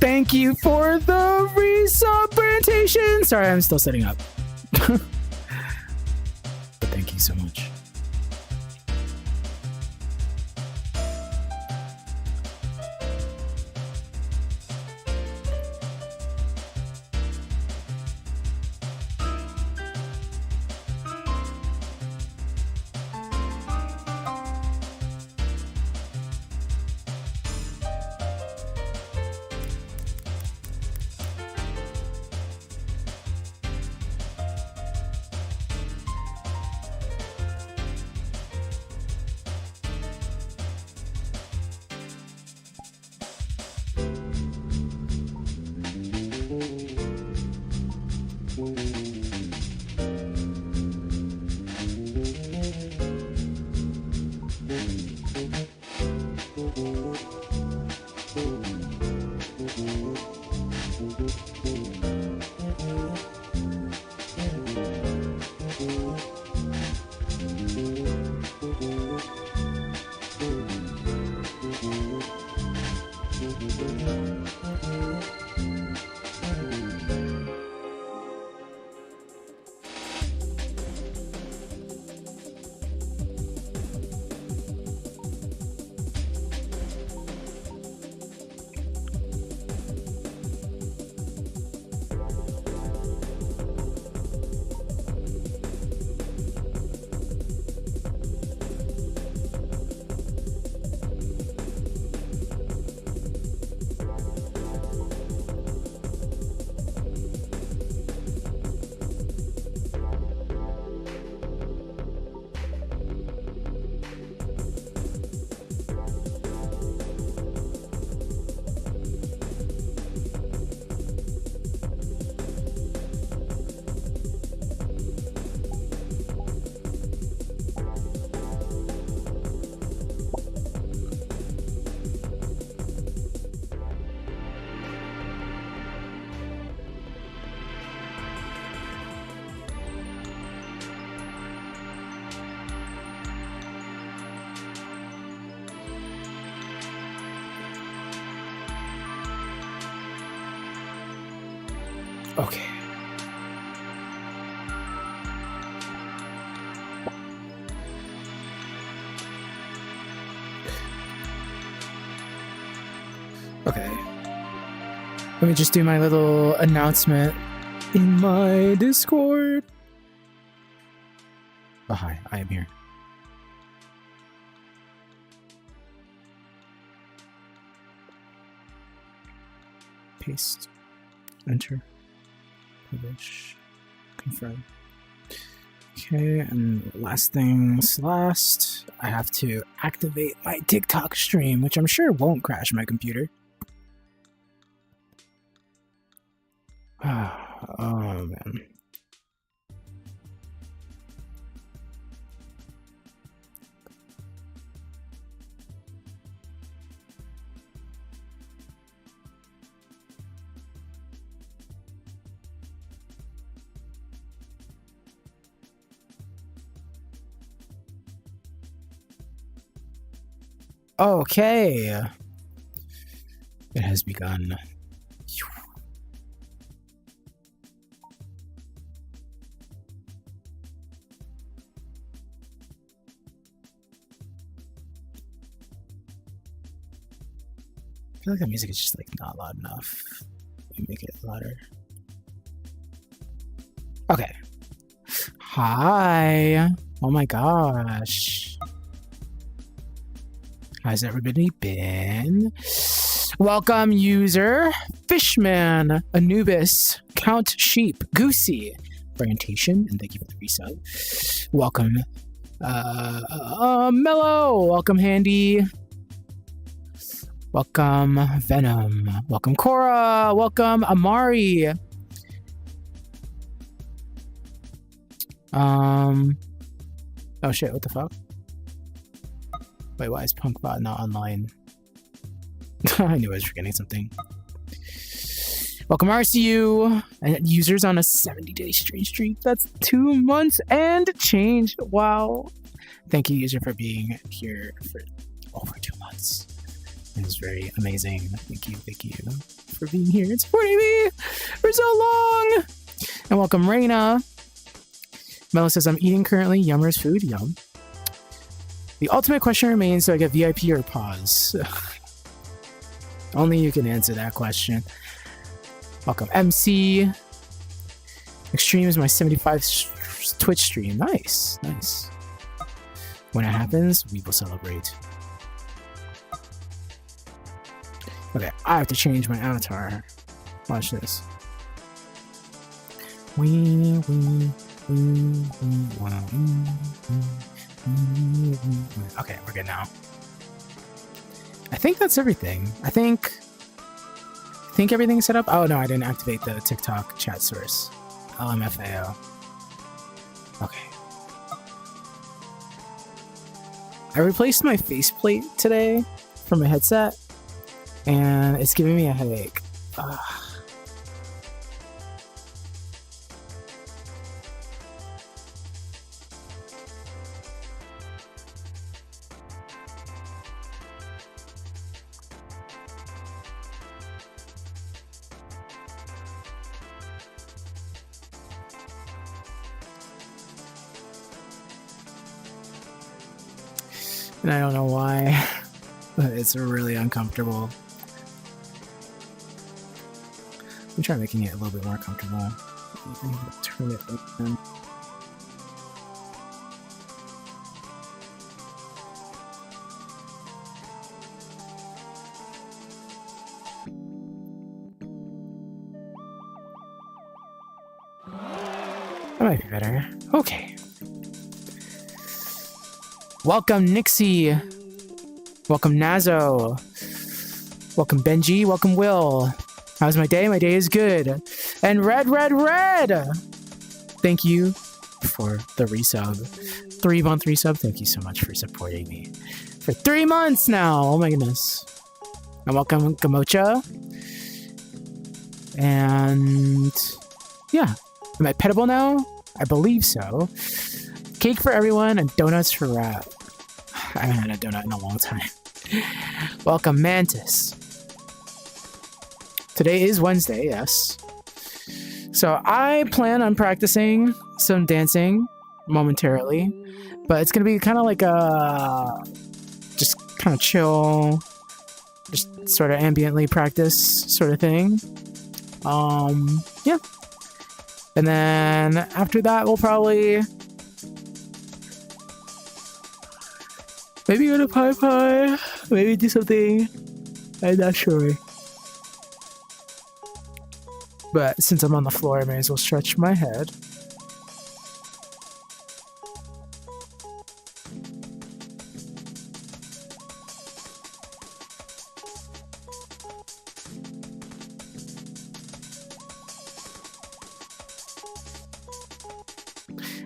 Thank you for the resubpresentation. Sorry, I'm still setting up. But thank you so much. Okay. Okay. Let me just do my little announcement in my Discord. Oh, hi. I am here. Paste. Enter. Publish. Confirm. Okay, and last things last, I have to activate my TikTok stream, which I'm sure won't crash my computer. Oh, man. Okay. It has begun. I feel like the music is just like not loud enough. Let me make it louder. Okay. Hi. Oh my gosh. How's everybody been? Welcome, user Fishman, Anubis, Count Sheep, Goosey, Orientation, and thank you for the resub. Welcome, Mellow. Welcome, Handy. Welcome, Venom. Welcome, Cora. Welcome, Amari. Oh shit, what the fuck? Wait, why is Punkbot not online? I knew I was forgetting something. Welcome, RCU. And users on a 70-day stream streak. That's 2 months and change. Wow. Thank you, user, for being here for over 2 months. It is very amazing. Thank you for being here and supporting me for so long. And welcome, Reina. Melo says, I'm eating currently. Yummer's food. Yum. The ultimate question remains, do I get VIP or pause? Only you can answer that question. Welcome, MC. Extreme is my 75 Twitch stream. Nice. When it happens, we will celebrate. Okay, I have to change my avatar. Watch this. Okay, we're good now. I think that's everything. I think everything's set up. Oh no, I didn't activate the TikTok chat source. LMFAO. Okay. I replaced my faceplate today from my headset, and it's giving me a headache. Ugh. And I don't know why, but it's really uncomfortable. I'm trying making it a little bit more comfortable. Turn it on. That might be better. Okay. Welcome, Nixie. Welcome, Nazo. Welcome, Benji. Welcome, Will. How's my day? My day is good. And Red. Thank you for the resub. 3-month resub. Thank you so much for supporting me. For 3 months now. Oh my goodness. And welcome, Gamocha. And yeah. Am I petable now? I believe so. Cake for everyone and donuts for Rat. I haven't had a donut in a long time. Welcome, Mantis. Today is Wednesday, yes. So I plan on practicing some dancing momentarily, but it's gonna be kind of like a just kind of chill, just sort of ambiently practice sort of thing. Yeah. And then after that, we'll probably maybe go to Pie, maybe do something. I'm not sure. But since I'm on the floor, I may as well stretch my head.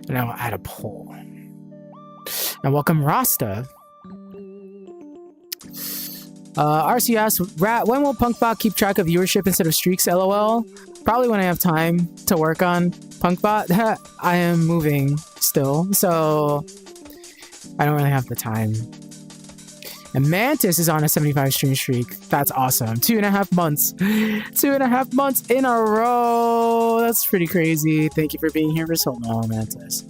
And now I'll add a poll. And welcome, Rasta. RC asks, Rat, when will Punkbot keep track of viewership instead of streaks, LOL? Probably when I have time to work on Punkbot. I am moving still, so I don't really have the time. And Mantis is on a 75 stream streak. That's awesome. 2.5 months. 2.5 months in a row. That's pretty crazy. Thank you for being here for so long, Mantis.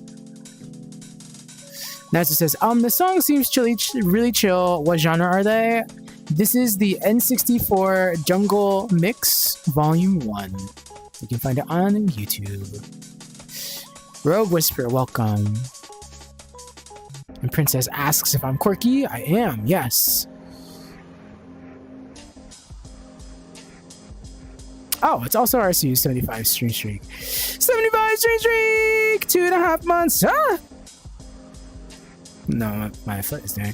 Mantis says, the song seems really chill. What genre are they? This is the N64 Jungle Mix Volume 1. You can find it on YouTube. Rogue Whisper, welcome. And Princess asks if I'm quirky. I am, yes. Oh, it's also RCU's 75 stream streak. 75 stream streak! 2.5 months! Ah! No, my foot is there.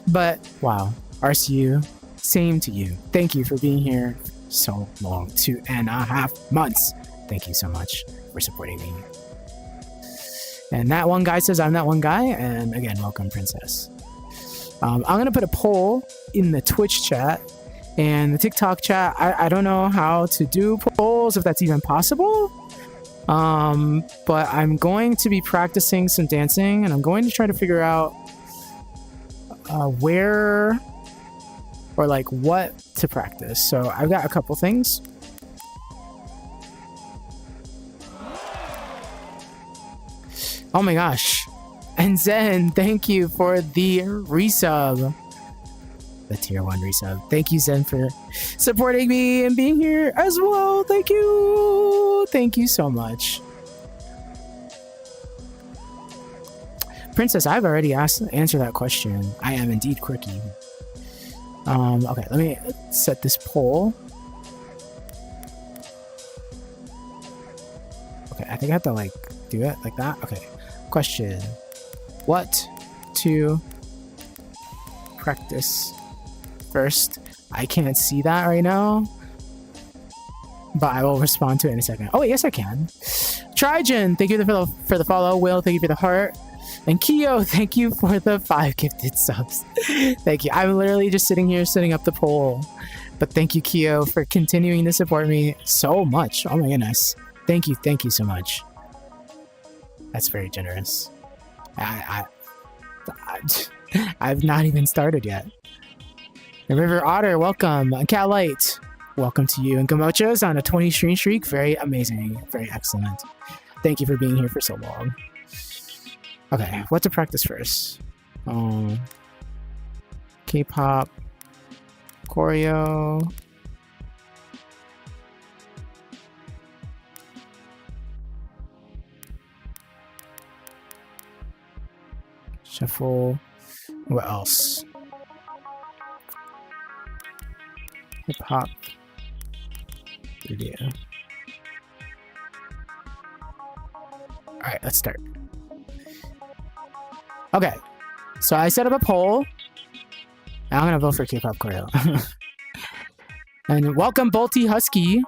But, wow. RCU, same to you. Thank you for being here so long. 2.5 months. Thank you so much for supporting me. And that one guy says I'm that one guy. And again, welcome, Princess. I'm going to put a poll in the Twitch chat and the TikTok chat. I don't know how to do polls, if that's even possible. But I'm going to be practicing some dancing, and I'm going to try to figure out where or like what to practice. So I've got a couple things. Oh my gosh. And Zen, thank you for the resub. The tier 1 resub. Thank you, Zen, for supporting me and being here as well. Thank you. Thank you so much. Princess, I've already answered that question. I am indeed quirky. Okay, let me set this poll. Okay, I think I have to like do it like that. Okay. Question. What to practice first? I can't see that right now, but I will respond to it in a second. Oh, yes, I can. Trigen, thank you for the follow. Will, thank you for the heart. And Kyo, thank you for the 5 gifted subs. Thank you. I'm literally just sitting here setting up the poll. But thank you, Kyo, for continuing to support me so much. Oh my goodness. Thank you so much. That's very generous. I've not even started yet. And River Otter, welcome. Cat Light, welcome to you. And Gamocho's on a 20 stream streak. Very amazing. Very excellent. Thank you for being here for so long. Okay, what to practice first? K-pop, choreo. Shuffle. What else? Hip-hop video. Alright, let's start. Okay, so I set up a poll. I'm gonna vote for K-pop choreo. And welcome Bolty Husky.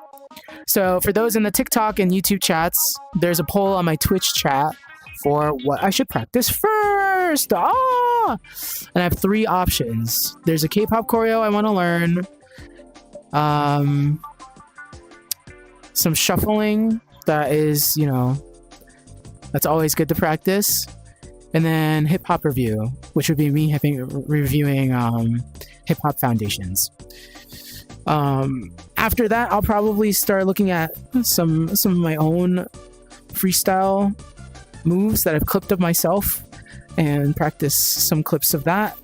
So for those in the TikTok and YouTube chats, there's a poll on my Twitch chat for what I should practice first. Ah! And I have 3 options. There's a K-pop choreo I want to learn. Some shuffling that is, you know, that's always good to practice. And then hip-hop review, which would be me reviewing hip-hop foundations. After that, I'll probably start looking at some of my own freestyle moves that I've clipped of myself and practice some clips of that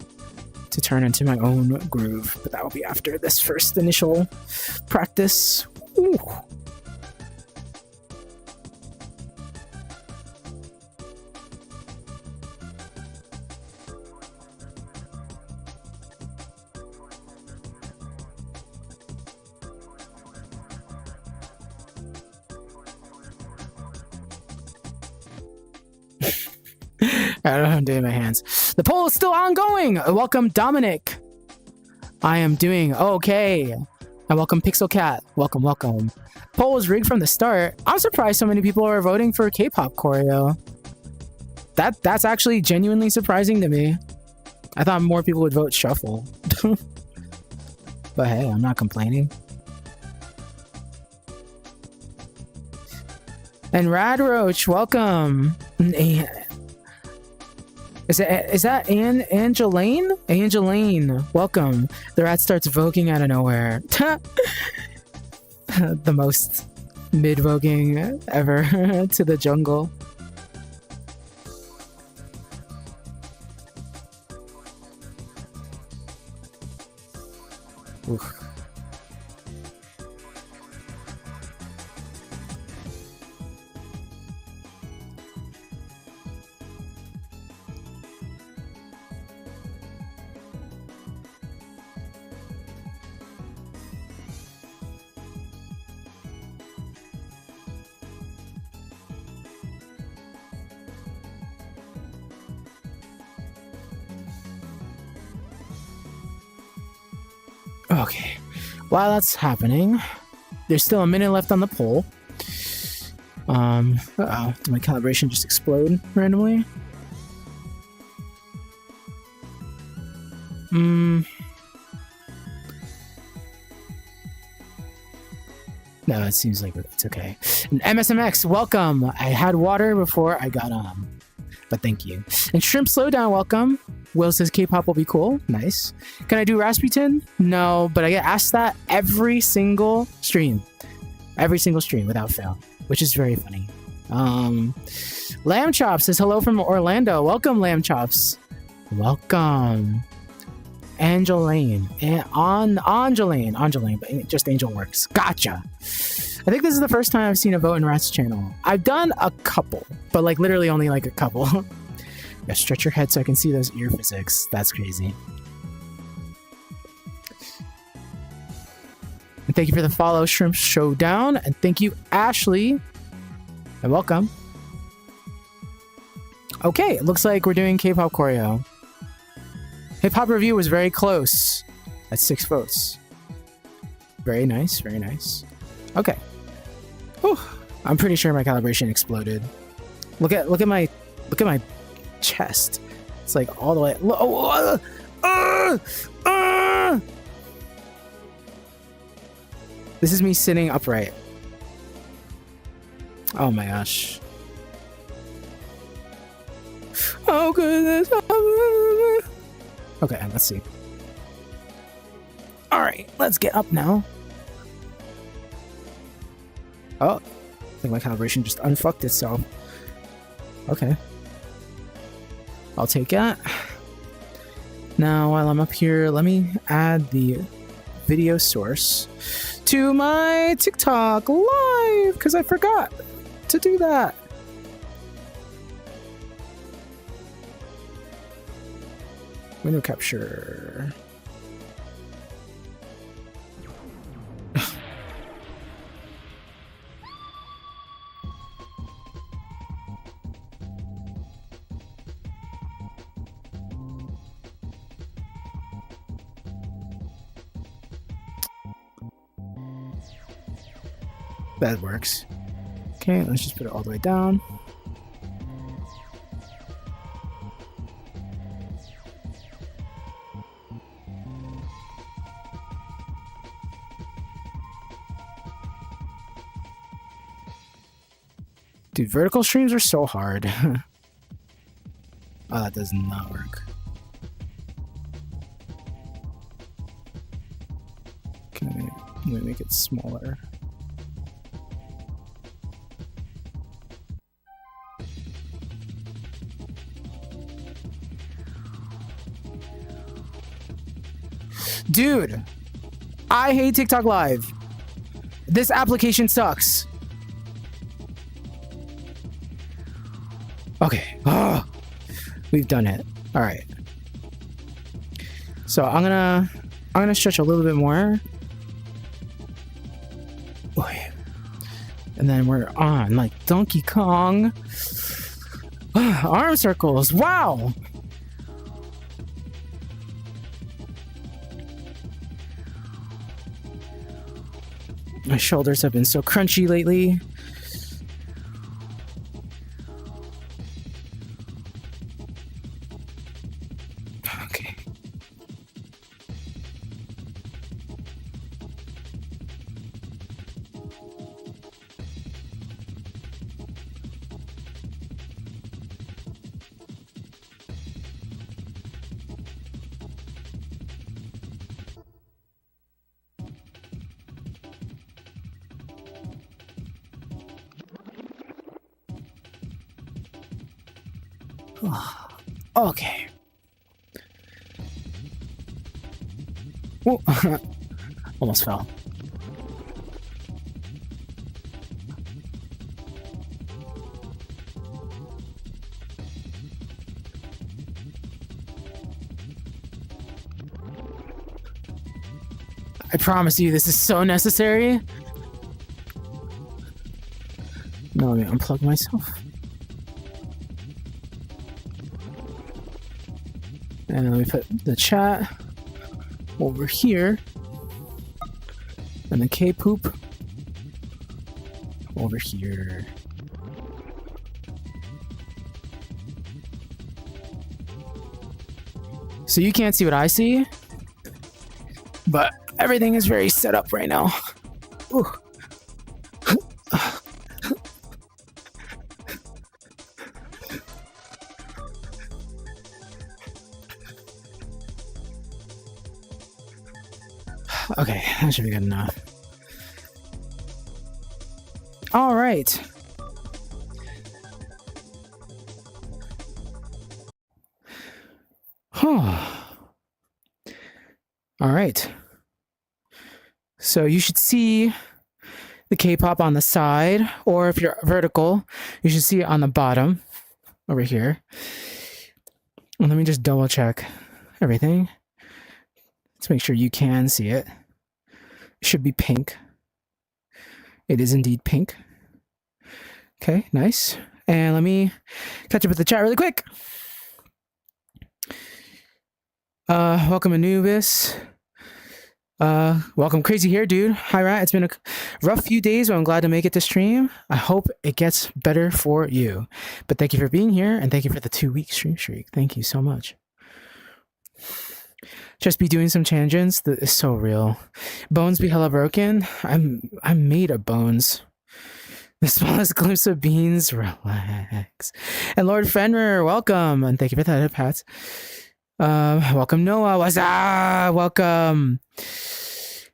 to turn into my own groove. But that will be after this first initial practice. Ooh. I don't know how I'm doing my hands. The poll is still ongoing. Welcome, Dominic. I am doing okay. And welcome, Pixel Cat. Welcome, welcome. Poll was rigged from the start. I'm surprised so many people are voting for K-pop choreo. That's actually genuinely surprising to me. I thought more people would vote shuffle. But hey, I'm not complaining. And Rad Roach, welcome. Is that Angeline? Angeline, welcome. The rat starts voguing out of nowhere. The most mid-voguing ever to the jungle. Oof. Okay, while that's happening, there's still a minute left on the poll. Uh-oh, did my calibration just explode randomly? No, it seems like it's okay. And MSMX, welcome. I had water before I got on, but thank you. And Shrimp Slowdown, welcome. Will says K-pop will be cool. Nice. Can I do Rasputin? No, but I get asked that every single stream. Every single stream without fail, which is very funny. Lamb Chops says hello from Orlando. Welcome, Lamb Chops. Welcome. Angeline. Angeline, but just Angel works. Gotcha. I think this is the first time I've seen a vote in Rat's channel. I've done a couple, but like literally only like a couple. Yeah, stretch your head so I can see those ear physics. That's crazy. And thank you for the follow, Shrimp Showdown. And thank you, Ashley. And welcome. Okay, it looks like we're doing K-pop choreo. Hip-hop review was very close at 6 votes. Very nice, very nice. Okay. Whew. I'm pretty sure my calibration exploded. Look at my chest. It's like all the way. This is me sitting upright. Oh my gosh. How could this happen? Okay, let's see. Alright, let's get up now. Oh, I think my calibration just unfucked itself. Okay. I'll take that. Now, while I'm up here, let me add the video source to my TikTok live, because I forgot to do that. Window capture. That works. Okay, let's just put it all the way down. Dude, vertical streams are so hard. Oh, that does not work. Okay, let me make it smaller. Dude, I hate TikTok Live. This application sucks. Okay. Oh, we've done it. All right. So I'm gonna stretch a little bit more. Oh, yeah. And then we're on like Donkey Kong. Arm circles. Wow. My shoulders have been so crunchy lately. Okay. Okay. Whoa. Almost fell. I promise you, this is so necessary. No, let me unplug myself. And let me put the chat over here. And the K-poop over here. So you can't see what I see, but everything is very set up right now. Ooh. Okay, that should be good enough. All right. All right. So you should see the K-pop on the side, or if you're vertical, you should see it on the bottom over here. And let me just double check everything. Let's make sure you can see it. It should be pink. It is indeed pink. Okay, nice. And let me catch up with the chat really quick. Welcome Anubis. Welcome Crazy here, dude. Hi Rat. It's been a rough few days, but I'm glad to make it to stream. I hope it gets better for you. But thank you for being here, and thank you for the 2-week stream streak. Thank you so much. Just be doing some tangents. That is so real. Bones be hella broken. I'm made of bones. The smallest glimpse of beans. Relax. And Lord Fenrir, welcome, and thank you for that, Pat. Welcome Noah. What's up? Welcome.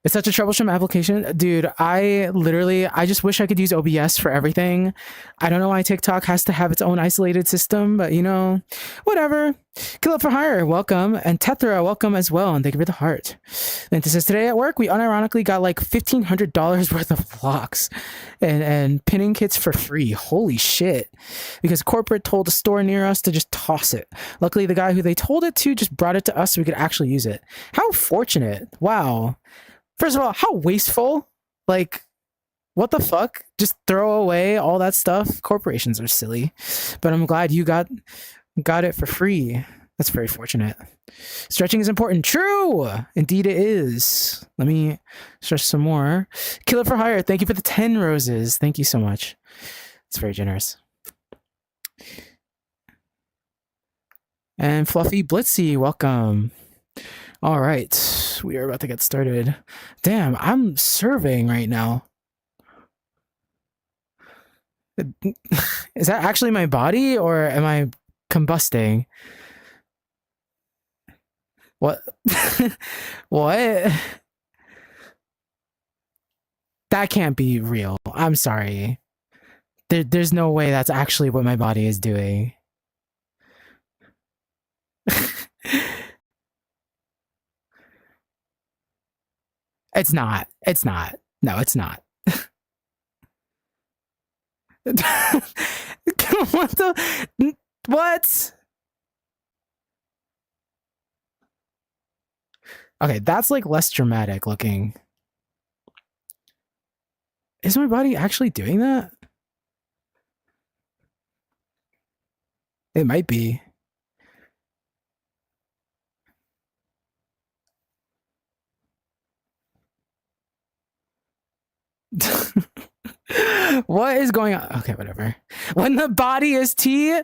It's such a troublesome application. Dude, I just wish I could use OBS for everything. I don't know why TikTok has to have its own isolated system, but you know, whatever. Kill Up for Hire, welcome. And Tethra, welcome as well. And thank you for the heart. And this is today at work, we unironically got like $1,500 worth of blocks and pinning kits for free. Holy shit. Because corporate told a store near us to just toss it. Luckily, the guy who they told it to just brought it to us so we could actually use it. How fortunate. Wow. First of all, how wasteful. Like, what the fuck? Just throw away all that stuff. Corporations are silly. But I'm glad you got it for free. That's very fortunate. Stretching is important. True! Indeed it is. Let me stretch some more. Kill It for Hire. Thank you for the 10 roses. Thank you so much. It's very generous. And Fluffy Blitzy, welcome. All right, we are about to get started. Damn, I'm surveying right now. Is that actually my body, or am I combusting? What? What? That can't be real. I'm sorry. There's no way that's actually what my body is doing. It's not. It's not. No, it's not. What the? What? Okay, that's like less dramatic looking. Is my body actually doing that? It might be. What is going on? Okay, whatever. When the body is tea.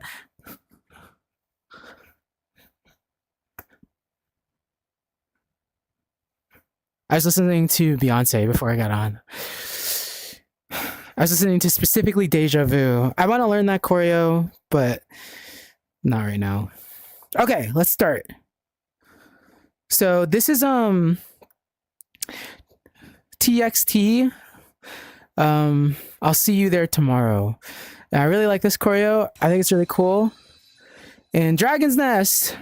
I was listening to Beyonce before I got on. I was listening to specifically Deja Vu. I want to learn that choreo, but not right now. Okay, let's start. So this is TXT. I'll see you there tomorrow. I really like this choreo. I think it's really cool. And Dragon's Nest,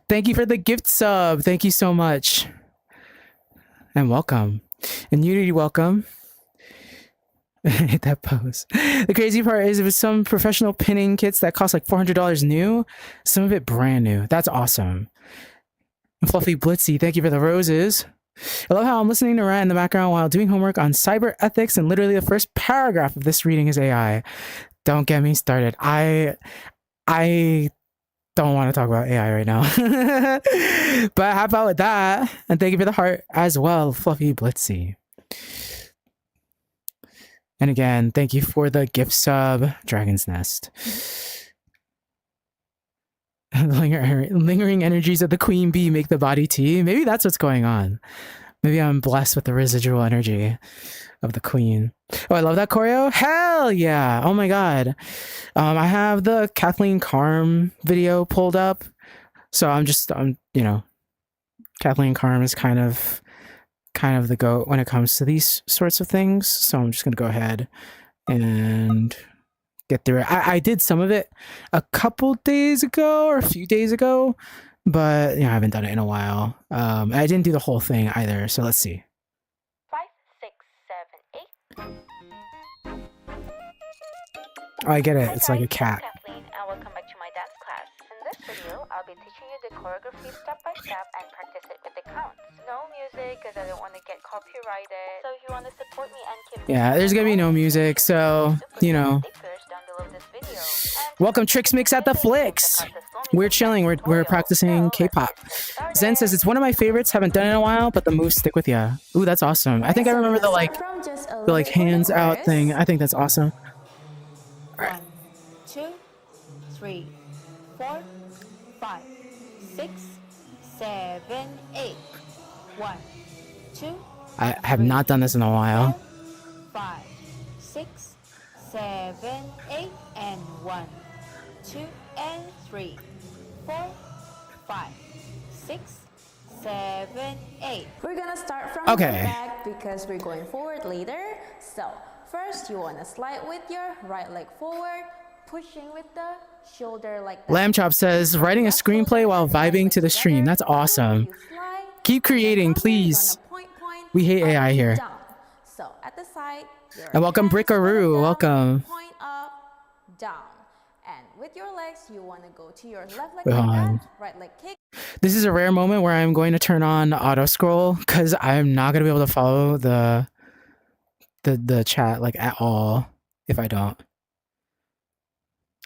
thank you for the gift sub. Thank you so much. And welcome. And Unity, welcome. Hit that pose. The crazy part is, it was some professional pinning kits that cost like $400 new, some of it brand new. That's awesome. And Fluffy Blitzy, thank you for the roses. I love how I'm listening to Rat in the background while doing homework on cyber ethics, and literally the first paragraph of this reading is AI. Don't get me started. I don't want to talk about AI right now. But how about with that? And thank you for the heart as well, Fluffy Blitzy. And again, thank you for the gift sub, Dragon's Nest. Lingering energies of the queen bee make the body tea. Maybe that's what's going on. Maybe I'm blessed with the residual energy of the queen. Oh, I love that choreo. Hell yeah. Oh my god. I have the Kathleen Carm video pulled up. So I'm you know, Kathleen Carm is kind of kind of the goat when it comes to these sorts of things. So I'm just gonna go ahead and get through it. I did some of it a couple days ago or a few days ago, but I haven't done it in a while. I didn't do the whole thing either. So let's see. 5, 6, 7, 8. Oh, I get it. Hi It's like a guys, cat. I'm Kathleen and welcome back to my dance class. In this video, I'll be teaching you the choreography step by step and practice it with the counts. No music because I don't want to get copyrighted. So if you want to support me and keep There's gonna be no music, so stickers down below this video. Welcome Tricks Mix at the Flicks. We're chilling. We're practicing K-pop. Zen says it's one of my favorites. Haven't done it in a while, but the moves stick with ya. Ooh, that's awesome. I think I remember the hands out thing. I think that's awesome. 1, 2, 3, 4, 5, 6, 7, 8. 1, 2. I have not done this in a while. 5, 6, 7, 8, and 1, 2, and 3, 4, 5, 6, 7, 8. We're gonna start from the back because we're going forward later. So first, you wanna slide with your right leg forward, pushing with the shoulder like that. Lamb Chop says writing a screenplay while vibing to the stream. That's awesome. Keep creating, please. We hate AI here. So at the side, and welcome Brickaroo. Welcome. Point up, down. And with your legs, you want to go to your left leg right leg kick. This is a rare moment where I'm going to turn on auto scroll because I'm not going to be able to follow the chat like at all if I don't.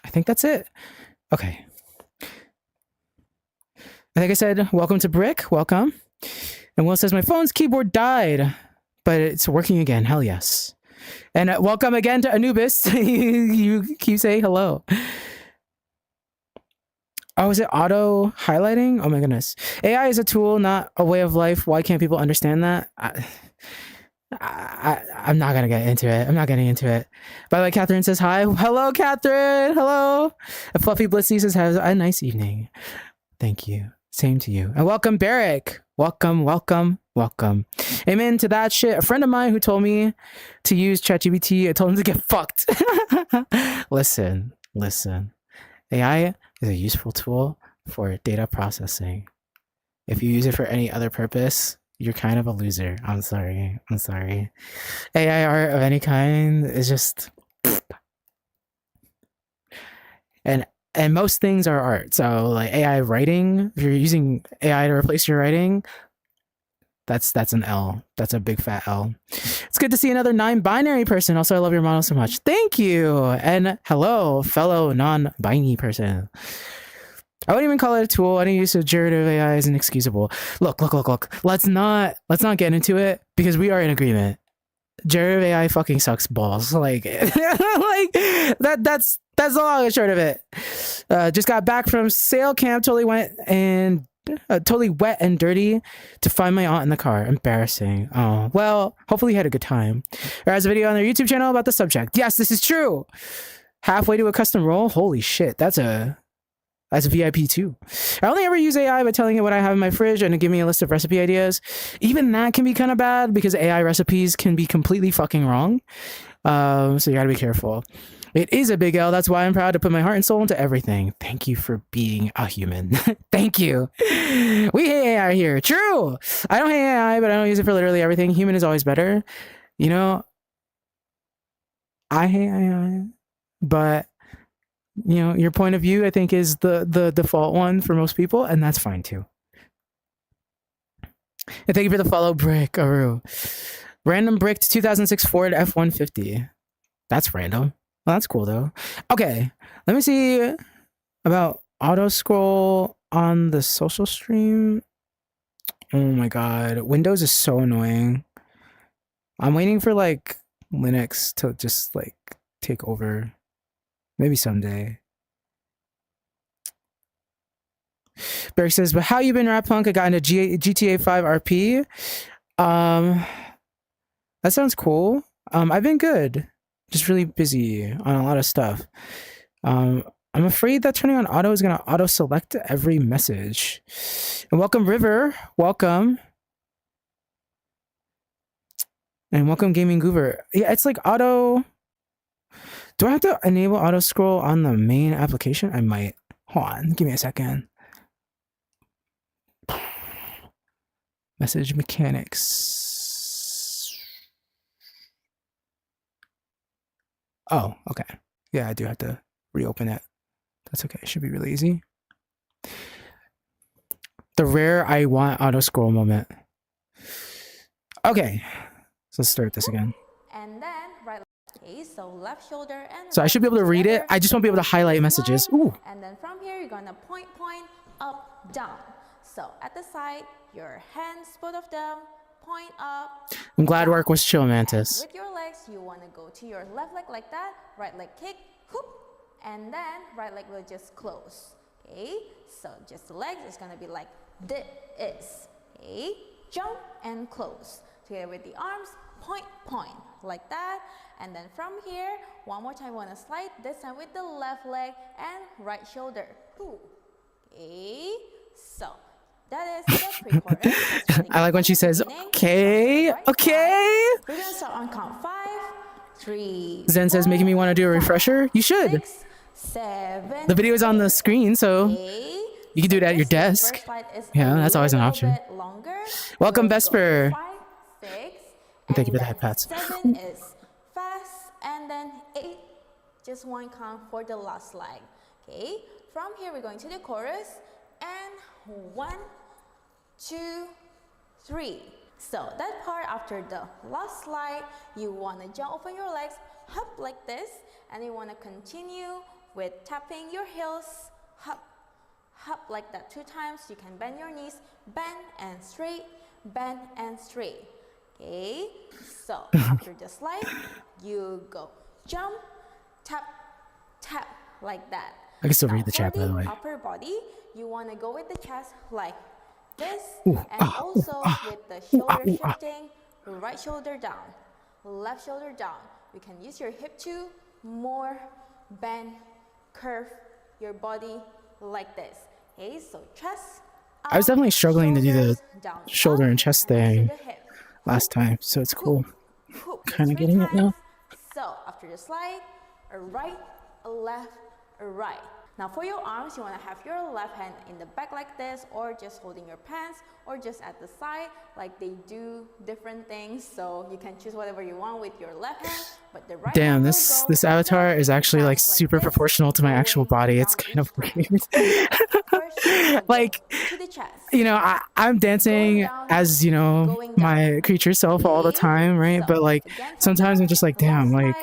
I think that's it. Okay. I think I said welcome to Brick. Welcome. And Will says my phone's keyboard died, but it's working again. Hell yes. And welcome again to Anubis. you keep saying hello. Oh, is it auto highlighting? Oh my goodness. AI is a tool, not a way of life. Why can't people understand that? I'm not gonna get into it. I'm not getting into it. By the way, Catherine says hi. Hello, Catherine. Hello. And Fluffy Blitzy says have a nice evening. Thank you. Same to you. And welcome, Barrick. Welcome, welcome, welcome. Amen to that shit. A friend of mine who told me to use ChatGPT, I told him to get fucked. Listen. AI is a useful tool for data processing. If you use it for any other purpose, you're kind of a loser. I'm sorry. AI art of any kind is just... And most things are art. So like AI writing, if you're using AI to replace your writing, that's an L. That's a big fat L. It's good to see another non-binary person. Also, I love your model so much. Thank you. And hello, fellow non-binary person. I wouldn't even call it a tool. Any use of generative AI is inexcusable. Look. Let's not get into it because we are in agreement. Generative AI fucking sucks balls. Like that's the long and short of it. Just got back from sale camp. Totally wet and dirty to find my aunt in the car. Embarrassing. Oh well. Hopefully you had a good time. There has a video on their YouTube channel about the subject. Yes, this is true. Halfway to a custom role. Holy shit. That's a VIP too. I only ever use AI by telling it what I have in my fridge and to give me a list of recipe ideas. Even that can be kind of bad because AI recipes can be completely fucking wrong. So you gotta be careful. It is a big L. That's why I'm proud to put my heart and soul into everything. Thank you for being a human. Thank you. We hate AI here. True. I don't hate AI, but I don't use it for literally everything. Human is always better. You know, I hate AI, but your point of view, I think, is the default one for most people, and that's fine too. And thank you for the follow, Brick. Random bricked 2006 Ford F-150. That's random. Well, that's cool though. Okay, let me see about auto scroll on the social stream. Oh my god, Windows is so annoying. I'm waiting for like Linux to just like take over. Maybe someday. Berg says, but how you been, Rap Punk? I got into GTA 5 RP. That sounds cool. I've been good. Just really busy on a lot of stuff. I'm afraid that turning on auto is going to auto-select every message. And welcome, River. Welcome. And welcome Gaming Goober. Yeah, it's like auto. Do I have to enable auto scroll on the main application? I might. Hold on, give me a second. Message mechanics. Oh, okay. Yeah, I do have to reopen it. That's okay. It should be really easy. The rare I want auto scroll moment. Okay, so let's start this again. And then right. Okay, so left shoulder and So I should be able to read it. I just won't be able to highlight messages. Ooh. And then from here, you're gonna point, up, down. So at the side, your hands, both of them, point up. I'm glad work was chill, And Mantis. with your legs, you wanna go to your left leg like that, right leg kick, hoop, and then right leg will just close. Okay, so just the legs is gonna be like this. Okay, jump and close. Together with the arms, point, like that. And then from here, one more time, want to slide, this time with the left leg and right shoulder. Ooh. Okay, so that is the pre-chorus. I like when she says, okay, okay. We're going to start on count 5, 3, Zen says, making me want to do a refresher. You should. 6, 7. The video is on the screen, so you can do it at your desk. Yeah, that's always an option. Welcome, Vesper. 5, 6, And thank you for the head pats. 7 is fast, and then 8, just one count for the last leg. Okay, from here we're going to the chorus, and 1, 2, 3. So that part after the last slide, you want to jump open your legs, hop like this, and you want to continue with tapping your heels, hop, hop like that 2 times. You can bend your knees, bend and straight, bend and straight. Okay, so after the slide, you go jump, tap, tap like that. I can still read the chat, by the way. Upper body, you want to go with the chest like this, and also with the shoulder shifting, right shoulder down, left shoulder down. You can use your hip to more bend, curve your body like this. Okay, so chest. I was definitely struggling to do the down, shoulder and chest thing to the hip. last time, so it's cool. Hoop, Kind of 3 getting it now. times. So after the slide, a right, a left, a right. Now for your arms, you want to have your left hand in the back like this, or just holding your pants, or just at the side, like they do different things. So you can choose whatever you want with your left hand, but the right Damn, hand will this go avatar down, is actually like down super this, proportional to my actual going body. It's down kind of each weird. First, you Like, go to the chest. you know, I'm dancing as, you know, my creature self all the time, right? But like sometimes I'm just like, damn, like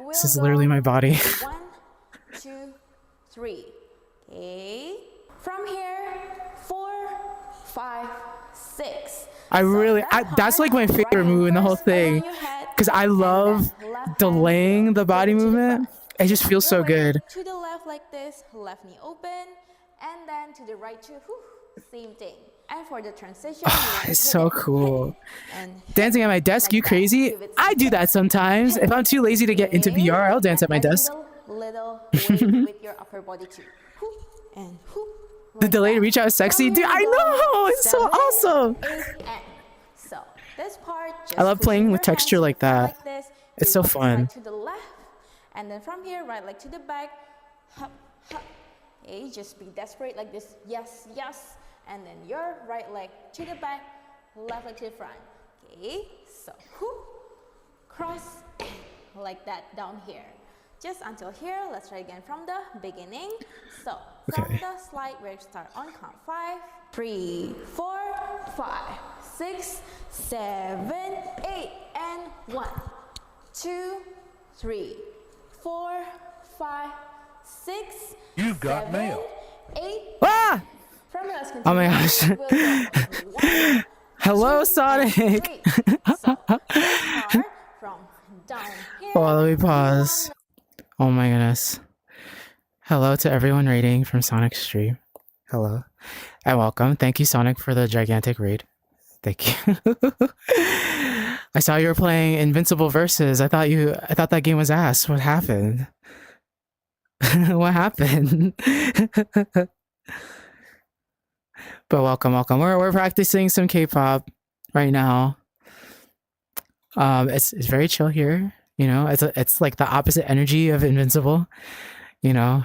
this is literally my body. 1, 2, 3. Okay. From here, 4, 5, 6. That's like my favorite move in the whole thing, because I love delaying the body movement. It just feels so good. To the left like this, left knee open, and then to the right too. Same thing. And for the transition, It's so cool. and Dancing at my desk, you crazy? I do that sometimes. If I'm too lazy to get into VR, I'll dance at my desk. Little weight with your upper body too. And The delayed reach out is sexy. Dude, I know! It's so awesome! So this part, just I love playing pushing with your texture hands like that. like this. It's Your so fun. right to the left, and then from here, right leg to the back. Hop, hop. Okay, just be desperate like this. Yes, yes. And then your right leg to the back, left leg to the front. Okay, so whoop, cross, like that down here. Just until here. Let's try again from the beginning. So from the slide, we'll start on count 5, 3, 4, 5, 6, 7, 8, and 1, 2, 3, 4, 5, 6. You've got 7, mail. 8. Ah! From here, let's Oh my continue. gosh. We'll go 1, Hello, 2, Sonic! and 3. So let's start from down here. Oh, let me pause. Oh my goodness. Hello to everyone raiding from Sonic's stream. Hello. And welcome. Thank you, Sonic, for the gigantic raid. Thank you. I saw you were playing Invincible Versus. I thought that game was ass. What happened? What happened? But welcome. We're practicing some K-pop right now. It's very chill here. You know, it's like the opposite energy of Invincible. You know,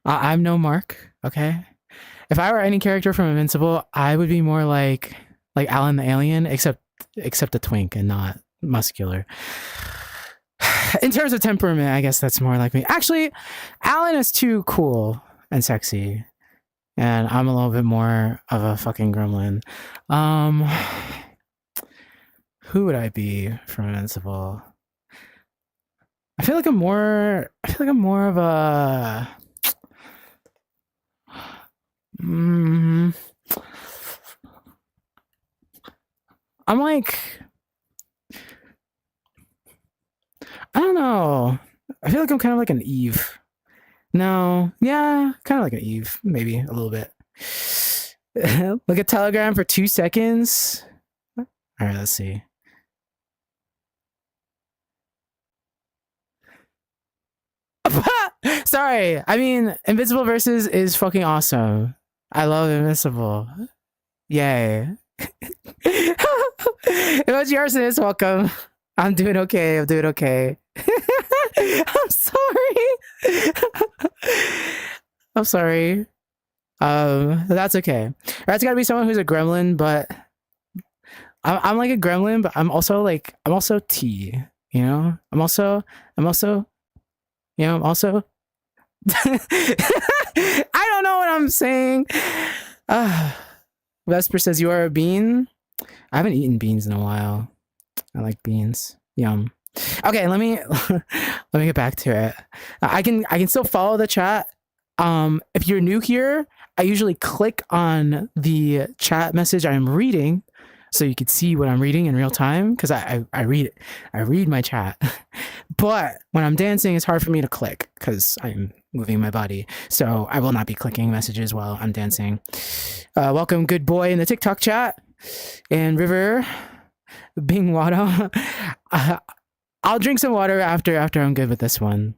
I'm no Mark. Okay, if I were any character from Invincible, I would be more like Alan the Alien, except a twink and not muscular. In terms of temperament, I guess that's more like me. Actually, Alan is too cool and sexy, and I'm a little bit more of a fucking gremlin. Who would I be from Invincible? I feel like I'm more of a. I'm like, I don't know. I feel like I'm kind of like an Eve. No, yeah, kind of like an Eve, maybe a little bit. Look at Telegram for 2 seconds. All right, let's see. Sorry, I mean, Invincible Versus is fucking awesome. I love Invincible. Yay. Emoji Arsonist, welcome. I'm doing okay. I'm doing okay. I'm sorry. I'm sorry. That's okay. That's gotta be someone who's a gremlin, but I'm like a gremlin, but I'm also T. You know, I'm also. You know, I'm also. I don't know what I'm saying. Vesper says you are a bean. I haven't eaten beans in a while. I like beans. Yum. Okay, let me get back to it. I can still follow the chat. If you're new here, I usually click on the chat message I'm reading so you can see what I'm reading in real time, because I read my chat. But when I'm dancing, it's hard for me to click because I'm moving my body. So I will not be clicking messages while I'm dancing. Welcome, good boy, in the TikTok chat. And River, Bing water. I'll drink some water after I'm good with this one.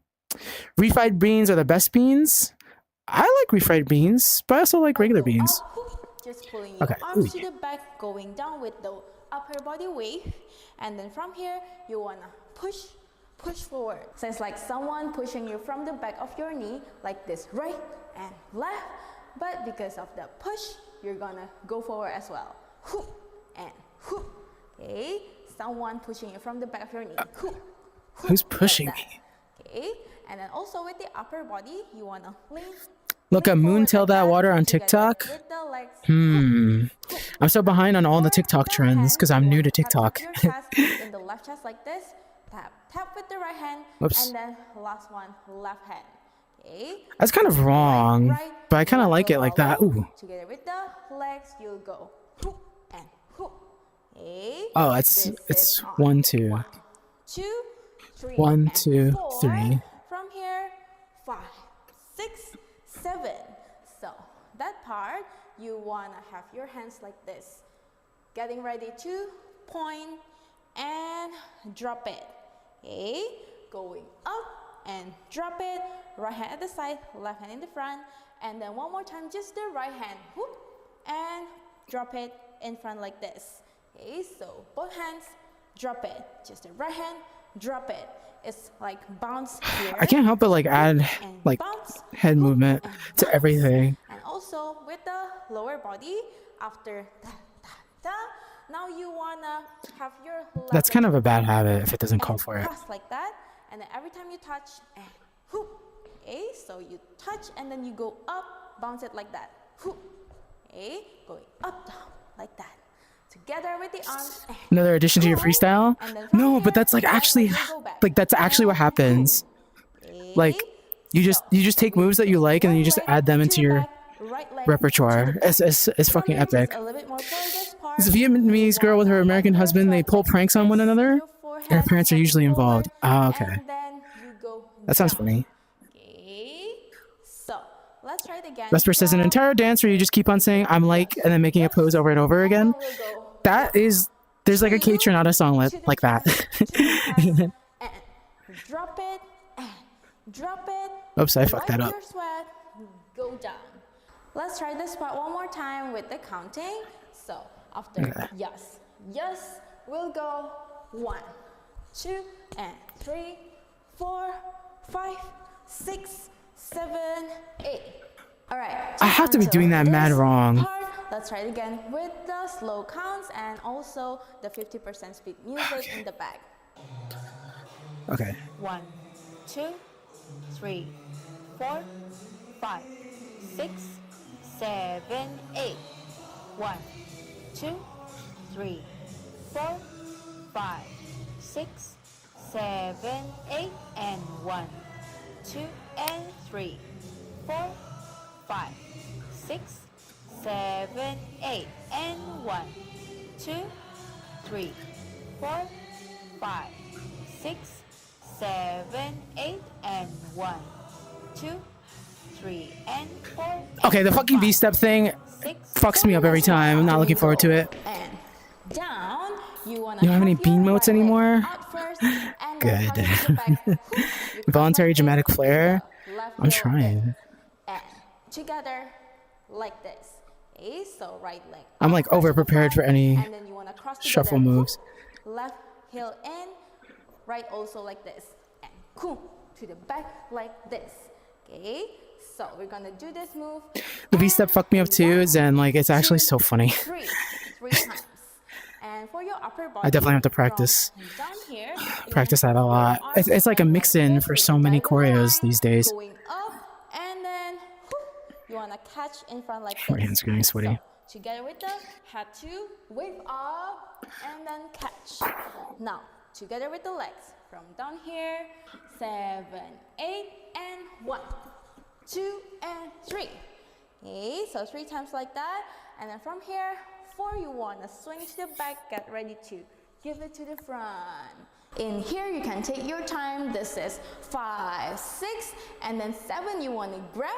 Refried beans are the best beans. I like refried beans, but I also like regular beans. Just pulling your arms to the back, going down with the upper body wave. And then from here, you wanna push forward. So it's like someone pushing you from the back of your knee, like this, right and left. But because of the push, you're gonna go forward as well. Whoop and whoop. Okay, someone pushing you from the back of your knee. Whoop, whoop, who's pushing me? Okay, and then also with the upper body, you wanna lean. Look, a Moontail that water on TikTok. I'm so behind on all the TikTok trends because I'm new to TikTok. In the left chest like this. Tap with the right hand. Whoops. And then last one, left hand. Okay. That's kind of wrong, but I kind of like it like that. Ooh. Together with the legs, you'll go hoop and hoop. Okay. Oh, it's 1, 2. 1, 2, 3. 1, 2, 3. From here, 5, 6, 7. So that part, you wanna have your hands like this. Getting ready to point and drop it. Okay, going up and drop it. Right hand at the side, left hand in the front, and then one more time, just the right hand, whoop, and drop it in front like this. Okay, so both hands, drop it. Just the right hand, drop it. It's like bounce here. I can't help but like add like bounce, head movement to everything. And also with the lower body, after that, now you wanna have your That's kind of a bad habit if it doesn't call for it. Press like that, and then every time you touch, and whoop. Okay, so you touch and then you go up, bounce it like that. Whoop. Okay, going up, down, like that. Together with the arms. Another addition to your freestyle? No, but that's like actually that's actually what happens. Like you just take moves that you like and then you just add them into your repertoire. It's fucking epic. This Vietnamese girl with her American husband, they pull pranks on one another, and her parents are usually involved. Oh, okay. That sounds funny. So let's try it again. Vesper says an entire dance where you just keep on saying I'm like and then making a pose over and over again. That is, there's like a Kate Trinata song like that. Drop it, drop it. Oops, I fucked that up. Sweat, go down. Let's try this part one more time with the counting. So after yes, we'll go 1, 2, and 3, 4, 5, 6, 7, 8. All right. I have to be doing that mad wrong. Let's try it again with the slow counts and also the 50% speed music in the back. Okay. 1, 2, 3, 4, 5, 6, 7, 8. 1, 2, 3, 4, 5, 6, 7, 8, and 1, 2, and 3, 4, 5, 6, 7, 8, and 1, 2, 3, 4, 5, 6, 7, 8, and 1, 2, 3, and 4. Okay, the fucking V-step thing fucks me up every time. I'm not looking forward to it. And down. You don't have any bean motes anymore? Good. Voluntary dramatic flair? I'm trying. And together like this. Okay, so right leg. I'm like over prepared for any and then you want to cross shuffle moves. Left heel in, right also like this. And cool to the back like this. Okay, so we're gonna do this move. The V-step fucked me up too, and like it's actually so funny. Three times. And for your upper body, I definitely have to practice. Down here, Practice that a lot. It's like a mix-in for so many choreos these days. Going up, and then whoop, you wanna catch in front like My this. hands are getting sweaty. So, together with the head to wave up and then catch. Now together with the legs from down here, 7, 8, and 1, 2, and 3. Okay, so 3 times like that, and then from here, 4 you wanna swing to the back, get ready to give it to the front. In here you can take your time. This is 5, 6, and then 7 you wanna grab,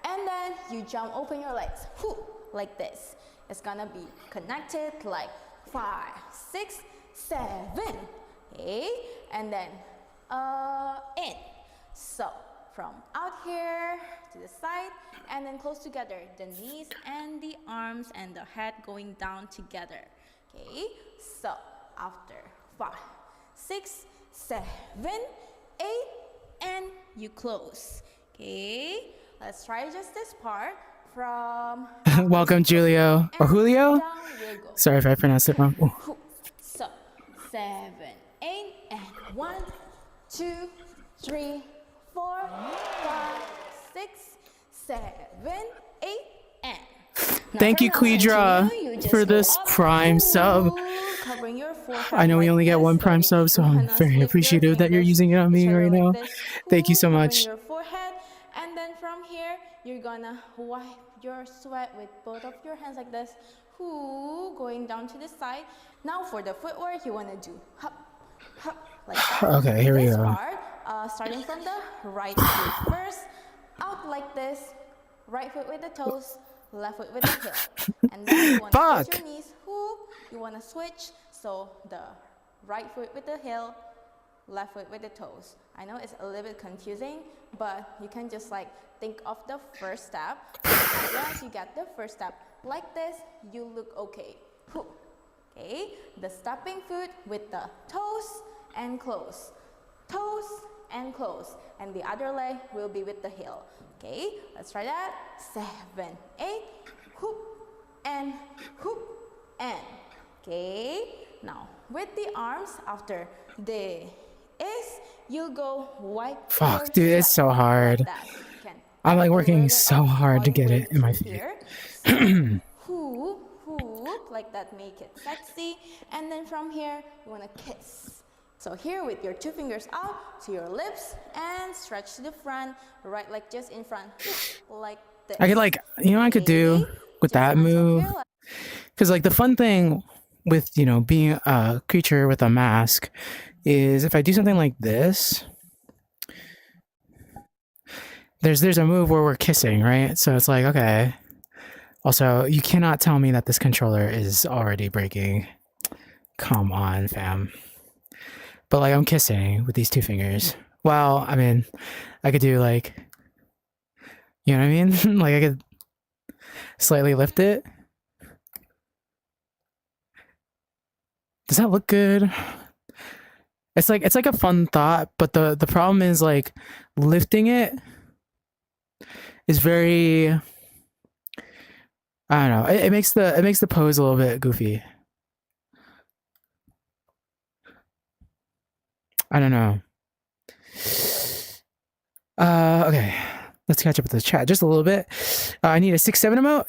and then you jump, open your legs, like this. It's gonna be connected like 5, 6, 7. Okay, and then in. So from out here to the side, and then close together, the knees and the arms and the head going down together. Okay, so after 5, 6, 7, 8, and you close. Okay, let's try just this part from Welcome, Julio. Or Julio? down we'll go. Sorry if I pronounced it wrong. Ooh. So 7, 8, and 1, 2, 3, 4, 5, 6, 7, 8, and Thank you, Quidra, for this Prime sub. I know we only get one Prime sub, so I'm very appreciative that you're using it on me right now. Thank you so much. Your forehead, and then from here, you're gonna wipe your sweat with both of your hands like this. Going down to the side. Now for the footwork, you wanna do hop, hop, like that. Okay, here we This go. part, starting from the right foot first, out like this. Right foot with the toes, left foot with the heel. And then you want to switch your knees. You want to switch. So the right foot with the heel, left foot with the toes. I know it's a little bit confusing, but you can just like think of the first step. As long as you get the first step like this, you look okay. Okay, the stepping foot with the toes and close. Toes and close. And the other leg will be with the heel. Okay, let's try that. 7, 8, hoop, and. Okay, now with the arms, after this, you go wipe. Fuck, dude, it's so hard. I'm like working so hard to get it in my feet. Hoop, like that, make it sexy. And then from here, you want to kiss. So here with your 2 fingers out to your lips and stretch to the front, right leg just in front, like this. I could like, you know what I could do with that move? Because like the fun thing with, you know, being a creature with a mask is if I do something like this, there's a move where we're kissing, right? So it's like, okay. Also, you cannot tell me that this controller is already breaking. Come on, fam. But like I'm kissing with these 2 fingers. Well, I mean, I could do like, you know what I mean? Like I could slightly lift it. Does that look good? It's like a fun thought, but the problem is like lifting it is very, I don't know. It makes the pose a little bit goofy. I don't know. Okay. Let's catch up with the chat just a little bit. I need a 6-7 emote.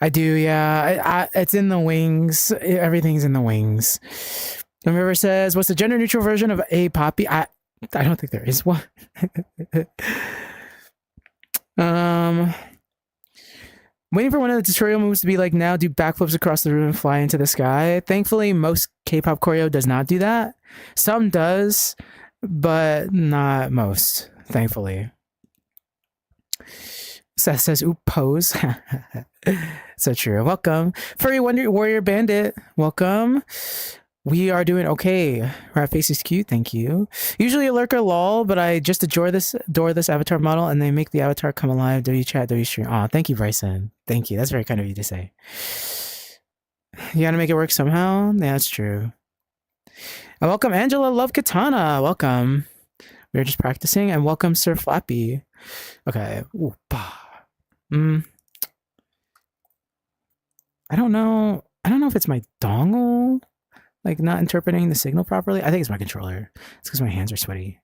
I do, yeah. It's in the wings. Everything's in the wings. The river says, "What's the gender neutral version of a poppy?" I don't think there is one. Waiting for one of the tutorial moves to be like, now do backflips across the room and fly into the sky. Thankfully, most K-pop choreo does not do that. Some does, but not most, thankfully. Seth says, "Oop, pose." So true. Welcome. Furry Warrior Bandit. Welcome. We are doing okay. Rat face is cute. Thank you. Usually a lurker lol, but I just adore this avatar model, and they make the avatar come alive. WChat, WStream. Aw, thank you, Bryson. Thank you. That's very kind of you to say. You gotta make it work somehow. Yeah, that's true. And welcome, Angela Love Katana. Welcome. We are just practicing, and welcome, Sir Flappy. Okay. Ooh, I don't know if it's my dongle, like not interpreting the signal properly. I think it's my controller. It's because my hands are sweaty.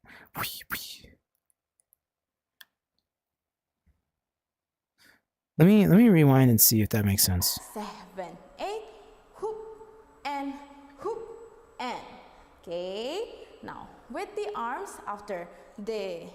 Let me rewind and see if that makes sense. 7, 8, hoop and hoop and. Okay. Now with the arms after the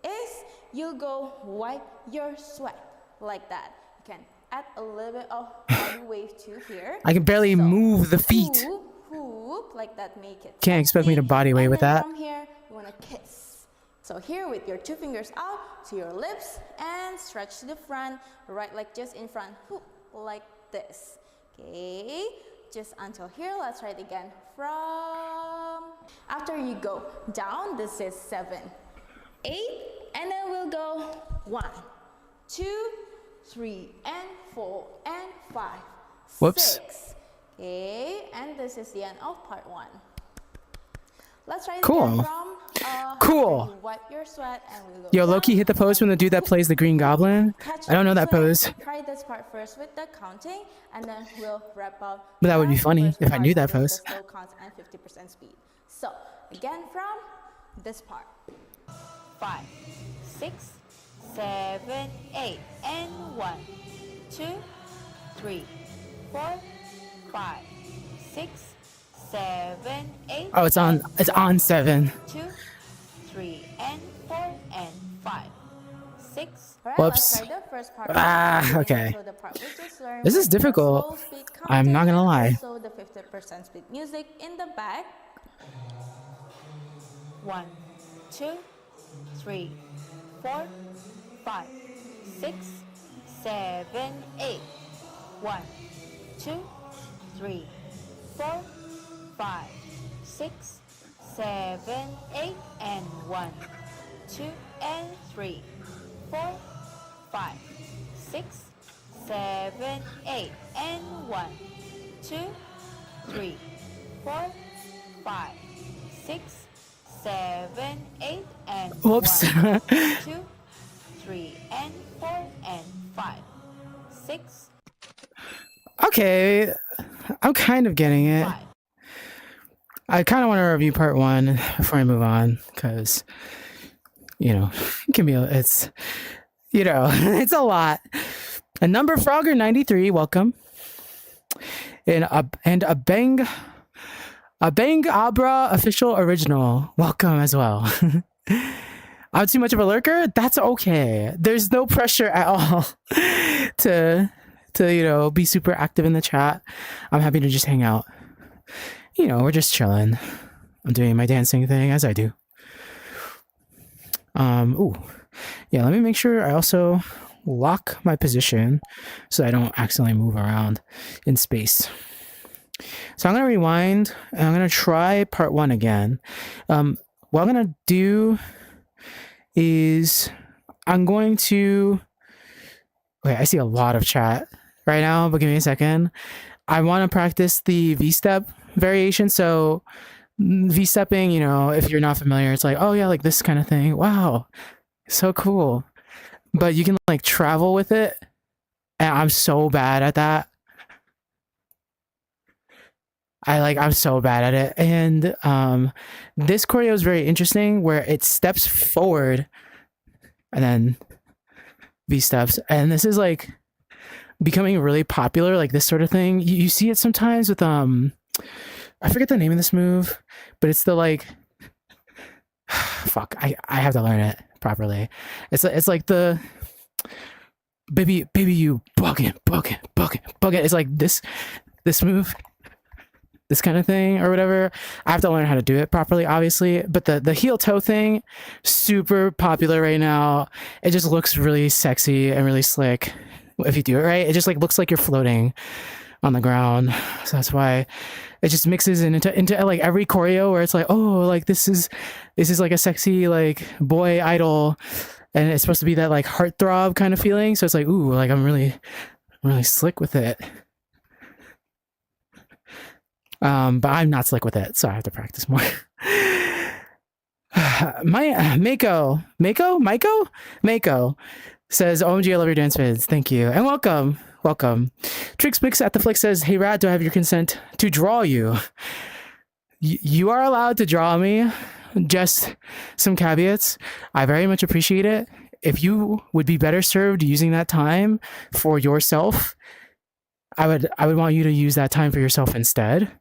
is, you'll go wipe your sweat like that. You can add a little bit of body wave too here. I can barely move the feet. Hoop, like that, make it. Can't expect me to body weight with that. From here, you wanna kiss. So here with your 2 fingers out to your lips and stretch to the front, right leg just in front, hoop, like this. Okay, just until here. Let's try it again. From after you go down, this is 7, 8, and then we'll go 1, 2, 3, and 4, and 5, Whoops. 6. Okay, and this is the end of part 1. Let's try it Cool. again from Cool. you wipe your sweat and we'll go Yo, down. Loki hit the pose when the dude that plays the Green Goblin. Catch I don't know that sweat. pose, Try this part first with the counting, and then we'll wrap up. but that would be the funny first if I part knew that with pose. the slow counts and 50% speed. So again from this part. 5, 6, 7, 8, and 1, 2, 3, 4, 5, 6, 7, 8. Oh, it's on 7. 2, 3, and 4, and 5, 6. Alright, Whoops. let's try the first part. Okay. So the part we just learned This is with the difficult. slow speed I'm not counting gonna lie. and also the 50% speed music in the back. 1, 2, 3, 4, 5, 6, 7, 8. 1, 2, 3, 4, 5, 6, 7, 8, and 1, 2, and 3, 4, 5, 6, 7, 8, and 1, 2, 3, 4, 5, 6, 7, 8, and Whoops. 1, 2, 3, and 4, and 5, 6, Okay, I'm kind of getting it. 5. I kind of want to review part 1 before I move on, because, you know, it can be, it's, you know, it's a lot. A Number Frogger 93, welcome. And a Bang Abra official original, welcome as well. I'm too much of a lurker? That's okay. There's no pressure at all to you know, be super active in the chat. I'm happy to just hang out. You know, we're just chilling. I'm doing my dancing thing as I do. Ooh. Yeah, let me make sure I also lock my position so I don't accidentally move around in space. So I'm going to rewind and I'm going to try part 1 again. What I'm going to do is I'm going to... Okay, I see a lot of chat right now, but give me a second. I want to practice the V-step variation. So V-stepping, you know, if you're not familiar, it's like, oh yeah, like this kind of thing. Wow, so cool. But you can like travel with it, and I'm so bad at that. I'm so bad at it. And this choreo is very interesting where it steps forward and then V steps. And this is like becoming really popular, like this sort of thing. You see it sometimes with I forget the name of this move, but it's the like fuck, I have to learn it properly. It's like the baby you bucket. It's like this move, this kind of thing or whatever. I have to learn how to do it properly, obviously. But the heel toe thing, super popular right now. It just looks really sexy and really slick if you do it right. It just like looks like you're floating on the ground. So that's why it just mixes into like every choreo where it's like, oh, like this is like a sexy like boy idol, and it's supposed to be that like heartthrob kind of feeling. So it's like, ooh, like I'm really slick with it. But I'm not slick with it, so I have to practice more. My Mako says, OMG, I love your dance vids. Thank you. And welcome. Trixmix at the Flick says, hey Rat, do I have your consent to draw you? You are allowed to draw me. Just some caveats. I very much appreciate it. If you would be better served using that time for yourself, I would want you to use that time for yourself instead.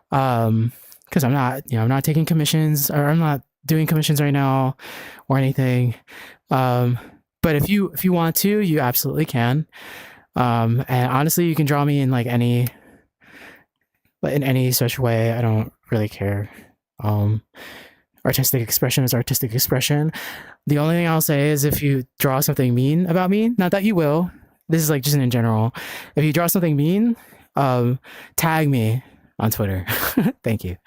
Because I'm not taking commissions, or I'm not doing commissions right now or anything. But if you want to, you absolutely can. And honestly, you can draw me in like in any such way. I don't really care. Artistic expression is artistic expression. The only thing I'll say is if you draw something mean about me, not that you will, this is like just in general. If you draw something mean, tag me on Twitter. Thank you.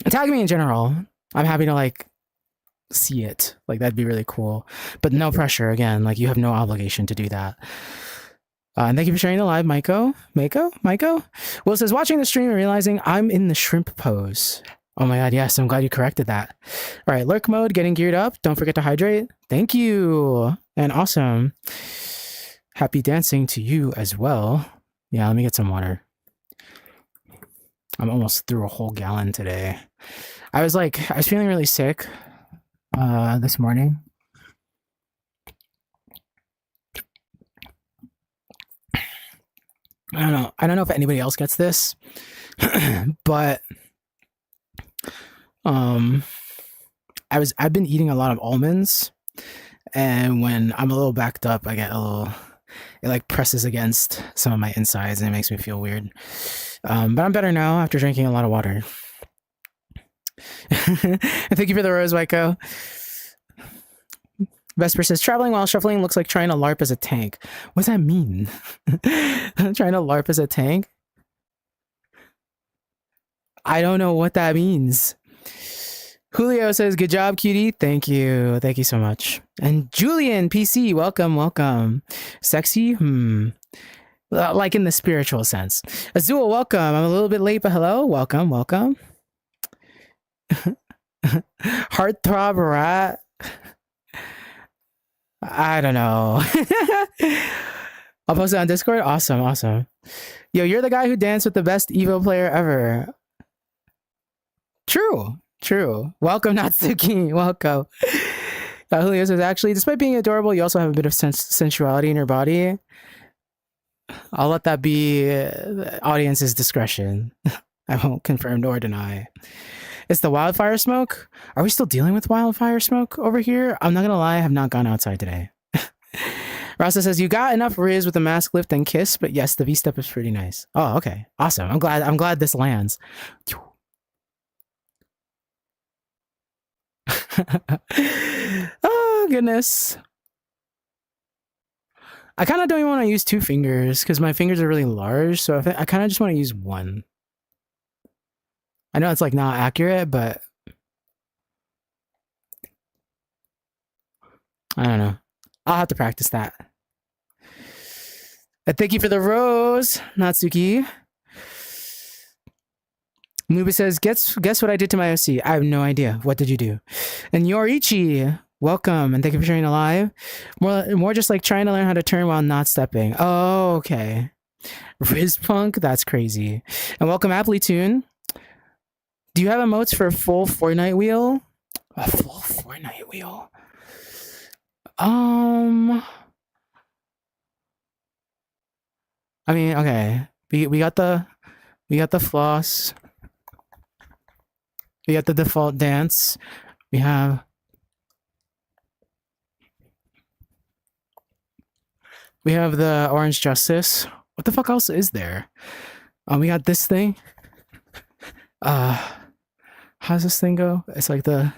Tag me in general. I'm happy to like see it. Like that'd be really cool. But no pressure. Again, like you have no obligation to do that. And thank you for sharing the live, Mako. Will says, watching the stream and realizing I'm in the shrimp pose. Oh my god, yes, I'm glad you corrected that. All right, lurk mode, getting geared up. Don't forget to hydrate. Thank you. And awesome. Happy dancing to you as well. Yeah, let me get some water. I'm almost through a whole gallon today. I was feeling really sick this morning. I don't know if anybody else gets this, but I've been eating a lot of almonds, and when I'm a little backed up, it like presses against some of my insides and it makes me feel weird. But I'm better now after drinking a lot of water. And thank you for the rose, Waiko. Vesper says, traveling while shuffling looks like trying to LARP as a tank. What does that mean? Trying to LARP as a tank? I don't know what that means. Julio says, good job, cutie. Thank you so much. And Julian PC, welcome. Sexy? Like in the spiritual sense. Azul, welcome. I'm a little bit late, but hello. Welcome. Heartthrob rat. I don't know. I'll post it on Discord. Awesome. Yo, you're the guy who danced with the best Evo player ever. True. Welcome, Natsuki. Welcome. Julio says, actually, despite being adorable, you also have a bit of sensuality in your body. I'll let that be the audience's discretion. I won't confirm nor deny. It's the wildfire smoke. Are we still dealing with wildfire smoke over here? I'm not gonna lie, I have not gone outside today. Rasa says, you got enough riz with the mask lift and kiss, but yes, the V-step is pretty nice. Oh, okay. Awesome. I'm glad this lands. Oh, goodness. I kind of don't even want to use 2 fingers because my fingers are really large, so I kind of just want to use 1. I know it's like not accurate, but I don't know. I'll have to practice that. Thank you for the rose, Natsuki. Nuba says, guess what I did to my OC? I have no idea. What did you do? And Yorichi, welcome and thank you for sharing alive. More just like trying to learn how to turn while not stepping. Oh, okay. Rizpunk, that's crazy. And welcome Appletoon. Do you have emotes for a full Fortnite wheel? A full Fortnite wheel. I mean, okay. We got the floss. We got the default dance. We have the orange justice. What the fuck else is there? We got this thing. How's this thing go? It's like the,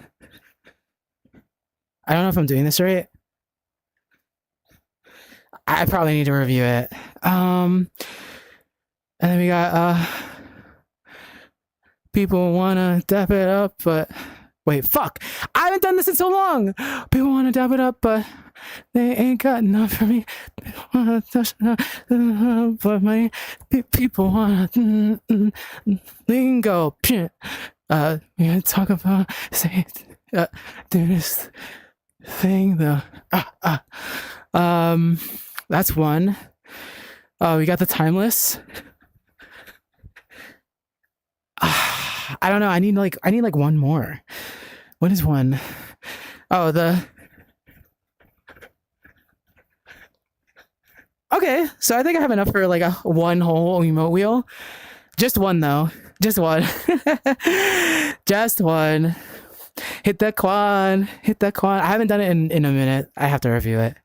I don't know if I'm doing this right. I probably need to review it. And then we got people wanna dap it up, but wait, fuck! I haven't done this in so long. People wanna dap it up, but they ain't got enough for me. People wanna touch but my people wanna lingo. We gonna talk about say do this thing though. That's one. We got the timeless. I don't know. I need like one more. What is one? Oh, the. Okay, so I think I have enough for like a one whole emote wheel. Just one though. Just one. Just one. Hit that quad. Hit that quad. I haven't done it in a minute. I have to review it.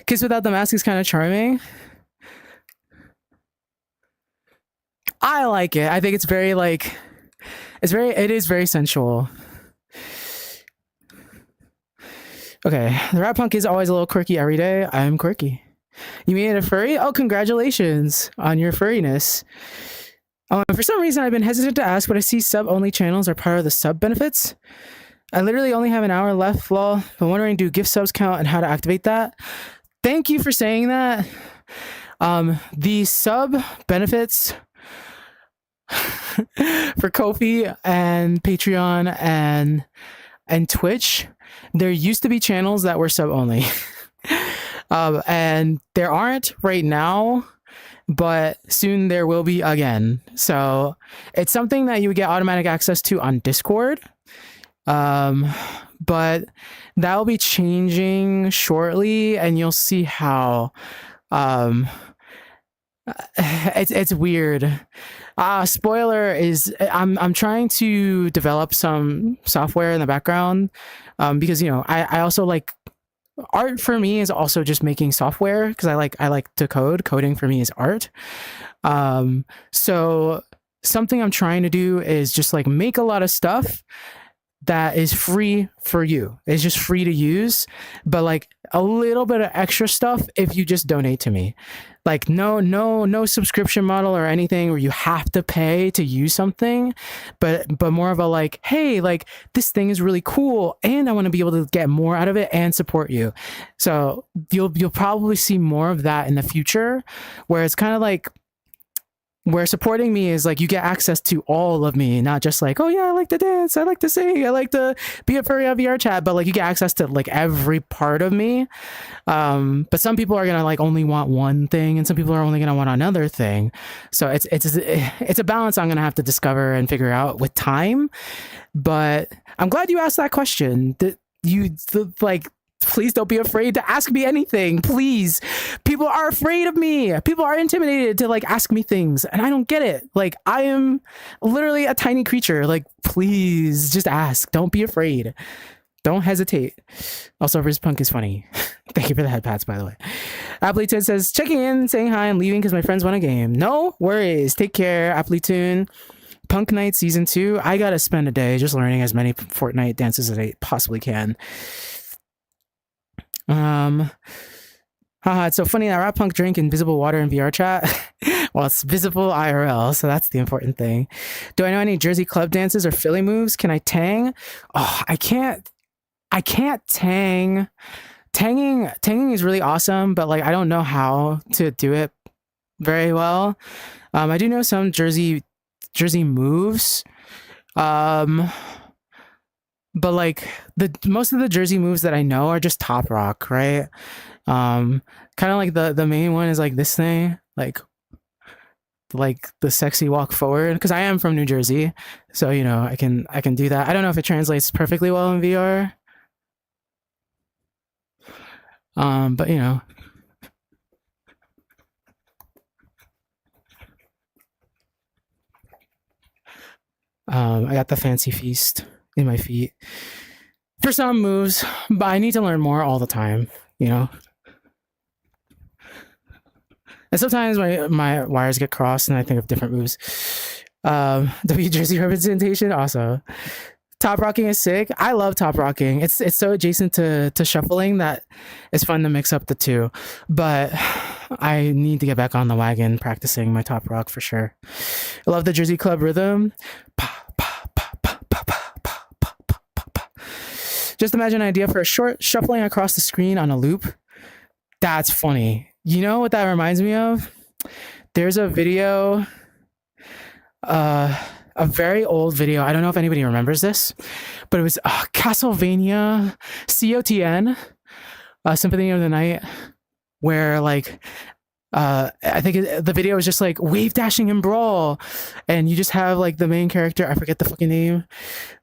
Kiss without the mask is kind of charming. I like it. I think it's very like, it is very sensual. Okay, the rat punk is always a little quirky every day. I am quirky. You made it a furry? Oh, congratulations on your furriness. For some reason, I've been hesitant to ask, but I see sub-only channels are part of the sub benefits. I literally only have an hour left, lol. I'm wondering, do gift subs count and how to activate that? Thank you for saying that. The sub benefits for Ko-fi and Patreon and Twitch, there used to be channels that were sub only. And there aren't right now, but soon there will be again. So it's something that you would get automatic access to on Discord. But that will be changing shortly, and you'll see how it's weird. Spoiler is I'm trying to develop some software in the background, because you know I also like art. For me is also just making software, because I like to code. Coding for me is art. So something I'm trying to do is just like make a lot of stuff that is free for you. It's just free to use, but like a little bit of extra stuff if you just donate to me. Like no subscription model or anything where you have to pay to use something, but more of a like, hey, like this thing is really cool and I want to be able to get more out of it and support you. So you'll probably see more of that in the future, where it's kind of like, where supporting me is like you get access to all of me, not just like, oh yeah, I like to dance, I like to sing, I like to be a furry on vrchat, but like you get access to like every part of me. But some people are gonna like only want one thing, and some people are only gonna want another thing. So it's a balance I'm gonna have to discover and figure out with time. But I'm glad you asked that question. Like, please don't be afraid to ask me anything. Please. People are afraid of me. People are intimidated to like ask me things, and I don't get it. Like, I am literally a tiny creature. Like, please just ask. Don't be afraid. Don't hesitate. Also, Rizpunk is funny. Thank you for the head pats, by the way. Appletoon says, checking in, saying hi, and leaving because my friends want a game. No worries. Take care, Appletoon. Punk Night Season 2. I gotta spend a day just learning as many Fortnite dances as I possibly can. It's so funny that Rat Punk drank invisible water in vrchat. Well, it's visible IRL, so that's the important thing. Do I know any Jersey club dances or Philly moves? Can I tang? Oh, I can't tang. Tanging is really awesome, but like I don't know how to do it very well. I do know some Jersey moves. But like most of the Jersey moves that I know are just top rock, right? Kind of like the main one is like this thing, like the sexy walk forward, because I am from New Jersey, so you know I can do that. I don't know if it translates perfectly well in VR. But you know. I got the fancy feast in my feet for some moves, but I need to learn more all the time, you know. And sometimes my wires get crossed and I think of different moves. W Jersey representation also. Top rocking is sick. I love top rocking. It's so adjacent to shuffling that it's fun to mix up the two. But I need to get back on the wagon practicing my top rock for sure. I love the Jersey Club rhythm. Just imagine an idea for a short shuffling across the screen on a loop. That's funny. You know what that reminds me of? There's a video, a very old video. I don't know if anybody remembers this, but it was Castlevania COTN, Symphony of the Night, where like I think the video is just like wave dashing and brawl, and you just have like the main character. I forget the fucking name,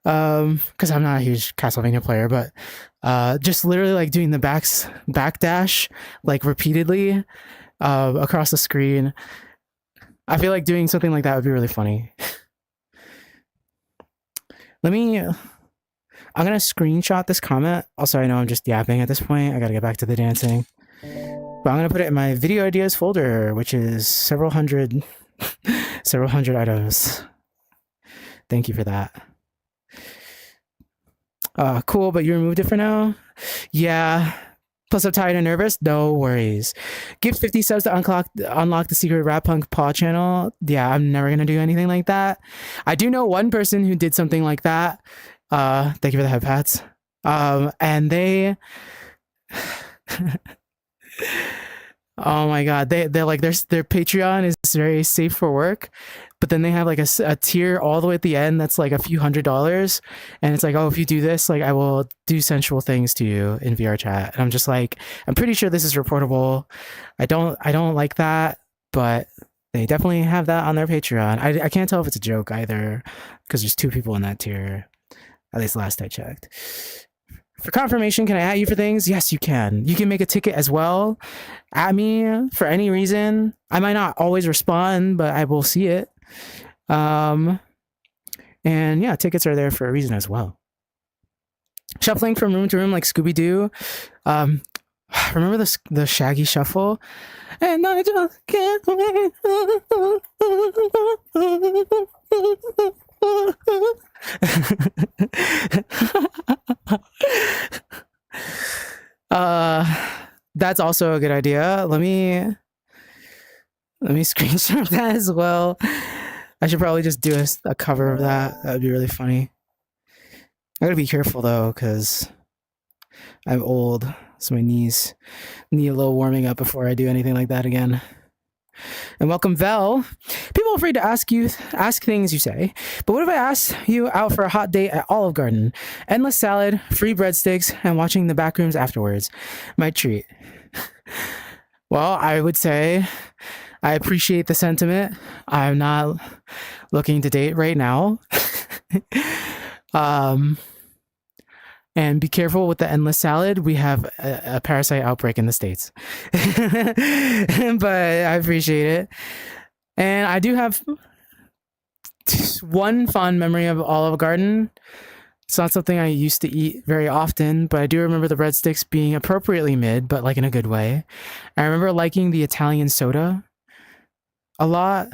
because I'm not a huge Castlevania player, but just literally like doing the backdash like repeatedly across the screen. I feel like doing something like that would be really funny. I'm gonna screenshot this comment. Also, I know I'm just yapping at this point. I gotta get back to the dancing. But I'm gonna put it in my video ideas folder, which is several hundred items. Thank you for that. Cool, but you removed it for now? Yeah. Plus I'm tired and nervous? No worries. Give 50 subs to unlock the secret Rap Punk Paw channel. Yeah, I'm never gonna do anything like that. I do know one person who did something like that. Thank you for the head pats. And they oh my god, they're like their Patreon is very safe for work, but then they have like a tier all the way at the end that's like a few $100s, and it's like, oh, if you do this, like I will do sensual things to you in vrchat. And I'm just like, I'm pretty sure this is reportable. I don't like that, but they definitely have that on their Patreon. I can't tell if it's a joke either, because there's 2 people in that tier, at least last I checked. For confirmation, can I at you for things? Yes, you can. You can make a ticket as well. At me for any reason. I might not always respond, but I will see it. And yeah, tickets are there for a reason as well. Shuffling from room to room like Scooby-Doo. Remember the Shaggy Shuffle? And I just can't wait. That's also a good idea. Let me screenshot that as well. I should probably just do a cover of that. That would be really funny. I gotta be careful though, because I'm old, so my knees need a little warming up before I do anything like that again. And welcome, Vel. People are afraid to ask things you say, but what if I asked you out for a hot date at Olive Garden? Endless salad, free breadsticks, and watching the back rooms afterwards. My treat. Well, I would say I appreciate the sentiment. I'm not looking to date right now. And be careful with the endless salad. We have a parasite outbreak in the States. But I appreciate it. And I do have one fond memory of Olive Garden. It's not something I used to eat very often, but I do remember the breadsticks being appropriately mid, but like in a good way. I remember liking the Italian soda a lot.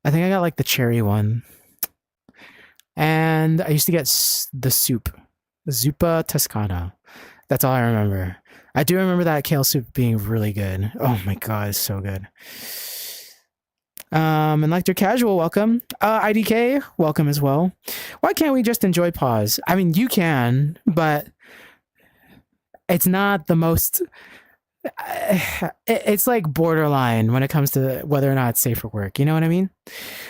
I think I got like the cherry one. And I used to get the soup. Zuppa Toscana. That's all I remember. I do remember that kale soup being really good. Oh my god, it's so good. And Lecter Casual, welcome. IDK, welcome as well. Why can't we just enjoy pause? I mean, you can, but it's not the most it's like borderline when it comes to whether or not it's safe for work. You know what I mean?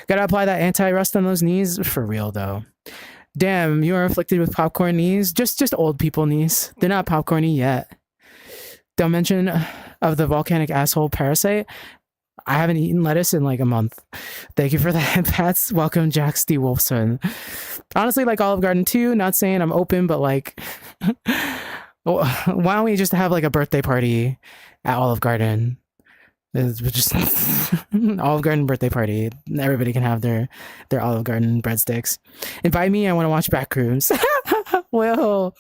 Gotta apply that anti-rust on those knees for real though. Damn, you are afflicted with popcorn knees. Just old people knees. They're not popcorny yet. Don't mention of the volcanic asshole parasite. I haven't eaten lettuce in like a month. Thank you for the head pats. Welcome, Jack Steve Wolfson. Honestly, like Olive Garden too. Not saying I'm open, but like, why don't we just have like a birthday party at Olive Garden? It's just Olive Garden birthday party. Everybody can have their Olive Garden breadsticks. Invite me. I want to watch Backrooms. Well,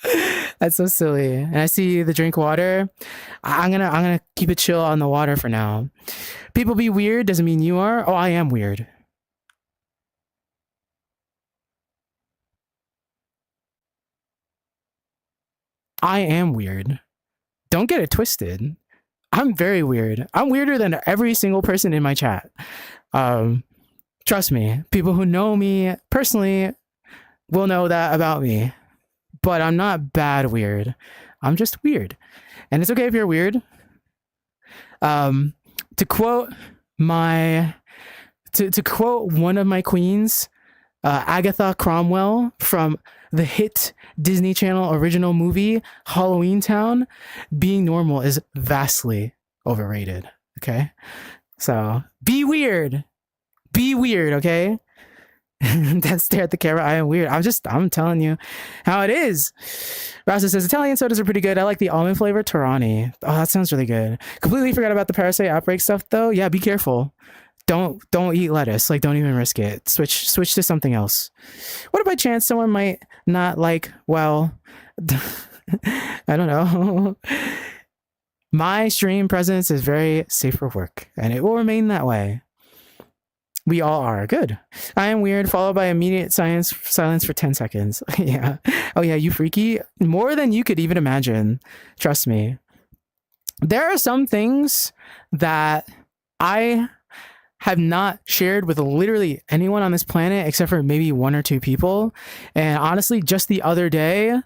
that's so silly. And I see the drink water. I'm gonna keep it chill on the water for now. People be weird doesn't mean you are. Oh, I am weird. I am weird. Don't get it twisted. I'm very weird. I'm weirder than every single person in my chat. Trust me. People who know me personally will know that about me. But I'm not bad weird. I'm just weird. And it's okay if you're weird. To quote to quote one of my queens, Agatha Cromwell from the hit Disney Channel original movie Halloween Town, being normal is vastly overrated. Okay, so be weird, okay. That stare at the camera. I am weird. I'm telling you how it is. Rasa says Italian sodas are pretty good. I like the almond flavor Torani. Oh, that sounds really good. Completely forgot about the parasite outbreak stuff though. Yeah, be careful. Don't eat lettuce. Like, don't even risk it. Switch to something else. What if by chance someone might not like, well, I don't know. My stream presence is very safe for work, and it will remain that way. We all are. Good. I am weird, followed by immediate silence for 10 seconds. Yeah. Oh yeah, you freaky. More than you could even imagine. Trust me. There are some things that I have not shared with literally anyone on this planet except for maybe one or two people. And honestly, just the other day,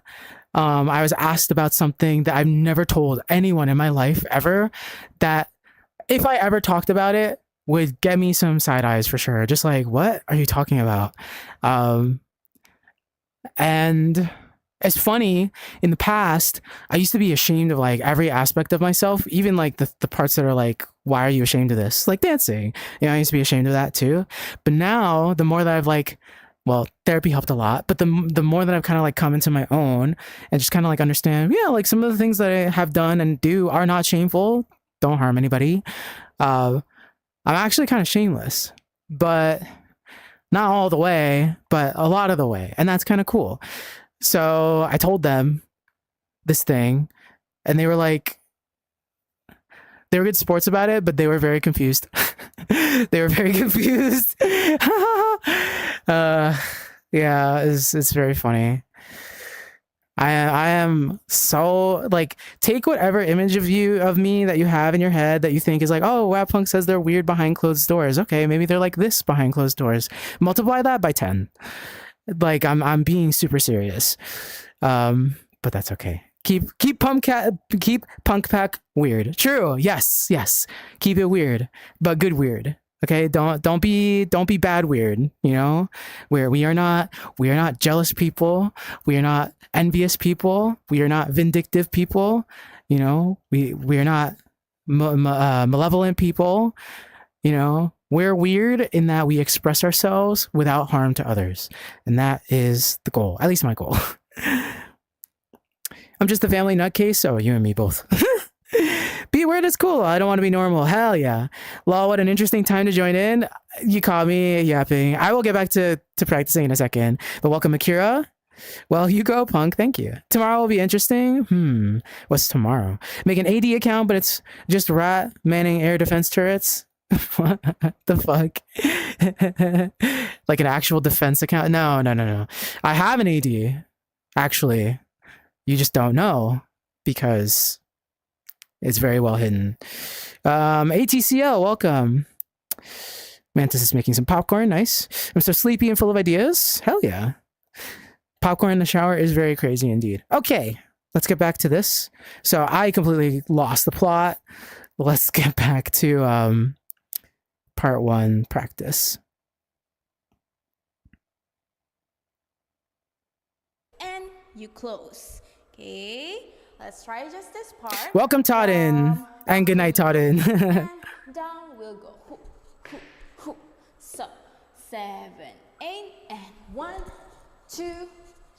I was asked about something that I've never told anyone in my life ever, that if I ever talked about it would get me some side eyes for sure. Just like, what are you talking about? And it's funny, in the past, I used to be ashamed of like every aspect of myself, even like the parts that are like, why are you ashamed of this? Like dancing. You know, I used to be ashamed of that too. But now, the more that I've like, well, therapy helped a lot, but the more that I've kind of like come into my own and just kind of like understand, yeah, like some of the things that I have done and do are not shameful. Don't harm anybody. I'm actually kind of shameless, but not all the way, but a lot of the way. And that's kind of cool. So I told them this thing and they were like, they were good sports about it, but they were very confused. They were very confused. Yeah, it's very funny. I am so like, take whatever image of me that you have in your head that you think is like, oh, Wapunk says they're weird behind closed doors. Okay, maybe they're like this behind closed doors. Multiply that by 10. Like I'm being super serious. But that's okay. Keep Punk Pack weird. True. Yes. Keep it weird, but good weird. Okay, don't be bad weird, you know? We are not jealous people, we are not envious people, we are not vindictive people, you know? We are not malevolent people, you know? We're weird in that we express ourselves without harm to others. And that is the goal, at least my goal. I'm just a family nutcase, so you and me both. Be weird is cool. I don't want to be normal. Hell yeah. Lol, what an interesting time to join in. You caught me yapping. I will get back to practicing in a second. But welcome, Akira. Well, you go, Punk. Thank you. Tomorrow will be interesting. What's tomorrow? Make an AD account, but it's just rat manning air defense turrets. What the fuck? Like an actual defense account? No. I have an AD. Actually, you just don't know because it's very well hidden. ATCL, welcome. Mantis is making some popcorn. Nice. I'm so sleepy and full of ideas. Hell yeah. Popcorn in the shower is very crazy indeed. Okay. let's get back to this. So I completely lost the plot. Let's get back to part 1 practice. And you close. Okay, let's try just this part. Welcome, Toddin. And good night, Toddin. And down we'll go. Hoop, hoop, hoop. So 7, 8, and 1, 2,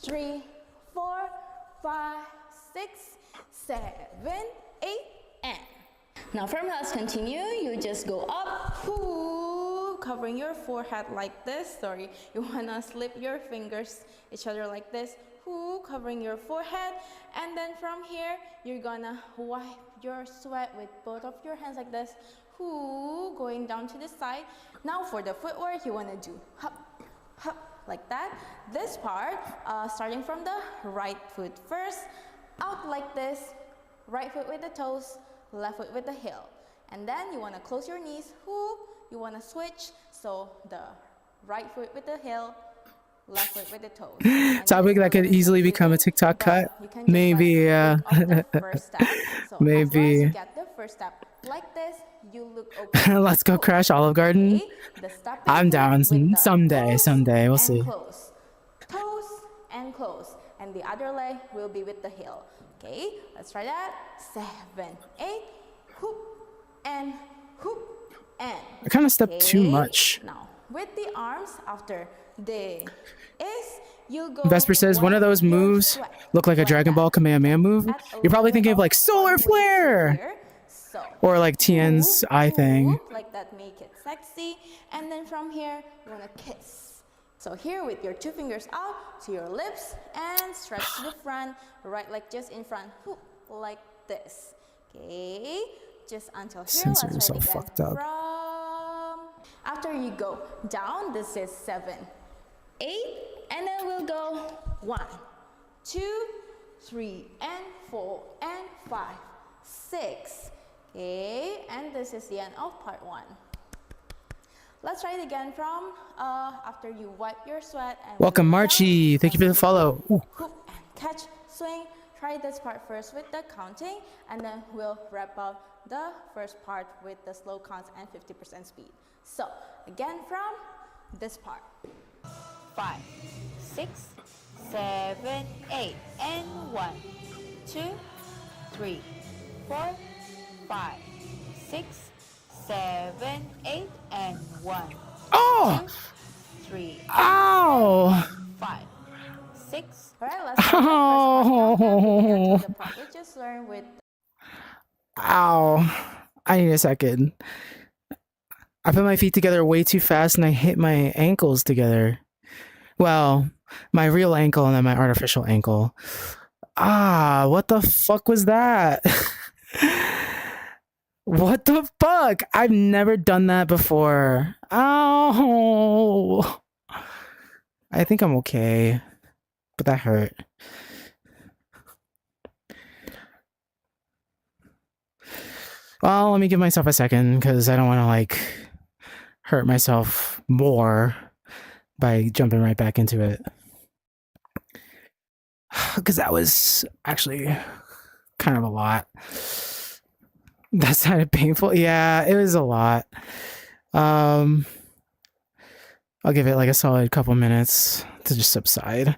3, 4, 5, 6, 7, 8, and now from let's continue. You just go up, whoo, covering your forehead like this. Sorry, you wanna slip your fingers each other like this, whoo, covering your forehead. And then from here, you're gonna wipe your sweat with both of your hands like this, whoo, going down to the side. Now for the footwork, you wanna do hop, hop, like that. This part, starting from the right foot first, out like this, right foot with the toes, left foot with the heel. And then you want to close your knees, whoo, you want to switch, so the right foot with the heel, left foot with the toes. Topic that could easily become a TikTok cut. Maybe, yeah. So maybe. as you get the first step like this, you look open. Let's go crash Olive Garden. Okay? The step I'm down someday, we'll see. Close. Toes and close. And the other leg will be with the heel. Okay, let's try that. 7, 8, hoop, and hoop, and. I kind of stepped too much. Now, with the arms, after the you'll go. Vesper says one of those moves look like a Dragon Ball Kamehameha move. You're probably thinking of like Solar Flare! So, Or like Tien's eye thing. like that, make it sexy. And then from here, you want to kiss. So here with your 2 fingers out to your lips and stretch to the front, right leg just in front, whoop, like this. Okay, just until here. Censor Let's try it yourself again. fucked up. From after you go down, this is 7, 8, and then we'll go 1, 2, 3, and 4, and 5, 6. Okay, and this is the end of part 1. Let's try it again from after you wipe your sweat. And Welcome, Marchie. Thank you for the follow. Ooh. Hook and catch, swing. Try this part first with the counting, and then we'll wrap up the first part with the slow counts and 50% speed. So again from this part. 5, 6, 7, 8, and 1, 2, 3, 4, 5, 6, 7, 8, and 1. Oh! 2, 3, Ow! 5, 6. Alright, let's start the first part we just learned with. Ow. I need a second. I put my feet together way too fast and I hit my ankles together. Well, my real ankle and then my artificial ankle. Ah, what the fuck was that? What the fuck? I've never done that before. Ow. I think I'm okay, but that hurt. Well, let me give myself a second because I don't want to like hurt myself more by jumping right back into it. Because that was actually kind of a lot. That sounded painful. Yeah, it was a lot. I'll give it like a solid couple minutes to just subside.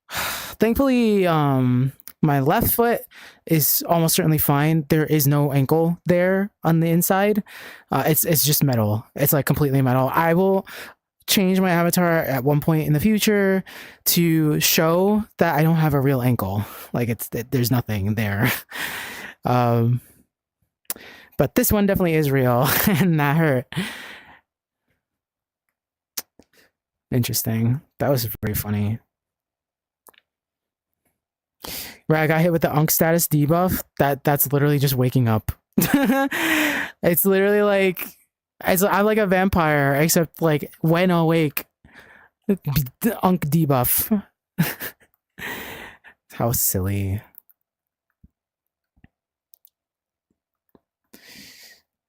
Thankfully, my left foot is almost certainly fine. There is no ankle there on the inside. It's just metal. It's like completely metal. I will change my avatar at one point in the future to show that I don't have a real ankle. Like there's nothing there. But this one definitely is real, and that hurt. Interesting. That was very funny. Right, I got hit with the Unk status debuff. That's literally just waking up. It's literally like I'm like a vampire, except like when awake. The Unk debuff. How silly.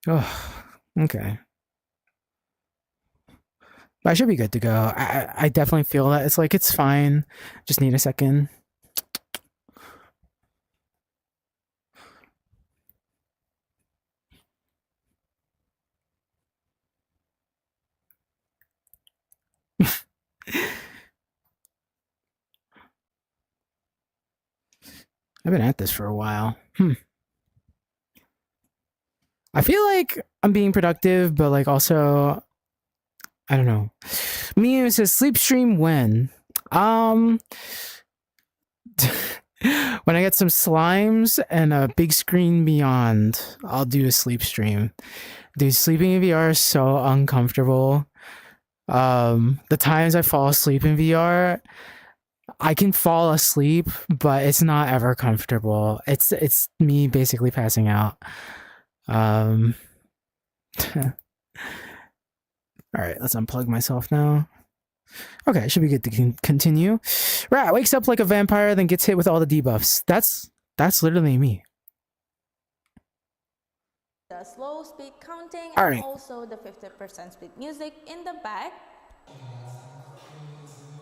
Oh, okay. But I should be good to go. I definitely feel that it's like it's fine. Just need a second. I've been at this for a while. I feel like I'm being productive, but like also, I don't know. Meme says sleep stream when? When I get some slimes and a big screen beyond, I'll do a sleep stream. Dude, sleeping in VR is so uncomfortable. The times I fall asleep in VR, I can fall asleep, but it's not ever comfortable. It's me basically passing out. All right, let's unplug myself now. Okay, should be good to continue. Rat wakes up like a vampire, then gets hit with all the debuffs. That's literally me. The slow speed counting All and right. also the 50% speed music in the back.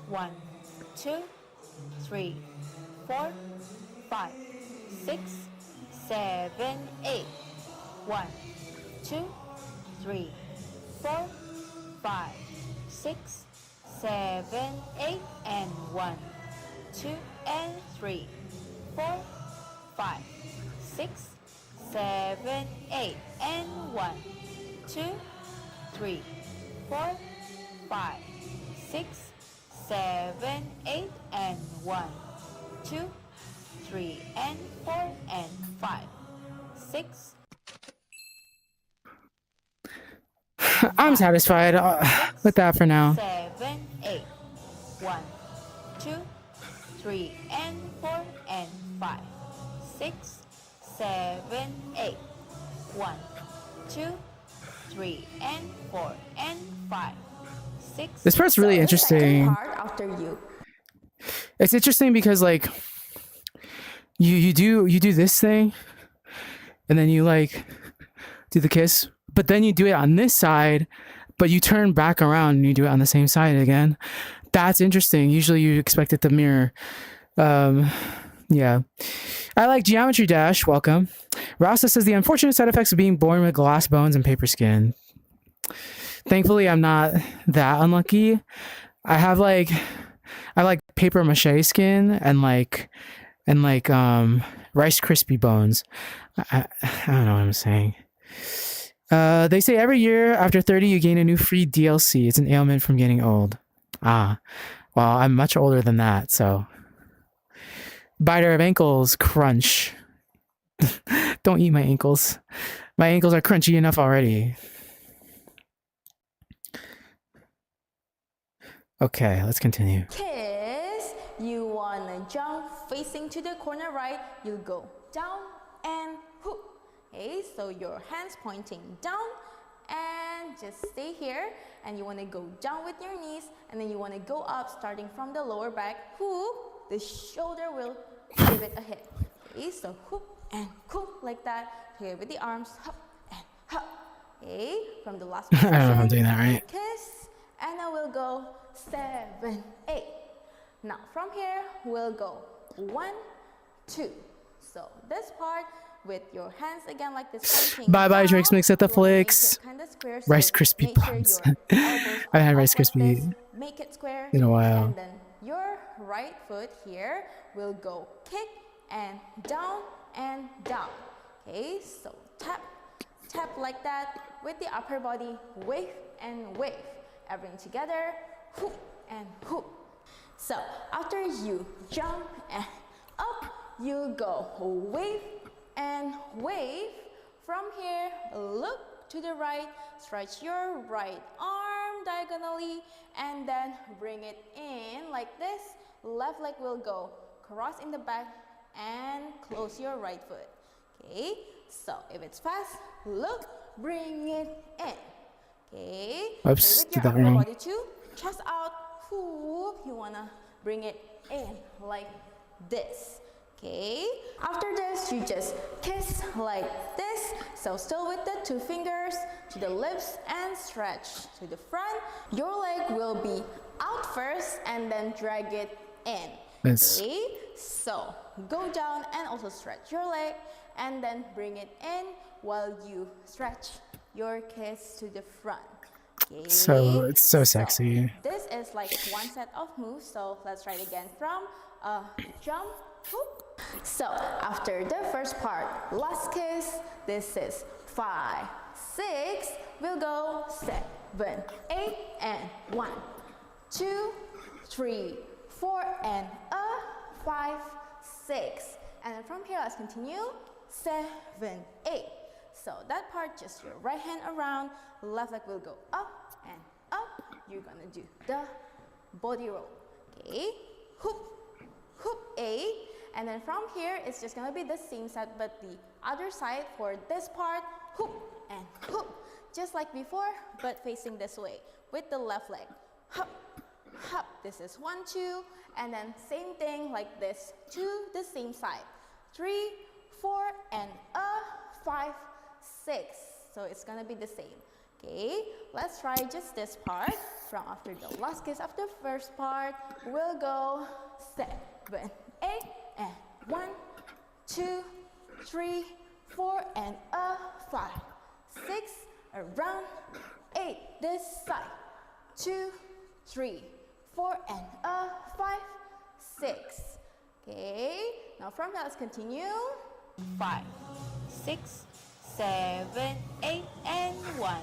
1, 2, 3, 4, 5, 6, 7, 8. 1, 2, 3, 4, 5, 6, 7, 8, and 1, 2, and 3, 4, 5, 6, 7, 8, and 1, 2, 3, 4, 5, 6, 7, 8, and 1, 2, 3, and 4, and 5, 6. I'm satisfied with that for now. 7, 8. 1, 2, 3, and 4, and 5, 6, 7, 8. 1, 2, 3, and 4, and 5, 6. This part's really interesting. After you. It's interesting because like you do this thing, and then you like do the kiss, but then you do it on this side, but you turn back around and you do it on the same side again. That's interesting. Usually you expect it to mirror. Yeah. I like Geometry Dash. Welcome. Rasa says the unfortunate side effects of being born with glass bones and paper skin. Thankfully, I'm not that unlucky. I like paper mache skin and like Rice Krispie bones. I don't know what I'm saying. They say every year after 30 you gain a new free DLC. It's an ailment from getting old. Well, I'm much older than that, so. Biter of ankles, crunch. Don't eat my ankles. My ankles are crunchy enough already. Okay, let's continue. Kiss. You wanna jump facing to the corner right. You go down and hoop. Okay, so your hands pointing down and just stay here. And you wanna go down with your knees and then you wanna go up starting from the lower back. Hoop. The shoulder will give it a hit. Okay, so hoop and hoop like that. Here with the arms, hop and hop. Okay, from the last position. I don't know if I'm doing that right. Kiss, and I will go 7, 8. Now from here we'll go 1, 2. So this part with your hands again like this. Bye bye, Drake's Mix at the Flicks. Rice Krispie buns. I had Rice Krispie Make it square in a while. And then your right foot here will go kick and down and down. Okay, so tap, tap like that with the upper body, wave and wave. Everything together, hoop and hoop. So after you jump and up, you go wave and wave. From here, look to the right, stretch your right arm diagonally, and then bring it in like this. Left leg will go cross in the back and close your right foot. Okay, so if it's fast, look, bring it in. Okay, Oops, with did your that upper wrong. body too, chest out, whoop, you wanna bring it in like this. Okay, after this you just kiss like this. So still with the 2 fingers to the lips and stretch to the front. Your leg will be out first and then drag it in. Yes. Okay, so go down and also stretch your leg and then bring it in while you stretch your kiss to the front. Okay. So it's so sexy. This is like one set of moves, so let's try it again from jump, hoop, So after the first part, last kiss, this is 5, 6, we'll go 7, 8, and 1, 2, 3, 4, and 5, 6. And then from here, let's continue, 7, 8. So that part, just your right hand around, left leg will go up and up. You're gonna do the body roll, okay? Hoop, hoop, 8. And then from here, it's just gonna be the same set, but the other side for this part, hoop and hoop. Just like before, but facing this way with the left leg. Hop, hop. This is 1, 2, and then same thing like this to the same side. 3, 4, and 5, 6. So it's gonna be the same. Okay, let's try just this part. From after the last kiss of the first part, we'll go 7, 8, and 1, 2, 3, 4, and 5, 6, around 8, this side, 2, 3, 4, and 5, 6. Okay, now from that, let's continue. 5, 6, 7, 8, and 1,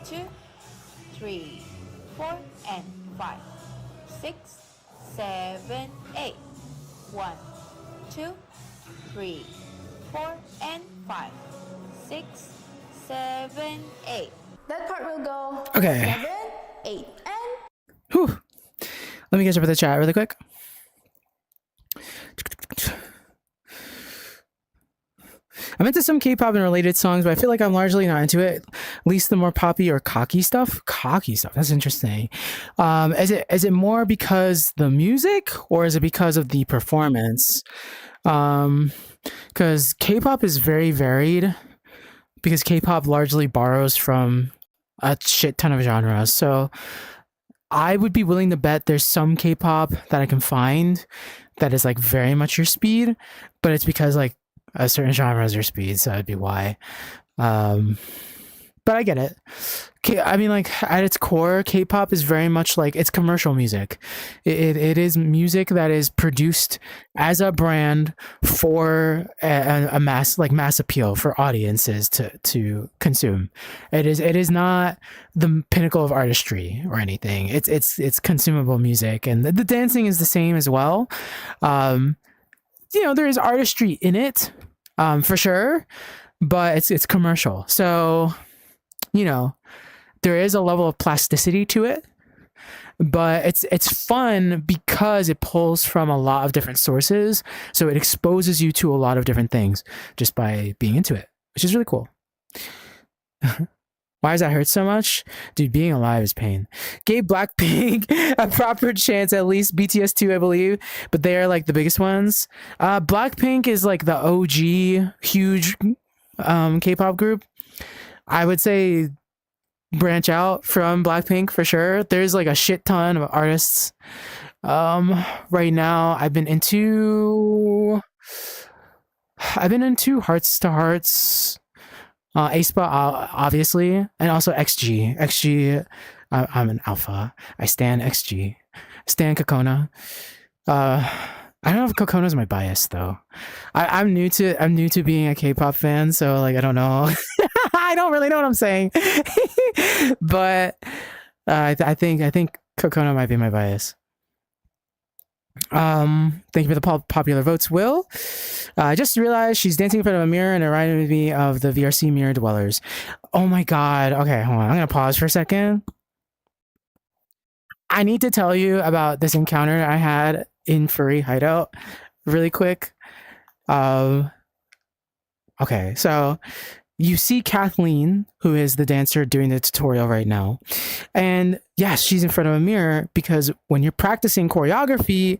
2, 3, 4, and 5, 6, 7, 8. 1, 2, 3, 4, and 5, 6, 7, 8. That part will go Okay. 7, 8, and Whew. Let me catch up with the chat really quick. I'm into some K-pop and related songs, but I feel like I'm largely not into it. At least the more poppy or cocky stuff. Cocky stuff. That's interesting. Is it more because the music, or is it because of the performance? Because K-pop is very varied. Because K-pop largely borrows from a shit ton of genres. So I would be willing to bet there's some K-pop that I can find that is like very much your speed, but it's because like a certain genre is your speed, so that'd be why. But I get it. I mean, like at its core, K-pop is very much like it's commercial music. It is music that is produced as a brand for a mass appeal for audiences to consume. It is not the pinnacle of artistry or anything. It's consumable music, and the dancing is the same as well. There is artistry in it, for sure, but it's commercial. So, there is a level of plasticity to it, but it's fun because it pulls from a lot of different sources. So it exposes you to a lot of different things just by being into it, which is really cool. Why does that hurt so much? Dude, being alive is pain. Gave Blackpink a proper chance, at least BTS too, I believe, but they are like the biggest ones. Blackpink is like the OG huge K-pop group. I would say branch out from Blackpink for sure. There's like a shit ton of artists. Right now I've been into Hearts to Hearts, aespa, obviously, and also XG. I'm an alpha. I stan XG. Stan Kokona. I don't know if Kokona's my bias though. I'm new to being a K-pop fan, so like I don't know. I don't really know what I'm saying. But I think Kokona might be my bias. Thank you for the popular votes, Will. I just realized she's dancing in front of a mirror and it reminded me of the VRC mirror dwellers. Oh my god. Okay, hold on. I'm gonna pause for a second. I need to tell you about this encounter I had in Furry Hideout really quick. Okay, so you see Kathleen, who is the dancer doing the tutorial right now. And yes, she's in front of a mirror because when you're practicing choreography,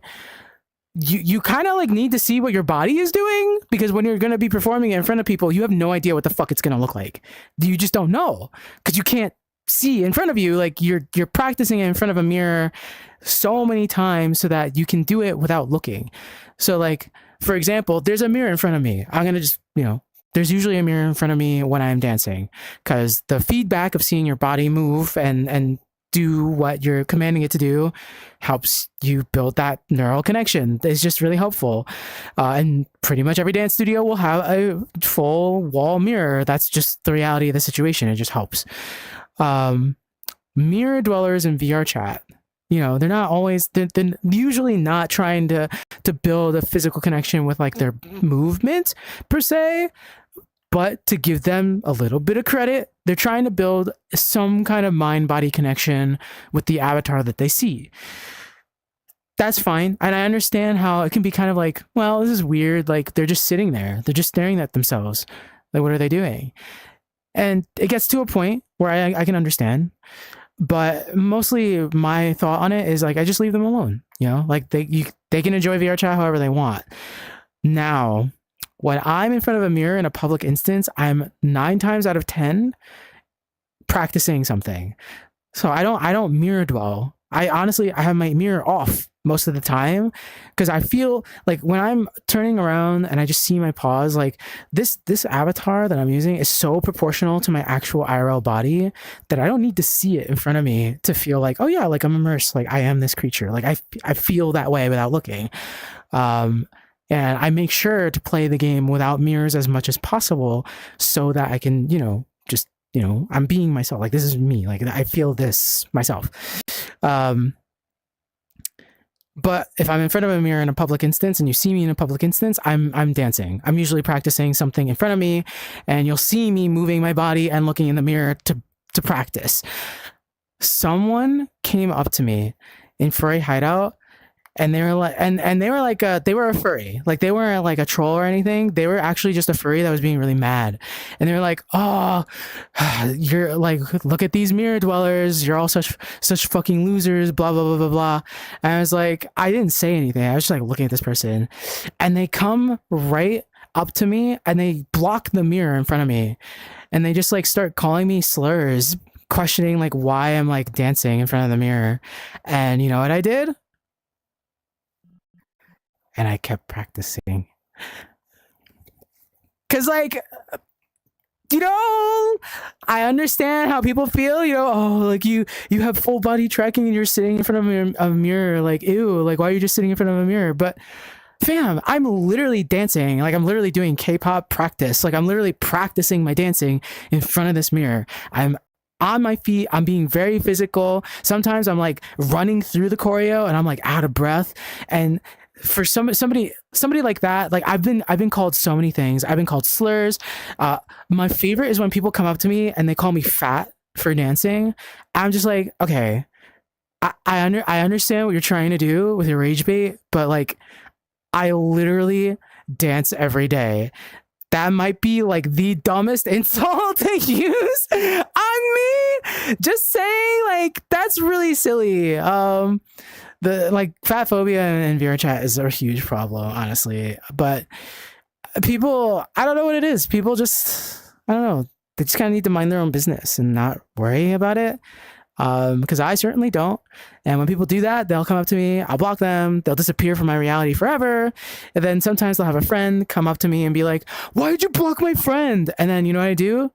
you kind of like need to see what your body is doing, because when you're going to be performing it in front of people, you have no idea what the fuck it's going to look like. You just don't know because you can't see in front of you. Like you're practicing it in front of a mirror so many times so that you can do it without looking. So like, for example, there's a mirror in front of me. I'm going to just, there's usually a mirror in front of me when I'm dancing, because the feedback of seeing your body move and do what you're commanding it to do helps you build that neural connection. It's just really helpful. And pretty much every dance studio will have a full wall mirror. That's just the reality of the situation. It just helps. Mirror dwellers in VRChat, they're not always, they're usually not trying to build a physical connection with like their movement per se, but to give them a little bit of credit, they're trying to build some kind of mind-body connection with the avatar that they see. That's fine. And I understand how it can be kind of like, well, this is weird. Like they're just sitting there. They're just staring at themselves. Like, what are they doing? And it gets to a point where I can understand. But mostly my thought on it is like, I just leave them alone. Like they can enjoy VRChat however they want. Now, when I'm in front of a mirror in a public instance, I'm 9 times out of 10 practicing something. So I don't mirror dwell. I have my mirror off most of the time because I feel like when I'm turning around and I just see my paws, like this avatar that I'm using is so proportional to my actual IRL body that I don't need to see it in front of me to feel like, oh yeah, like I'm immersed, like I am this creature. Like I feel that way without looking. And I make sure to play the game without mirrors as much as possible so that I can, just, I'm being myself. Like, this is me. Like, I feel this myself. But if I'm in front of a mirror in a public instance and you see me in a public instance, I'm dancing. I'm usually practicing something in front of me and you'll see me moving my body and looking in the mirror to practice. Someone came up to me in Furry Hideout and they were like, and they were like, they were a furry. Like they weren't like a troll or anything. They were actually just a furry that was being really mad. And they were like, oh, you're like, look at these mirror dwellers. You're all such fucking losers, blah, blah, blah, blah, blah. And I was like, I didn't say anything. I was just like looking at this person and they come right up to me and they block the mirror in front of me. And they just like start calling me slurs, questioning like why I'm like dancing in front of the mirror. And you know what I did? And I kept practicing. Cause like, I understand how people feel, oh, like you have full body tracking and you're sitting in front of a mirror, like, ew, like, why are you just sitting in front of a mirror? But fam, I'm literally dancing. Like I'm literally doing K-pop practice. Like I'm literally practicing my dancing in front of this mirror. I'm on my feet. I'm being very physical. Sometimes I'm like running through the choreo and I'm like out of breath. And for somebody like that, like I've been called so many things. I've been called slurs. My favorite is when people come up to me and they call me fat for dancing. I'm just like, okay, I understand what you're trying to do with your rage bait, but like I literally dance every day. That might be like the dumbest insult to use on me. Just saying, like that's really silly. The like fat phobia and VRChat is a huge problem, honestly. But people, I don't know what it is. People just, I don't know. They just kind of need to mind their own business and not worry about it. Because I certainly don't. And when people do that, they'll come up to me, I'll block them, they'll disappear from my reality forever. And then sometimes they'll have a friend come up to me and be like, why did you block my friend? And then you know what I do?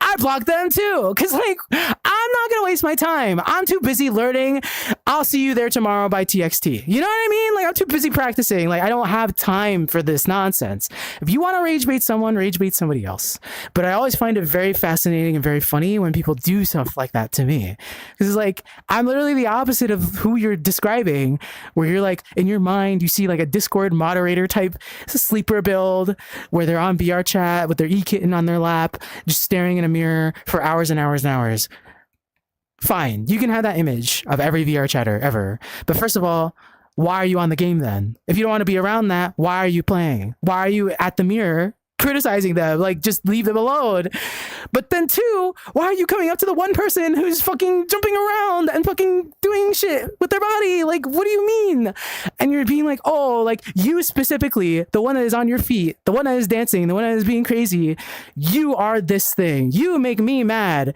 I block them too. Cause like, I'm not gonna waste my time. I'm too busy learning. I'll see you there tomorrow by TXT. You know what I mean? Like I'm too busy practicing. Like I don't have time for this nonsense. If you want to rage bait someone, rage bait somebody else. But I always find it very fascinating and very funny when people do stuff like that to me. Cause it's like, I'm literally the opposite of who you're describing, where you're like, in your mind, you see like a Discord moderator type sleeper build where they're on VRChat with their e-kitten on their lap, just staring in a mirror for hours and hours and hours. Fine, you can have that image of every VR chatter ever. But first of all, why are you on the game then? If you don't want to be around that, why are you playing? Why are you at the mirror criticizing them? Like, just leave them alone. But then two, why are you coming up to the one person who's fucking jumping around and fucking doing shit with their body? Like, what do you mean? And you're being like, oh, like you specifically, the one that is on your feet, the one that is dancing, the one that is being crazy, you are this thing. You make me mad.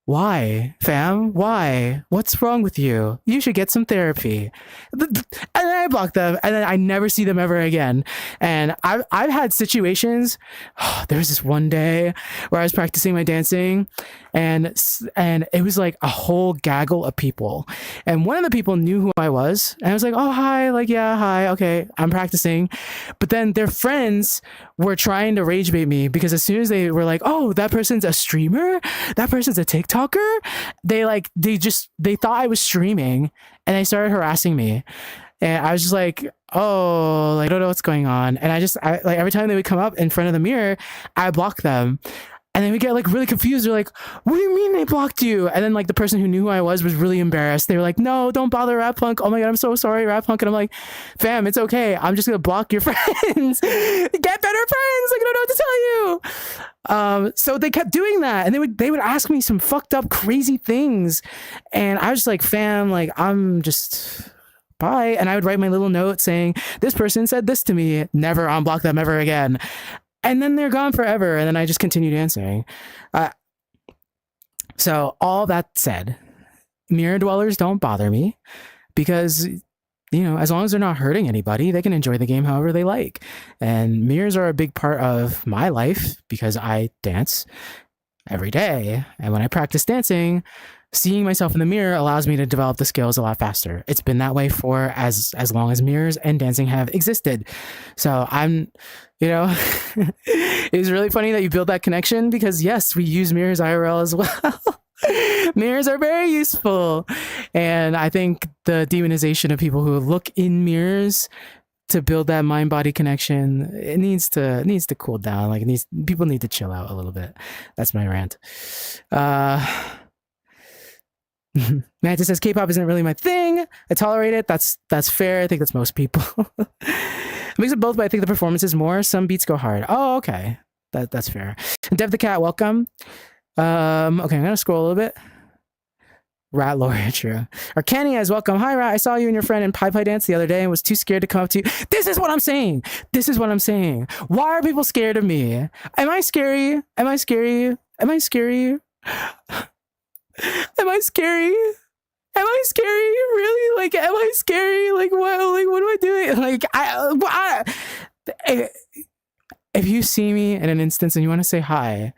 Why, fam? Why? What's wrong with you? You should get some therapy. And then I block them, and then I never see them ever again. And I've had situations. There was this one day where I was practicing my dancing, and it was like a whole gaggle of people, and one of the people knew who I was, and I was like, oh hi, like yeah hi, okay, I'm practicing. But then their friends were trying to rage bait me, because as soon as they were like, oh, that person's a streamer, that person's a TikToker, they thought I was streaming, and they started harassing me. And I was just like, oh, like, I don't know what's going on. And I like, every time they would come up in front of the mirror, I block them. And then we get like really confused. They're like, what do you mean they blocked you? And then like the person who knew who I was really embarrassed. They were like, no, don't bother Rat Punk. Oh my God, I'm so sorry, Rat Punk. And I'm like, fam, it's okay. I'm just going to block your friends. Get better friends. Like, I don't know what to tell you. So they kept doing that. And they would ask me some fucked up, crazy things. And I was just like, fam, like, I'm just... bye. And I would write my little note saying, this person said this to me, never unblock them ever again. And then they're gone forever. And then I just continued answering. So all that said, mirror dwellers don't bother me, because, you know, as long as they're not hurting anybody, they can enjoy the game however they like. And mirrors are a big part of my life, because I dance every day. And when I practice dancing, seeing myself in the mirror allows me to develop the skills a lot faster. It's been that way for as long as mirrors and dancing have existed. So I'm, you know, it was really funny that you built that connection, because yes, we use mirrors IRL as well. Mirrors are very useful. And I think the demonization of people who look in mirrors to build that mind-body connection, it needs to cool down. Like, people need to chill out a little bit. That's my rant. Matt just says K-pop isn't really my thing. I tolerate it. That's fair. I think that's most people. A mix of both, but I think the performance is more. Some beats go hard. Oh, okay. That's fair. Dev the Cat, welcome. Okay, I'm gonna scroll a little bit. Rat Lord, true. Arcania is welcome. Hi, Rat. I saw you and your friend in Pai Pai Dance the other day and was too scared to come up to you. This is what I'm saying. Why are people scared of me? Am I scary? Am I scary? Am I scary? Am I scary? Am I scary? Really? Like, am I scary? Like, what? Like, what am I doing? Like, if you see me in an instance and you want to say hi,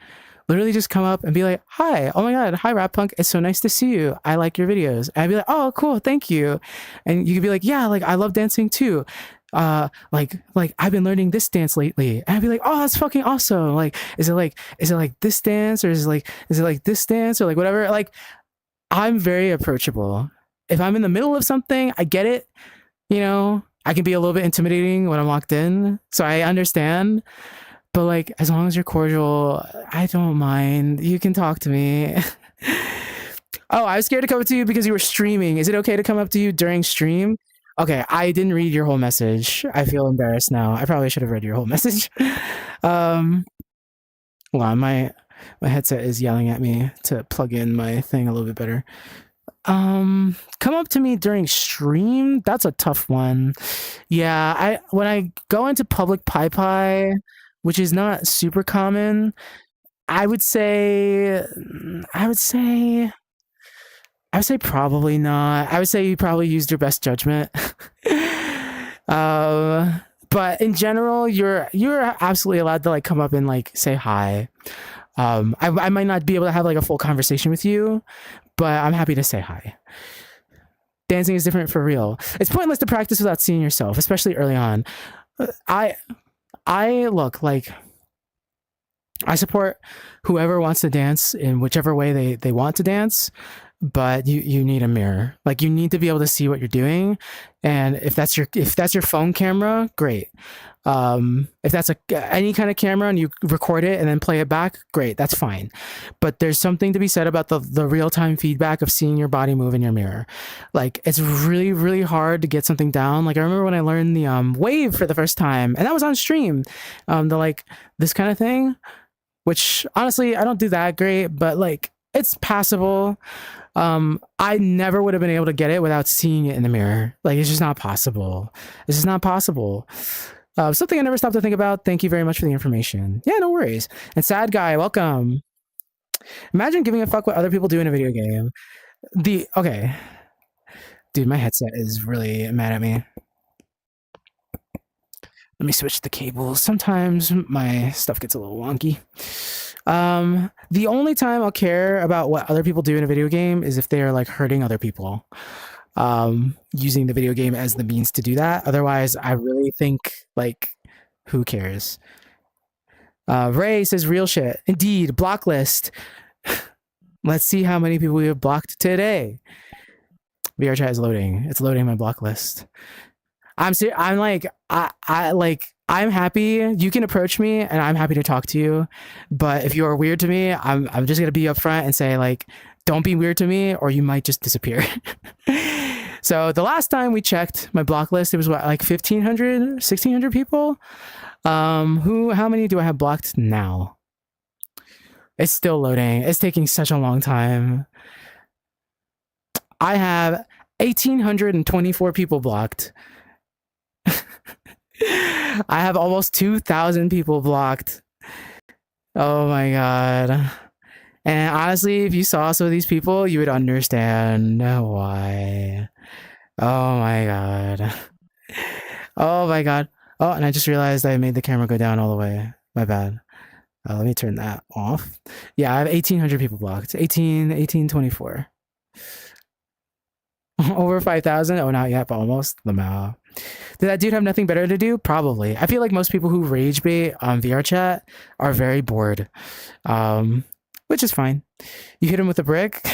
literally just come up and be like, hi, oh my God, hi, Rat Punk. It's so nice to see you. I like your videos. And I'd be like, oh, cool, thank you. And you could be like, yeah, like, I love dancing too. Like I've been learning this dance lately. And I'd be like, oh, that's fucking awesome. Like, is it like this dance, or is it like this dance, or like whatever? Like, I'm very approachable. If I'm in the middle of something, I get it. You know, I can be a little bit intimidating when I'm locked in. So I understand. But like, as long as you're cordial, I don't mind. You can talk to me. Oh, I was scared to come up to you because you were streaming. Is it okay to come up to you during stream? Okay, I didn't read your whole message. I feel embarrassed now. I probably should have read your whole message. Hold on, my headset is yelling at me to plug in my thing a little bit better. Come up to me during stream? That's a tough one. Yeah, when I go into public Pai Pai, which is not super common, I would say probably not. I would say you probably used your best judgment. But in general, you're absolutely allowed to like come up and like say hi. I might not be able to have like a full conversation with you, but I'm happy to say hi. Dancing is different for real. It's pointless to practice without seeing yourself, especially early on. I look like, I support whoever wants to dance in whichever way they want to dance, but you need a mirror. Like, you need to be able to see what you're doing. And if that's your phone camera, great. If that's any kind of camera and you record it and then play it back, great, that's fine. But there's something to be said about the real-time feedback of seeing your body move in your mirror. Like, it's really, really hard to get something down. Like, I remember when I learned the wave for the first time, and that was on stream, the like this kind of thing, which honestly I don't do that great, but like, it's passable. I never would have been able to get it without seeing it in the mirror. Like, it's just not possible. It's just not possible. Something I never stopped to think about. Thank you very much for the information. Yeah, no worries. And Sad Guy, welcome. Imagine giving a fuck what other people do in a video game. Okay. Dude, my headset is really mad at me. Let me switch the cables. Sometimes my stuff gets a little wonky. The only time I'll care about what other people do in a video game is if they are like hurting other people. Using the video game as the means to do that. Otherwise, I really think like, who cares? Ray says real shit. Indeed, block list. Let's see how many people we have blocked today. VRChat is loading. It's loading my block list. I'm like, I'm happy. You can approach me and I'm happy to talk to you. But if you are weird to me, I'm just gonna be upfront and say like, don't be weird to me or you might just disappear. So the last time we checked my block list, it was what, like 1,500, 1,600 people? How many do I have blocked now? It's still loading. It's taking such a long time. I have 1,824 people blocked. I have almost 2,000 people blocked. Oh my god. And honestly, if you saw some of these people, you would understand why. Oh my god. Oh my god. Oh, and I just realized I made the camera go down all the way. My bad. Let me turn that off. Yeah, I have 1,800 people blocked. 1,824. Over 5,000? Oh, not yet, but almost. Lamau. Did that dude have nothing better to do? Probably. I feel like most people who rage bait on VRChat are very bored. Which is fine. You hit him with a brick?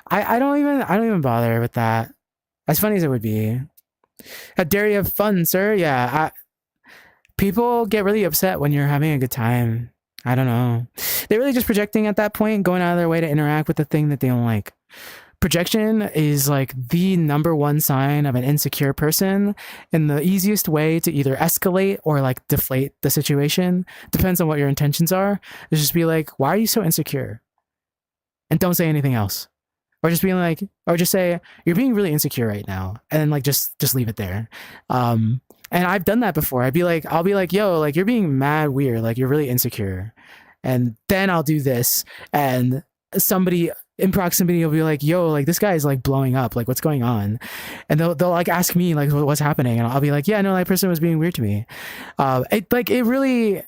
I don't even bother with that. As funny as it would be. How dare you have fun, sir? Yeah, people get really upset when you're having a good time. I don't know. They're really just projecting at that point, going out of their way to interact with the thing that they don't like. Projection is like the number one sign of an insecure person, and the easiest way to either escalate or like deflate the situation, depends on what your intentions are, is just be like, why are you so insecure? And don't say anything else. Or just being like, or just say, you're being really insecure right now. And then like, just leave it there. And I've done that before. I'll be like, yo, like you're being mad weird. Like you're really insecure. And then I'll do this. And somebody in proximity will be like, yo, like this guy is like blowing up. Like what's going on? And they'll like ask me like what's happening. And I'll be like, yeah, no, that person was being weird to me. It really,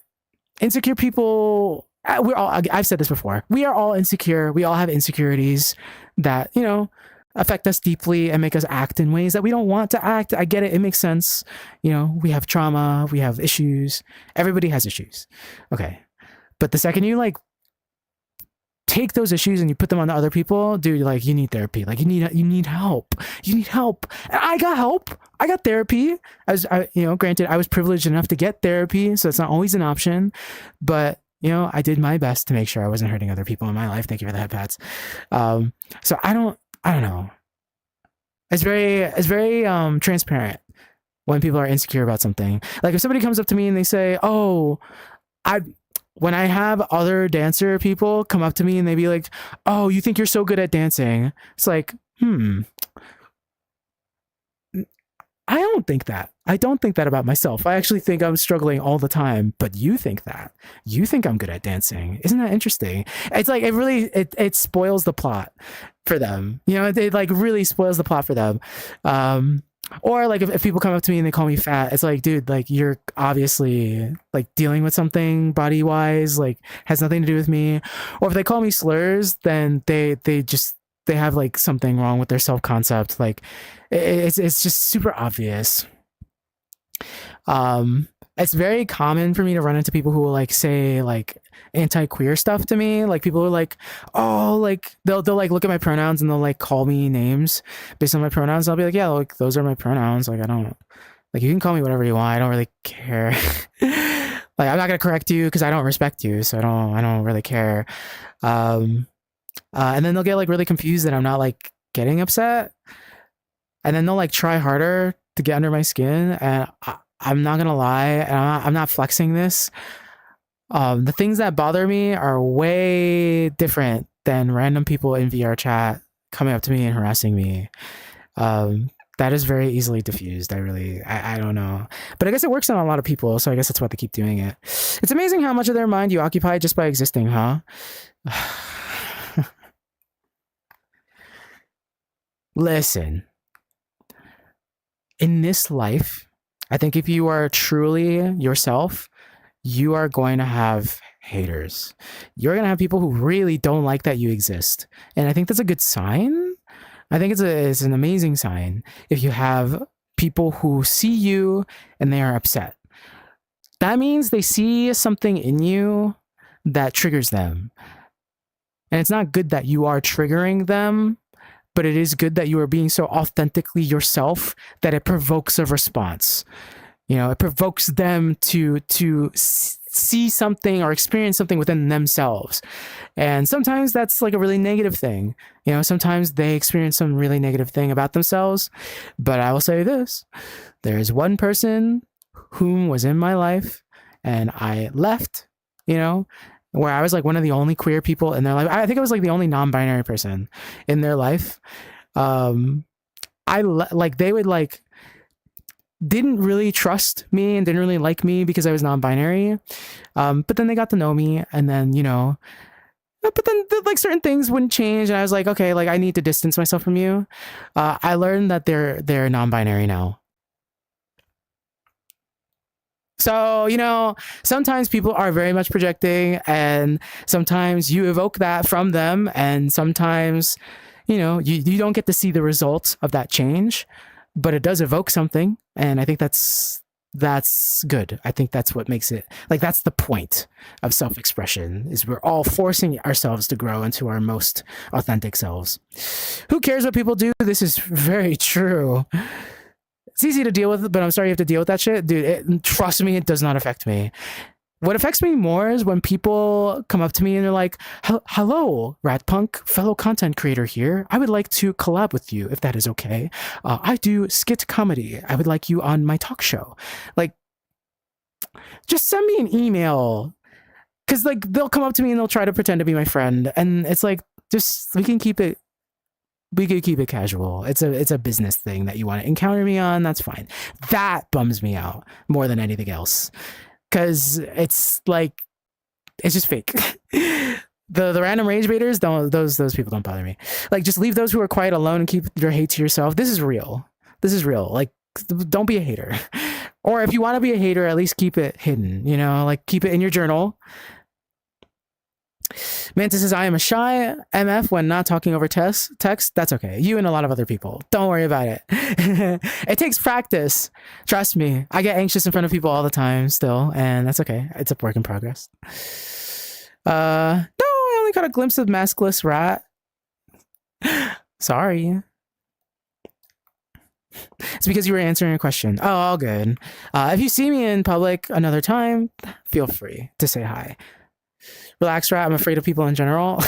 insecure people, I've said this before. We are all insecure. We all have insecurities that, you know, affect us deeply and make us act in ways that we don't want to act. I get it. It makes sense. You know, we have trauma, we have issues. Everybody has issues. Okay. But the second you like take those issues and you put them on other people, dude, like you need therapy. Like you need help. You need help. And I got help. I got therapy. Granted, I was privileged enough to get therapy, so it's not always an option, but you know, I did my best to make sure I wasn't hurting other people in my life. Thank you for the head pats. So I don't know. It's very transparent when people are insecure about something. Like if somebody comes up to me and they say, "Oh, when I have other dancer people come up to me and they be like, "Oh, you think you're so good at dancing?" It's like, I don't think that. I don't think that about myself. I actually think I'm struggling all the time, but you think that. You think I'm good at dancing. Isn't that interesting? It's like it spoils the plot for them. You know, it like really spoils the plot for them. Or like if people come up to me and they call me fat, it's like, dude, like you're obviously like dealing with something body wise, like has nothing to do with me. Or if they call me slurs, then they have like something wrong with their self-concept. Like it's just super obvious. It's very common for me to run into people who will like say like anti-queer stuff to me. Like people are like, oh, like they'll like look at my pronouns and they'll like call me names based on my pronouns. I'll be like, yeah, like those are my pronouns. Like I don't, like you can call me whatever you want. I don't really care. Like I'm not gonna correct you because I don't respect you, so I don't really care. And then they'll get like really confused that I'm not like getting upset, and then they'll like try harder to get under my skin. And I'm not gonna lie, and I'm not flexing this. The things that bother me are way different than random people in VRChat coming up to me and harassing me. That is very easily diffused. I don't know. But I guess it works on a lot of people, so I guess that's why they keep doing it. It's amazing how much of their mind you occupy just by existing, huh? Listen. In this life, I think if you are truly yourself, you are going to have haters. You're going to have people who really don't like that you exist. And I think that's a good sign. I think it's an amazing sign if you have people who see you and they are upset. That means they see something in you that triggers them. And it's not good that you are triggering them, but it is good that you are being so authentically yourself that it provokes a response. You know, it provokes them to see something or experience something within themselves. And sometimes that's like a really negative thing. You know, sometimes they experience some really negative thing about themselves. But I will say this, there is one person whom was in my life and I left, you know, where I was like one of the only queer people in their life. I think I was like the only non-binary person in their life. They would like didn't really trust me and didn't really like me because I was non-binary. But then they got to know me, and then, you know, but then like certain things wouldn't change, and I was like, okay, like I need to distance myself from you. I learned that they're non-binary now. So, you know, sometimes people are very much projecting, and sometimes you evoke that from them, and sometimes, you know, you don't get to see the results of that change, but it does evoke something, and I think that's good. I think that's what makes it, like, that's the point of self-expression, is we're all forcing ourselves to grow into our most authentic selves. Who cares what people do? This is very true. It's easy to deal with, but I'm sorry you have to deal with that shit. Dude, trust me, it does not affect me. What affects me more is when people come up to me and they're like, hello, Rat Punk, fellow content creator here. I would like to collab with you, if that is okay. I do skit comedy. I would like you on my talk show. Like, just send me an email. Because, like, they'll come up to me and they'll try to pretend to be my friend. And it's like, just, we could keep it casual. It's a business thing that you want to encounter me on. That's fine. That bums me out more than anything else. Because it's like, it's just fake. The random rage baiters, those people don't bother me. Like, just leave those who are quiet alone and keep your hate to yourself. This is real. Like, don't be a hater. Or if you want to be a hater, at least keep it hidden, you know, like keep it in your journal. Mantis says, I am a shy MF when not talking over text. That's okay. You and a lot of other people. Don't worry about it. It takes practice. Trust me. I get anxious in front of people all the time still, and that's okay. It's a work in progress. No, I only got a glimpse of maskless rat. Sorry. It's because you were answering a question. Oh, all good. If you see me in public another time, feel free to say hi. Relax, rat. I'm afraid of people in general.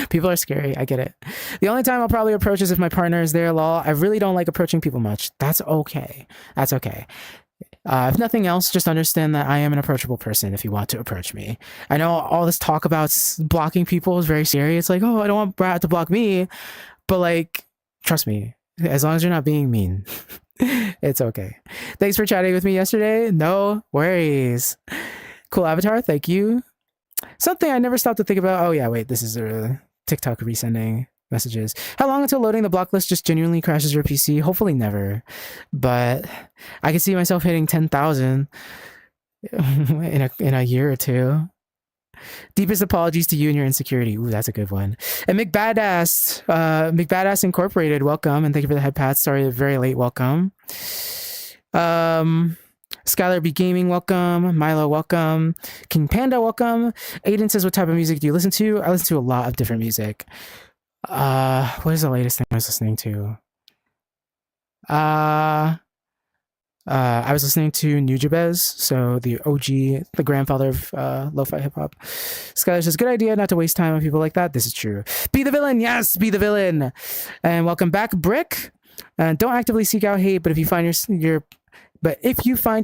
People are scary. I get it. The only time I'll probably approach is if my partner is there, lol. I really don't like approaching people much. That's okay. If nothing else, just understand that I am an approachable person if you want to approach me. I know all this talk about blocking people is very scary. It's like, oh, I don't want Brat to block me. But, like, trust me, as long as you're not being mean, it's okay. Thanks for chatting with me yesterday. No worries. Cool avatar. Thank you. Something I never stopped to think about. Oh, yeah, wait. This is a TikTok resending messages. How long until loading the block list just genuinely crashes your PC? Hopefully never. But I can see myself hitting 10,000 in a year or two. Deepest apologies to you and your insecurity. Ooh, that's a good one. And McBadass Incorporated, welcome. And thank you for the head pats. Sorry, very late welcome. Skylar B Gaming, welcome. Milo, welcome. King Panda, welcome. Aiden says, what type of music do you listen to? I listen to a lot of different music. What is the latest thing I was listening to? I was listening to Nujabes, so the OG, the grandfather of lo-fi hip-hop. Skylar says, good idea not to waste time on people like that. This is true. Be the villain. Yes, be the villain. And welcome back, Brick. Don't actively seek out hate, but if you find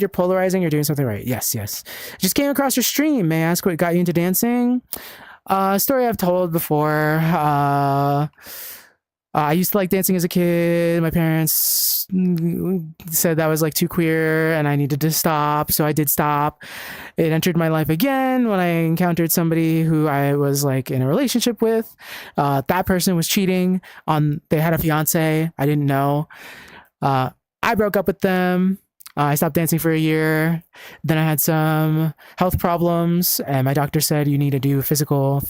you're polarizing, you're doing something right. Yes. Just came across your stream. May I ask what got you into dancing? Story I've told before. I used to like dancing as a kid. My parents said that was like too queer and I needed to stop. So I did stop. It entered my life again when I encountered somebody who I was like in a relationship with. That person was cheating they had a fiance. I didn't know. I broke up with them. I stopped dancing for a year. Then I had some health problems, and my doctor said you need to do physical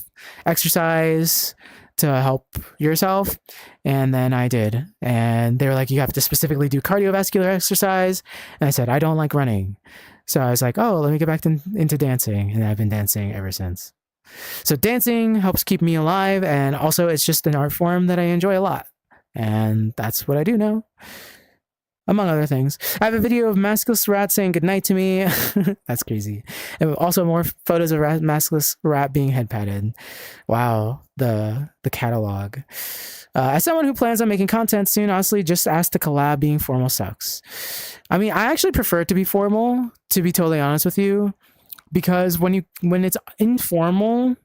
exercise to help yourself. And then I did. And they were like, you have to specifically do cardiovascular exercise. And I said, I don't like running. So I was like, oh, let me get back into dancing. And I've been dancing ever since. So dancing helps keep me alive. And also, it's just an art form that I enjoy a lot. And that's what I do now, among other things. I have a video of maskless rat saying goodnight to me. That's crazy. And also more photos of maskless rat being head patted. Wow, the catalog. As someone who plans on making content soon, honestly, just ask to collab. Being formal sucks. I mean, I actually prefer it to be formal, to be totally honest with you, because when it's informal,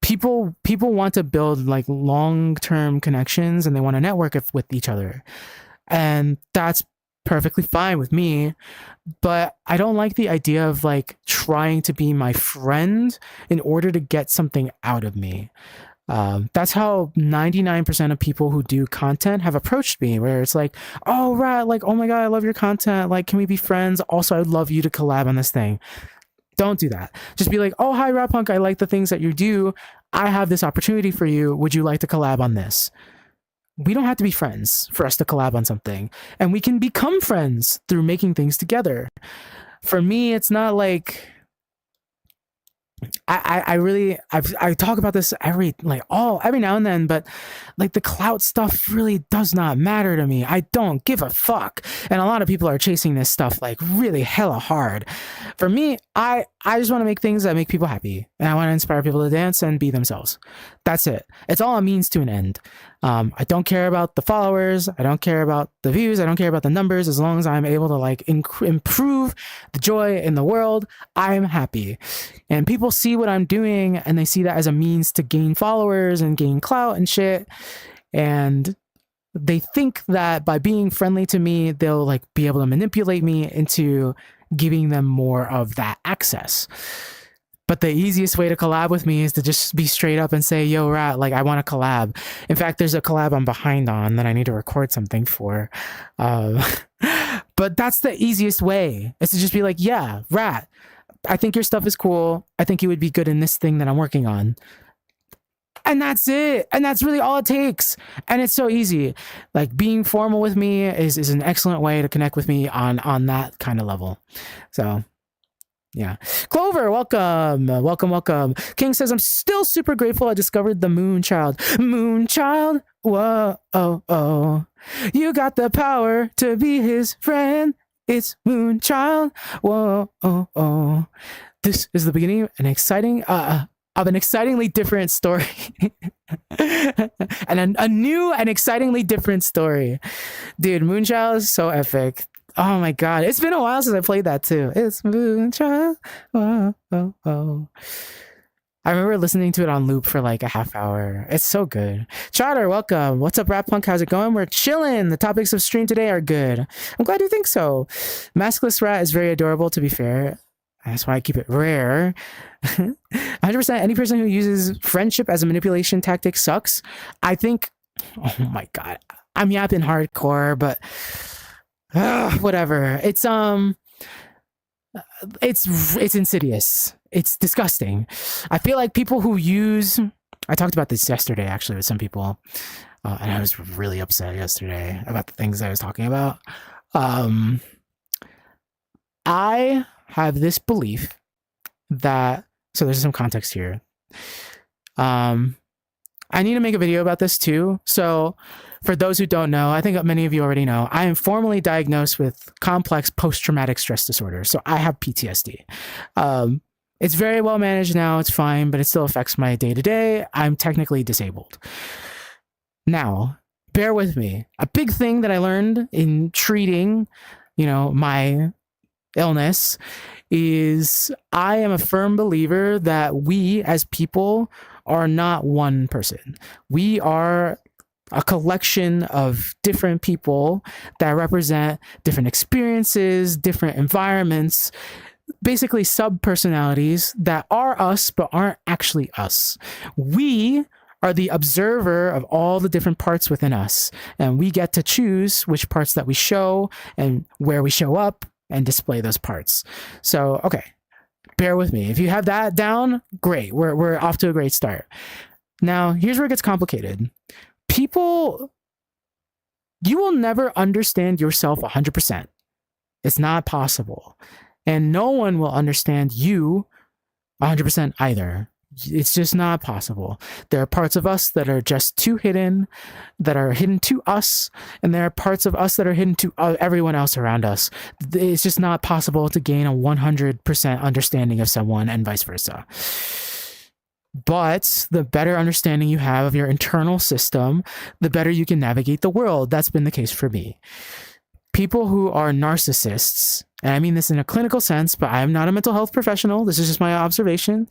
people want to build like long-term connections, and they want to network with each other. And that's perfectly fine with me, but I don't like the idea of like trying to be my friend in order to get something out of me. That's how 99% of people who do content have approached me, where it's like, oh, right, like, oh my God, I love your content. Like, can we be friends? Also, I'd love you to collab on this thing. Don't do that. Just be like, oh, hi, Rat Punk. I like the things that you do. I have this opportunity for you. Would you like to collab on this? We don't have to be friends for us to collab on something. And we can become friends through making things together. For me, it's not like... I talk about this every now and then, but like the clout stuff really does not matter to me. I don't give a fuck. And a lot of people are chasing this stuff like really hella hard. For me, I just want to make things that make people happy, and I want to inspire people to dance and be themselves. That's it. It's all a means to an end. I don't care about the followers. I don't care about the views. I don't care about the numbers. As long as I'm able to like improve the joy in the world, I'm happy. And people see what I'm doing, and they see that as a means to gain followers and gain clout and shit. And they think that by being friendly to me, they'll like be able to manipulate me into giving them more of that access. But the easiest way to collab with me is to just be straight up and say, yo, Rat, like, I want to collab. In fact, there's a collab I'm behind on that I need to record something for. But that's the easiest way, is to just be like, yeah, Rat, I think your stuff is cool. I think you would be good in this thing that I'm working on. And that's it. And that's really all it takes. And it's so easy. Like, being formal with me is an excellent way to connect with me on that kind of level. So... yeah. Clover, welcome. King says, I'm still super grateful I discovered the Moonchild. Moonchild, whoa, oh. You got the power to be his friend. It's Moonchild, whoa, oh. This is the beginning of an excitingly different story. And a new and excitingly different story. Dude, Moonchild is so epic. Oh my God. It's been a while since I played that too. It's Moonchild. Oh. I remember listening to it on loop for like a half hour. It's so good. Charter, welcome. What's up, Rat Punk? How's it going? We're chilling. The topics of stream today are good. I'm glad you think so. Maskless Rat is very adorable, to be fair. That's why I keep it rare. 100% any person who uses friendship as a manipulation tactic sucks. I think, oh my God. I'm yapping hardcore, but... whatever. It's insidious. It's disgusting. I feel like people who use... I talked about this yesterday, actually, with some people. And I was really upset yesterday about the things I was talking about. I have this belief that... So there's some context here. I need to make a video about this too. So for those who don't know, I think many of you already know, I am formally diagnosed with complex post-traumatic stress disorder. So I have PTSD. It's very well managed now. It's fine, but it still affects my day-to-day. I'm technically disabled. Now, bear with me. A big thing that I learned in treating, my illness is I am a firm believer that we as people are not one person. We are a collection of different people that represent different experiences, different environments, basically sub-personalities that are us but aren't actually us. We are the observer of all the different parts within us. And we get to choose which parts that we show and where we show up and display those parts. So, okay, bear with me. If you have that down, great. We're off to a great start. Now, here's where it gets complicated. You will never understand yourself 100%. It's not possible. And no one will understand you 100% either. It's just not possible. There are parts of us that are just too hidden, that are hidden to us, and there are parts of us that are hidden to everyone else around us. It's just not possible to gain a 100% understanding of someone and vice versa. But the better understanding you have of your internal system, the better you can navigate the world. That's been the case for me. People who are narcissists, and I mean this in a clinical sense, but I am not a mental health professional. This is just my observation.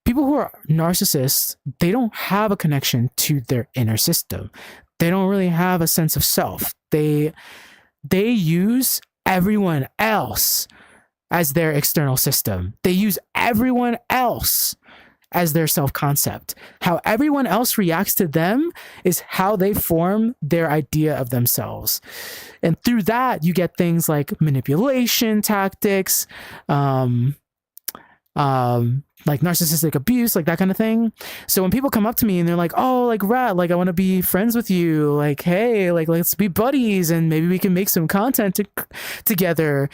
People who are narcissists, they don't have a connection to their inner system. They don't really have a sense of self. They use everyone else as their external system. They use everyone else as their self-concept. How everyone else reacts to them is how they form their idea of themselves. And through that, you get things like manipulation tactics, like narcissistic abuse, like that kind of thing. So when people come up to me and they're like, oh, like Rat, like I want to be friends with you. Like, hey, like let's be buddies and maybe we can make some content together.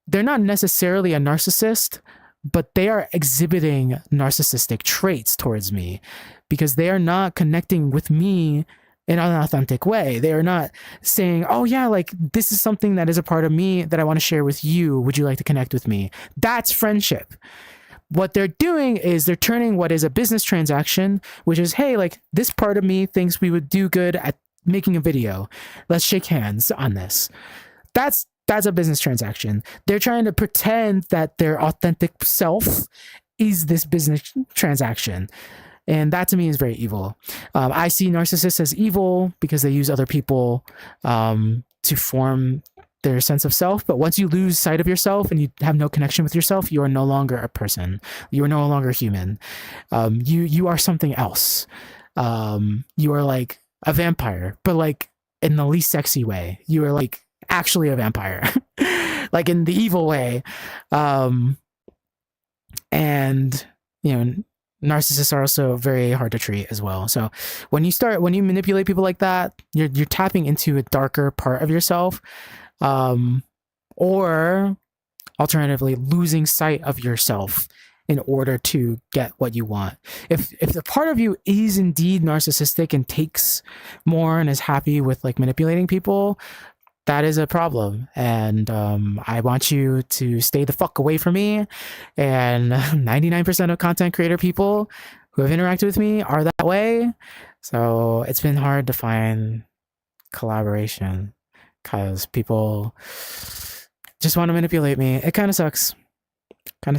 They're not necessarily a narcissist, but they are exhibiting narcissistic traits towards me because they are not connecting with me in an authentic way. They are not saying, oh yeah, like this is something that is a part of me that I want to share with you. Would you like to connect with me? That's friendship. What they're doing is they're turning what is a business transaction, which is, hey, like this part of me thinks we would do good at making a video. Let's shake hands on this. That's a business transaction. They're trying to pretend that their authentic self is this business transaction. And that to me is very evil. I see narcissists as evil because they use other people to form their sense of self. But once you lose sight of yourself and you have no connection with yourself, you are no longer a person. You are no longer human. You are something else. You are like a vampire, but like in the least sexy way. You are like actually a vampire, like in the evil way. And you know, narcissists are also very hard to treat as well. So when you manipulate people like that, you're tapping into a darker part of yourself, or alternatively losing sight of yourself in order to get what you want. If the part of you is indeed narcissistic and takes more and is happy with like manipulating people, that is a problem. And I want you to stay the fuck away from me. And 99% of content creator people who have interacted with me are that way. So it's been hard to find collaboration because people just want to manipulate me. It kind of sucks. I'm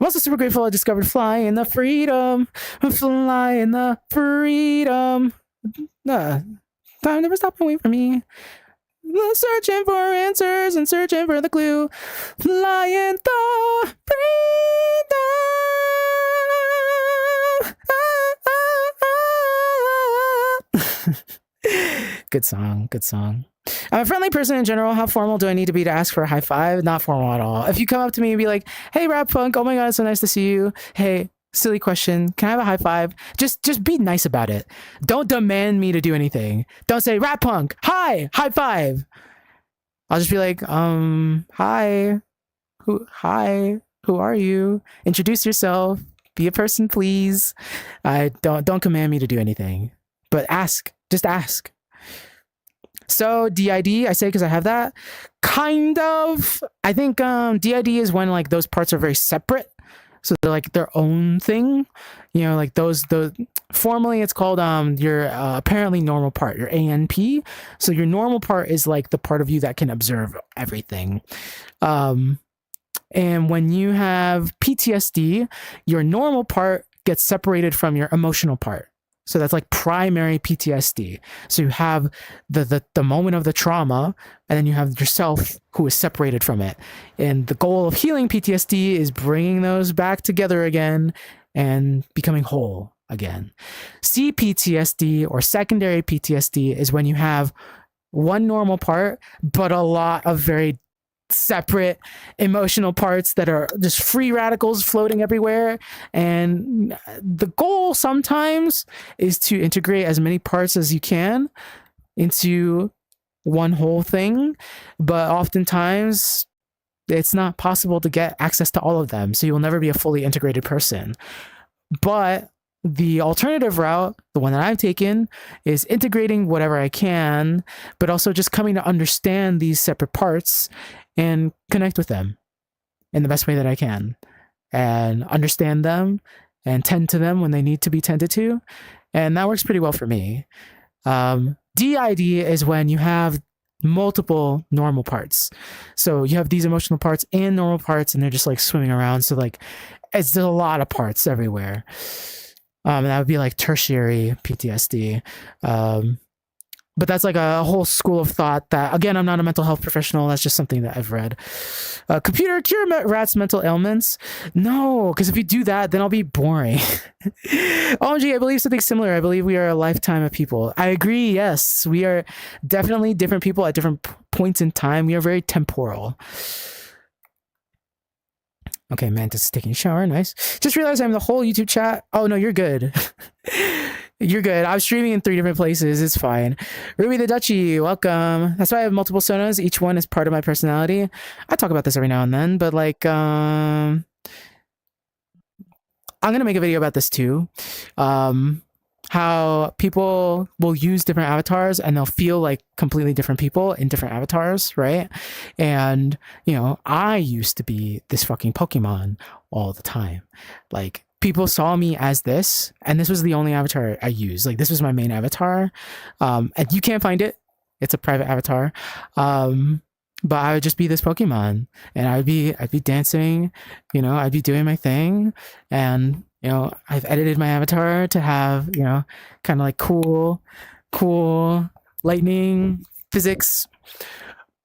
also super grateful I discovered fly in the freedom. Time never stopped away from me. Searching for answers and searching for the clue. Fly in the freedom. Good song. I'm a friendly person in general. How formal do I need to be to ask for a high five? Not formal at all. If you come up to me and be like, hey, Rap Punk, oh my God, it's so nice to see you. Hey, silly question. Can I have a high five? Just be nice about it. Don't demand me to do anything. Don't say, Rap Punk, high five. I'll just be like, hi. Who are you? Introduce yourself. Be a person, please. Don't command me to do anything. But ask. Just ask. So DID, I say because I have that. Kind of. I think DID is when like those parts are very separate. So they're like their own thing. You know, like those formally it's called your apparently normal part, your ANP. So your normal part is like the part of you that can observe everything. And when you have PTSD, your normal part gets separated from your emotional part. So that's like primary PTSD. So you have the moment of the trauma, and then you have yourself who is separated from it. And the goal of healing PTSD is bringing those back together again and becoming whole again. CPTSD or secondary PTSD is when you have one normal part, but a lot of very separate emotional parts that are just free radicals floating everywhere. And the goal sometimes is to integrate as many parts as you can into one whole thing, but oftentimes it's not possible to get access to all of them, so you'll never be a fully integrated person. But the alternative route, the one that I've taken, is integrating whatever I can, but also just coming to understand these separate parts and connect with them in the best way that I can, and understand them and tend to them when they need to be tended to. And that works pretty well for me. DID is when you have multiple normal parts. So you have these emotional parts and normal parts, and they're just like swimming around. So like it's a lot of parts everywhere. And that would be like tertiary PTSD. But that's like a whole school of thought that, again, I'm not a mental health professional. That's just something that I've read. Computer cure rats' mental ailments? No, because if you do that, then I'll be boring. OMG, I believe something similar. I believe we are a lifetime of people. I agree, yes. We are definitely different people at different points in time. We are very temporal. Okay, Mantis is taking a shower. Nice. Just realized I'm the whole YouTube chat. Oh, no, you're good. You're good. I'm streaming in 3 different places. It's fine. Ruby the Duchy, welcome. That's why I have multiple sonas. Each one is part of my personality. I talk about this every now and then, but like, I'm going to make a video about this too. How people will use different avatars and they'll feel like completely different people in different avatars, right? And, you know, I used to be this fucking Pokemon all the time. Like, people saw me as this, and this was the only avatar I used. Like, this was my main avatar. And you can't find it. It's a private avatar. But I would just be this Pokemon, and I'd be dancing, you know, I'd be doing my thing. And, you know, I've edited my avatar to have, you know, kind of like cool lightning physics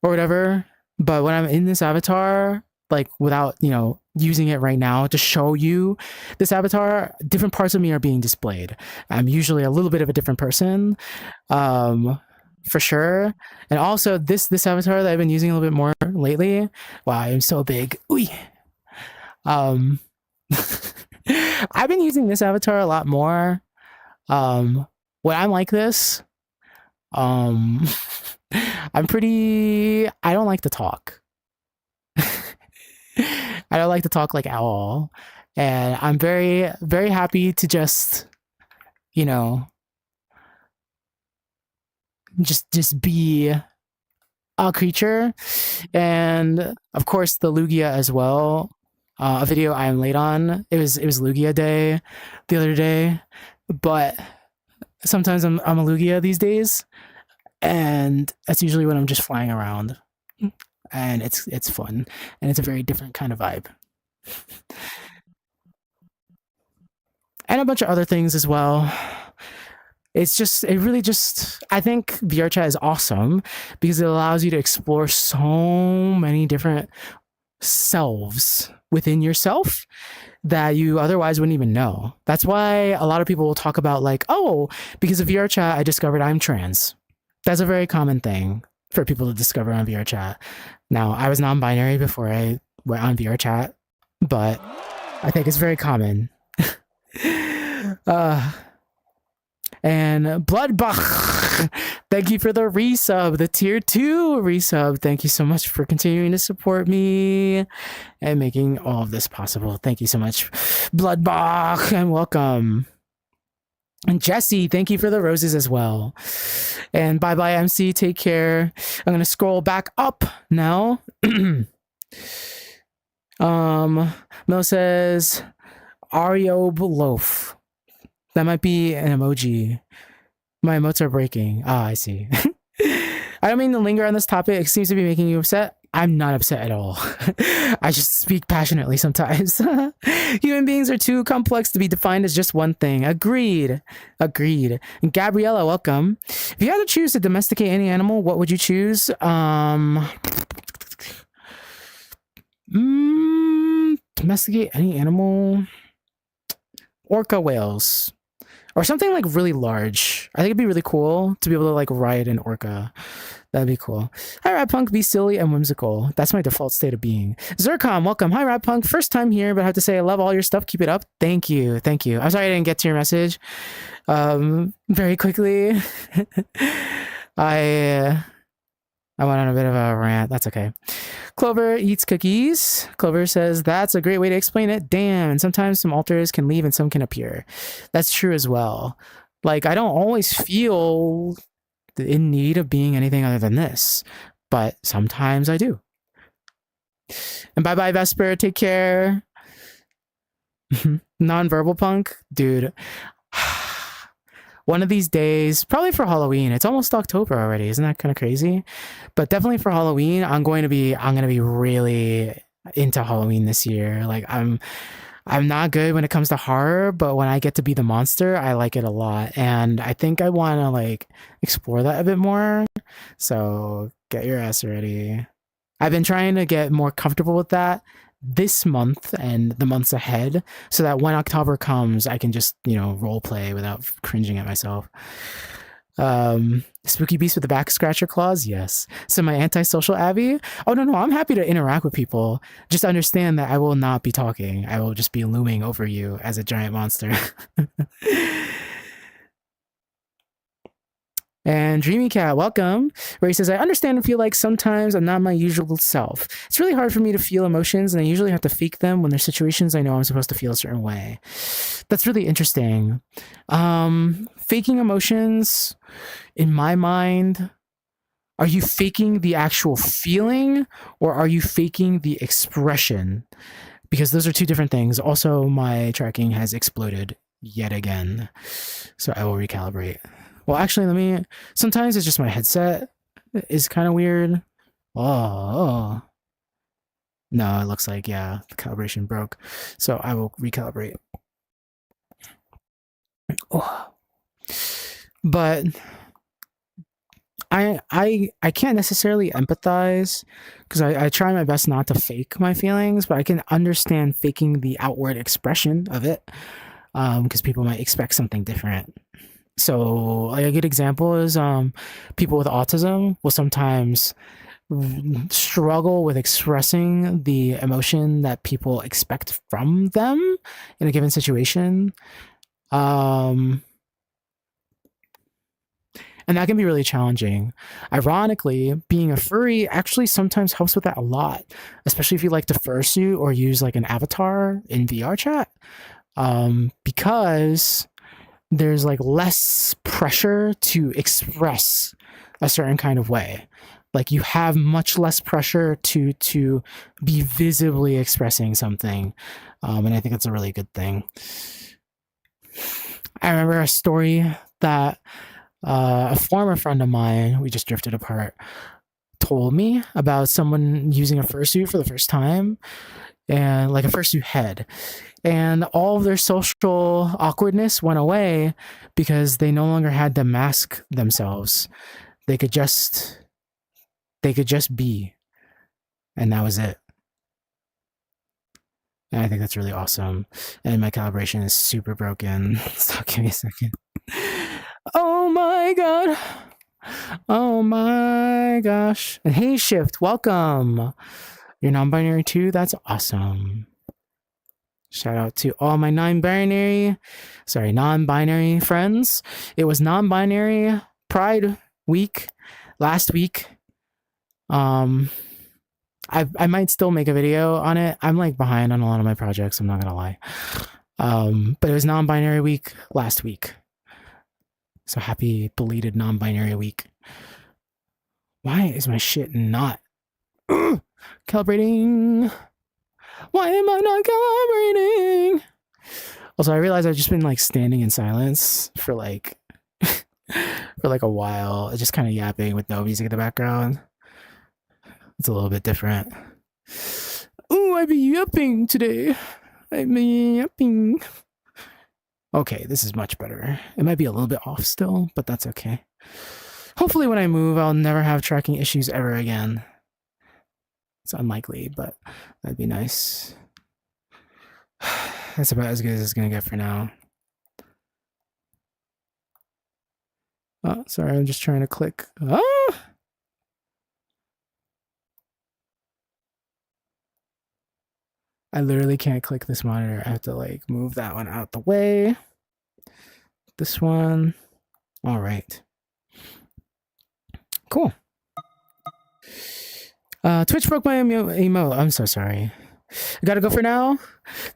or whatever. But when I'm in this avatar, like without, you know, using it right now to show you this avatar, different parts of me are being displayed. I'm usually a little bit of a different person, for sure. And also this avatar that I've been using a little bit more lately. Wow, I'm so big. Ooh. I've been using this avatar a lot more. When I'm like this, I don't like to talk. I don't like to talk like at all. And I'm very, very happy to just, you know, just be a creature. And of course the Lugia as well. A video I am late on. It was Lugia day the other day, but sometimes I'm a Lugia these days, and that's usually when I'm just flying around, and it's fun, and it's a very different kind of vibe. And a bunch of other things as well. I think vrchat is awesome because it allows you to explore so many different selves within yourself that you otherwise wouldn't even know. That's why a lot of people will talk about like, oh, because of vrchat, I discovered I'm trans. That's a very common thing for people to discover on vrchat. Now, I was non-binary before I went on vrchat, but I think it's very common. And Bloodbach, thank you for the resub, the tier 2 resub. Thank you so much for continuing to support me and making all of this possible. Thank you so much, Bloodbach, and welcome. And Jesse, thank you for the roses as well. And bye-bye, MC. Take care. I'm going to scroll back up now. Mel says, Ariob loaf. That might be an emoji. My emotes are breaking. Ah, I see. I don't mean to linger on this topic. It seems to be making you upset. I'm not upset at all. I just speak passionately sometimes. Human beings are too complex to be defined as just one thing. Agreed. And Gabriella, welcome. If you had to choose to domesticate any animal, what would you choose? Domesticate any animal? Orca whales. or something like really large. I think it'd be really cool to be able to like ride an orca. That'd be cool. Hi, Radpunk. Be silly and whimsical. That's my default state of being. Zircon, welcome. Hi, Radpunk. First time here, but I have to say I love all your stuff. Keep it up. Thank you. Thank you. I'm sorry I didn't get to your message. Very quickly. I went on a bit of a rant. That's okay. Clover eats cookies. Clover says, that's a great way to explain it. Damn. And sometimes some alters can leave and some can appear. That's true as well. Like, I don't always feel in need of being anything other than this, but sometimes I do. And bye-bye, Vesper. Take care. Non-verbal punk? Dude. One of these days, probably for Halloween. It's almost October already. Isn't that kind of crazy? But definitely for Halloween, I'm gonna be really into Halloween this year. Like I'm not good when it comes to horror, but when I get to be the monster, I like it a lot. And I think I want to like explore that a bit more. So get your ass ready. I've been trying to get more comfortable with that this month and the months ahead, so that when October comes, I can just, role play without cringing at myself. Spooky beast with the back scratcher claws, yes. So my antisocial Abby? Oh no, I'm happy to interact with people. Just understand that I will not be talking. I will just be looming over you as a giant monster. And Dreamy Cat, welcome. Where he says, I understand and feel like sometimes I'm not my usual self. It's really hard for me to feel emotions, and I usually have to fake them when there's situations I know I'm supposed to feel a certain way. That's really interesting. Faking emotions, in my mind, are you faking the actual feeling or are you faking the expression? Because those are two different things. Also, my tracking has exploded yet again, so I will recalibrate. Well, actually, sometimes it's just my headset is kind of weird. Oh. No, it looks like, yeah, the calibration broke. So I will recalibrate. Oh. But I can't necessarily empathize because I try my best not to fake my feelings, but I can understand faking the outward expression of it because people might expect something different. So like a good example is people with autism will sometimes struggle with expressing the emotion that people expect from them in a given situation. And that can be really challenging. Ironically, being a furry actually sometimes helps with that a lot, especially if you like to fursuit or use like an avatar in VRChat, because there's like less pressure to express a certain kind of way. Like you have much less pressure to be visibly expressing something. And I think that's a really good thing. I remember a story that a former friend of mine, we just drifted apart, told me about someone using a fursuit for the first time, and like a fursuit head. And all of their social awkwardness went away because they no longer had to mask themselves. They could just be. And that was it. And I think that's really awesome. And my calibration is super broken. So give me a second. Oh my god. Oh my gosh. And hey, Shift, welcome. You're non-binary too? That's awesome. Shout out to all my non-binary friends. It was non-binary Pride week last week. I might still make a video on it. I'm like behind on a lot of my projects, I'm not gonna lie. But it was non-binary week last week. So happy belated non-binary week. Why is my shit not calibrating? Why am I not calibrating? Also, I realized I've just been like standing in silence for like a while, just kind of yapping with no music in the background. It's a little bit different. Ooh, I've been yapping today. I've been yapping. Okay, this is much better. It might be a little bit off still, but that's okay. Hopefully when I move, I'll never have tracking issues ever again. It's unlikely, but that'd be nice. That's about as good as it's gonna get for now. Oh, sorry, I'm just trying to click. Ah! I literally can't click this monitor. I have to like move that one out the way. This one. All right. Cool. Twitch broke my emo. I'm so sorry. I gotta go for now.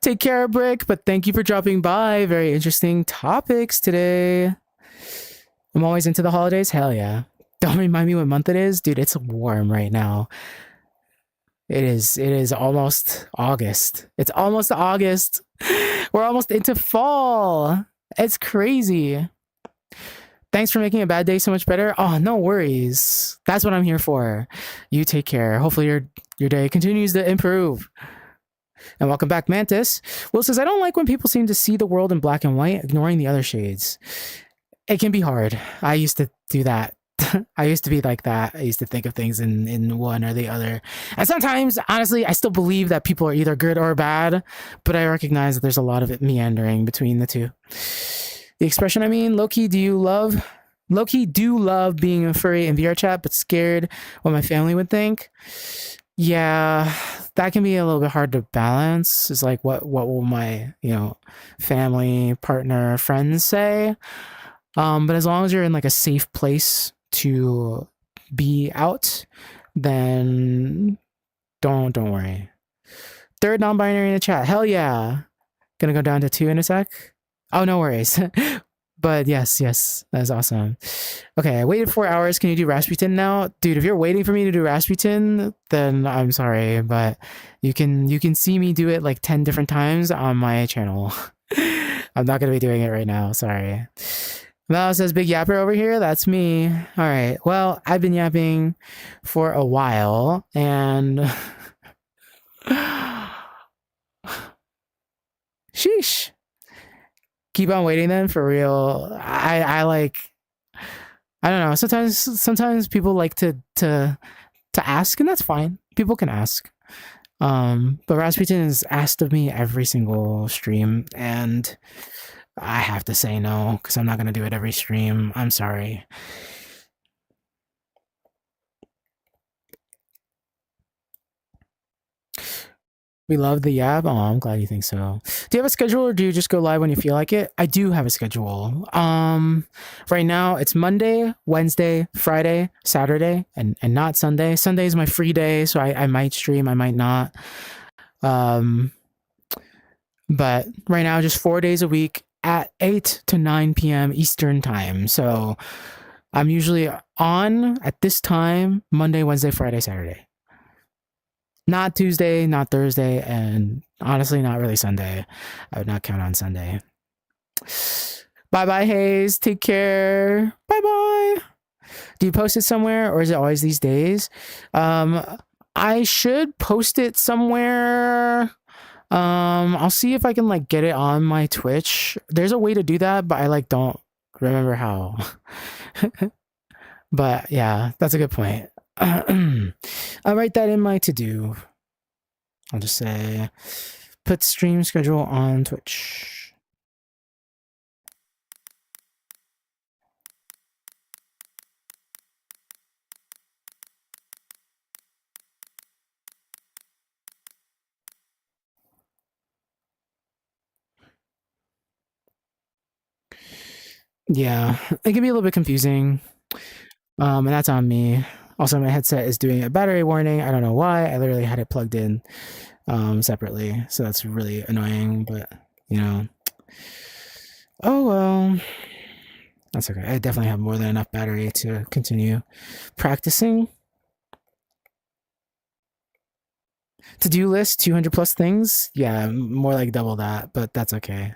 Take care, Brick, but thank you for dropping by. Very interesting topics today. I'm always into the holidays. Hell yeah. Don't remind me what month it is. Dude, it's warm right now. It is almost August. It's almost August. We're almost into fall. It's crazy. Thanks for making a bad day so much better. Oh, no worries. That's what I'm here for. You take care. Hopefully your day continues to improve. And welcome back, Mantis. Will says, I don't like when people seem to see the world in black and white, ignoring the other shades. It can be hard. I used to do that. I used to be like that. I used to think of things in one or the other. And sometimes, honestly, I still believe that people are either good or bad, but I recognize that there's a lot of it meandering between the two. The expression, I mean, low-key do love being a furry in vrchat, but scared what my family would think. Yeah, that can be a little bit hard to balance. It's like, what will my, family, partner, friends say? But as long as you're in like a safe place to be out, then don't worry. Third non-binary in the chat. Hell yeah. Gonna go down to 2 in a sec. Oh, no worries. But yes, that's awesome. Okay, I waited 4 hours. Can you do Rasputin now? Dude, if you're waiting for me to do Rasputin, then I'm sorry, but you can see me do it like 10 different times on my channel. I'm not gonna be doing it right now, sorry. Mel says, big yapper over here? That's me. All right, well, I've been yapping for a while, and sheesh. Keep on waiting then, for real. I like, I don't know. Sometimes people like to ask, and that's fine. People can ask. But Rasputin is asked of me every single stream, and I have to say no because I'm not gonna do it every stream. I'm sorry. We love the yab. Oh, I'm glad you think so. Do you have a schedule, or do you just go live when you feel like it? I do have a schedule. Right now it's Monday, Wednesday, Friday, Saturday, and not Sunday. Sunday is my free day, so I might stream, I might not. But right now, just 4 days a week at 8 to 9 p.m. Eastern time. So I'm usually on at this time, Monday, Wednesday, Friday, Saturday. Not Tuesday, not Thursday, and honestly, not really Sunday. I would not count on Sunday. Bye-bye, Hayes. Take care. Bye-bye. Do you post it somewhere, or is it always these days? I should post it somewhere. I'll see if I can like get it on my Twitch. There's a way to do that, but I don't remember how. But yeah, that's a good point. I'll write that in my to-do. I'll just say, put stream schedule on Twitch. Yeah, it can be a little bit confusing. And that's on me. Also, my headset is doing a battery warning. I don't know why. I literally had it plugged in separately. So that's really annoying, but oh well. That's okay. I definitely have more than enough battery to continue practicing. To-do list, 200 plus things? Yeah, more like double that, but that's okay.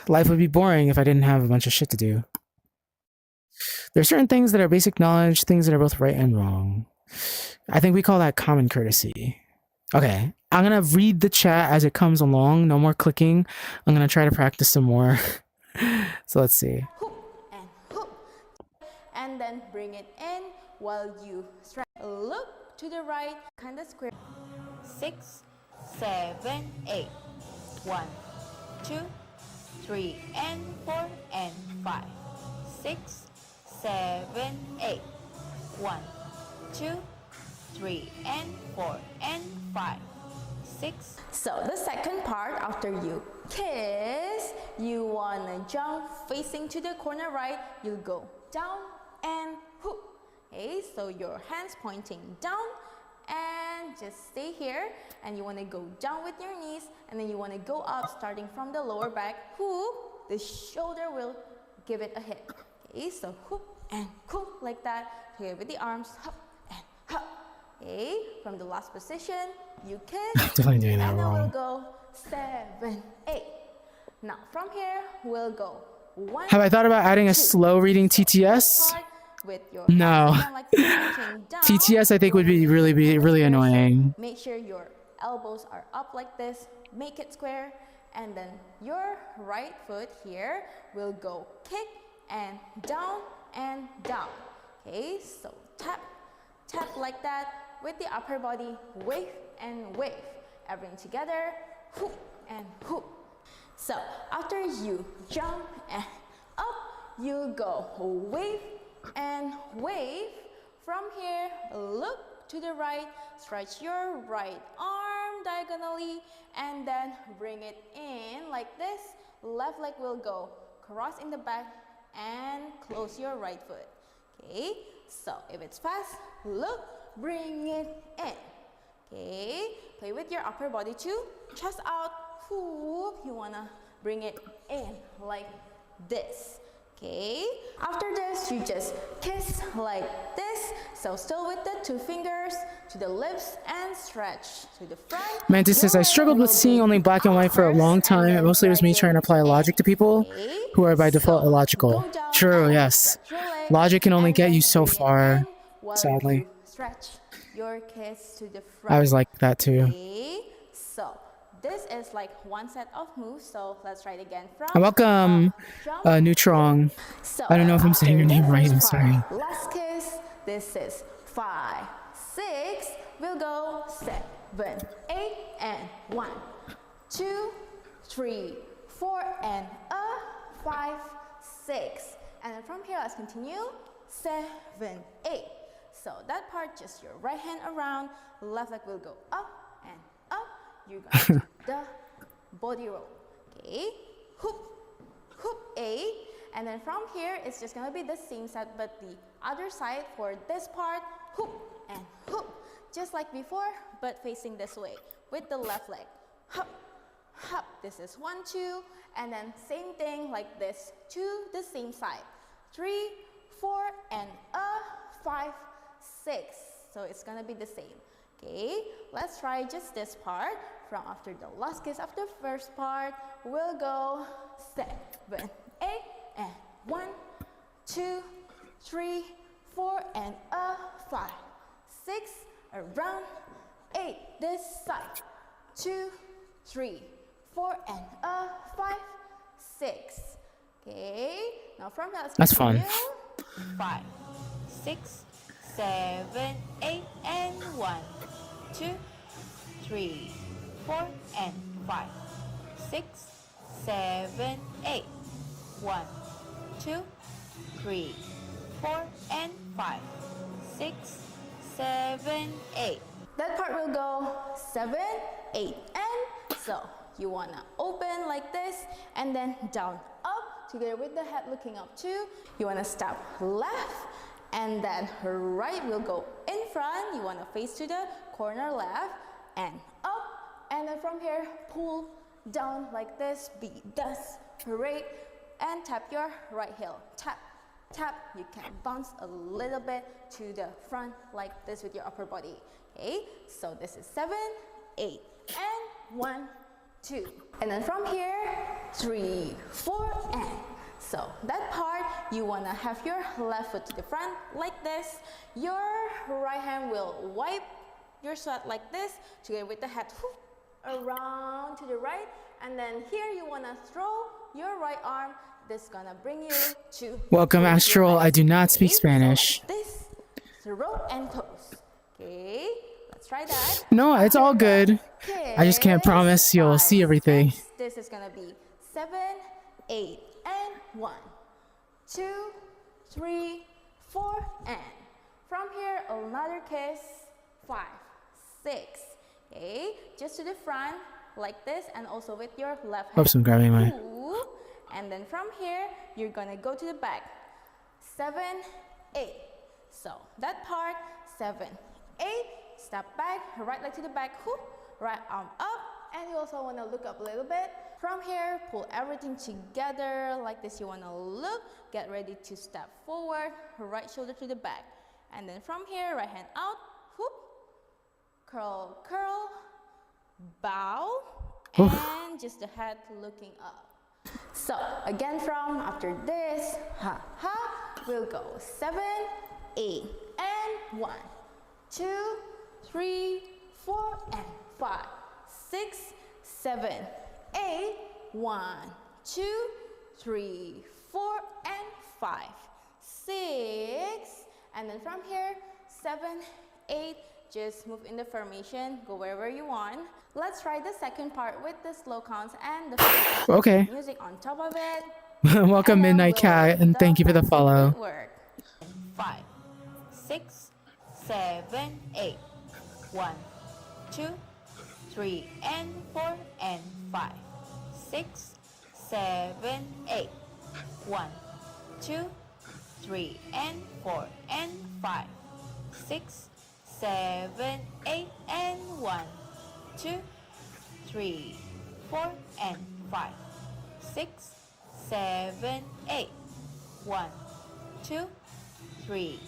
Life would be boring if I didn't have a bunch of shit to do. There are certain things that are basic knowledge, things that are both right and wrong. I think we call that common courtesy. Okay, I'm gonna read the chat as it comes along. No more clicking. I'm gonna try to practice some more. So let's see. Hook, and then bring it in while you stretch. Look to the right, kind of square. 6, 7, 8. 1, 2, 3 and 4 and 5, 6, 7, 8. 1, 2, 3 and 4 and 5, 6. So the second part, after you kiss, you wanna jump facing to the corner right, you go down and hoop. Okay, so your hands pointing down and just stay here, and you wanna go down with your knees, and then you wanna go up starting from the lower back, hoop, the shoulder will give it a hit. Okay, so hoop and hoop like that, here with the arms, hop and hop. Okay, from the last position, you kiss, Definitely doing that and then we'll wrong. go 7, 8. Now from here, we'll go 1. Have I thought about adding a 2. slow reading TTS? Part with your No. hands again, like pointing down. TTS I think would be really annoying. Make sure your elbows are up like this. Make it square, and then your right foot here will go kick and down and down. Okay, so tap, tap like that with the upper body, wave and wave. Everything together, hoop and hoop. So after you jump and up, you go wave and wave. From here, look to the right, stretch your right arm diagonally, and then bring it in like this. Left leg will go cross in the back and close your right foot. Okay, so if it's fast, look, bring it in. Okay, play with your upper body too. Chest out, whoop, you wanna bring it in like this. Okay, after this, you just kiss like this. So still with the 2 fingers to the lips and stretch to the front. Mantis says, I struggled with seeing only black and white for a long time. It mostly was me trying to apply logic to people who are by default illogical. True, yes. Logic can only get you so far, sadly. Stretch your kiss to the front. I was like that too. Okay, so this is like one set of moves, so let's try it again from Welcome, jump. Neutrong. So I don't know if I'm saying your after name this right, I'm part, sorry. Last kiss, this is 5, 6, we'll go 7, 8, and 1, 2, 3, 4, and 5, 6. And then from here, let's continue, 7, 8. So that part, just your right hand around, left leg will go up and up. You're going to do the body roll. Okay, hoop, hoop, 8. And then from here, it's just going to be the same set, but the other side for this part, hoop and hoop. Just like before, but facing this way with the left leg. Hop, hop. This is 1, 2. And then same thing like this to the same side. 3, 4, and 5, 6. So it's going to be the same. Okay, let's try just this part. From after the last kiss, after the first part, we'll go 7, 8, and 1, 2, 3, 4, and 5, 6, around 8, this side, 2, 3, 4, and 5, 6. Okay, now from that, let's That's fun. 5, 6, 7, 8, and 1, 2, 3, 4, and 5, 6, 7, 8. 1, 2, 3, 4, and 5, 6, 7, 8. That part will go 7, 8, and so you wanna open like this and then down, up, together with the head looking up too. You wanna step left and then right will go in front. You wanna face to the corner left and up, and then from here pull down like this. Be this parade and tap your right heel. Tap, tap. You can bounce a little bit to the front like this with your upper body. Okay, so this is 7, 8, and 1, 2. And then from here, 3, 4, and so that part, you want to have your left foot to the front like this. Your right hand will wipe your sweat like this, together with the head around to the right. And then here you want to throw your right arm. This is going to bring you to... Welcome, Astral. I do not speak Spanish. So like this, throw and close. Okay, let's try that. No, it's all good. I just can't promise you'll see everything. 6. This is going to be 7, 8, and 1, 2, 3, 4, and from here, another kiss, 5, 6, okay, just to the front, like this, and also with your left hand. Oops, I'm grabbing my... 2, and then from here, you're gonna go to the back, 7, 8, so that part, 7, 8, step back, right leg to the back, whoop, right arm up, and you also wanna look up a little bit. From here, pull everything together, like this, you wanna look, get ready to step forward, right shoulder to the back, and then from here, right hand out, whoop, curl, curl, bow, and just the head looking up. So again from after this, ha ha, we'll go 7, 8, and 1, 2, 3, 4, and 5, 6, 7, 8, 1, 2, 3, 4, and 5, 6, and then from here, 7, 8, just move in the formation, go wherever you want. Let's try the second part with the slow counts and the Okay. music on top of it. Welcome, Midnight Cat, and thank you for the follow. Work. 5, 6, 7, 8. 1, 2, 3, and 4, and 5, 6, 7, 8. 1, 2, 3, and 4, and 5, 6, 7, 8, and 1, 2, 3, 4, and 5, 6, 7, 8. 1, 2, 3,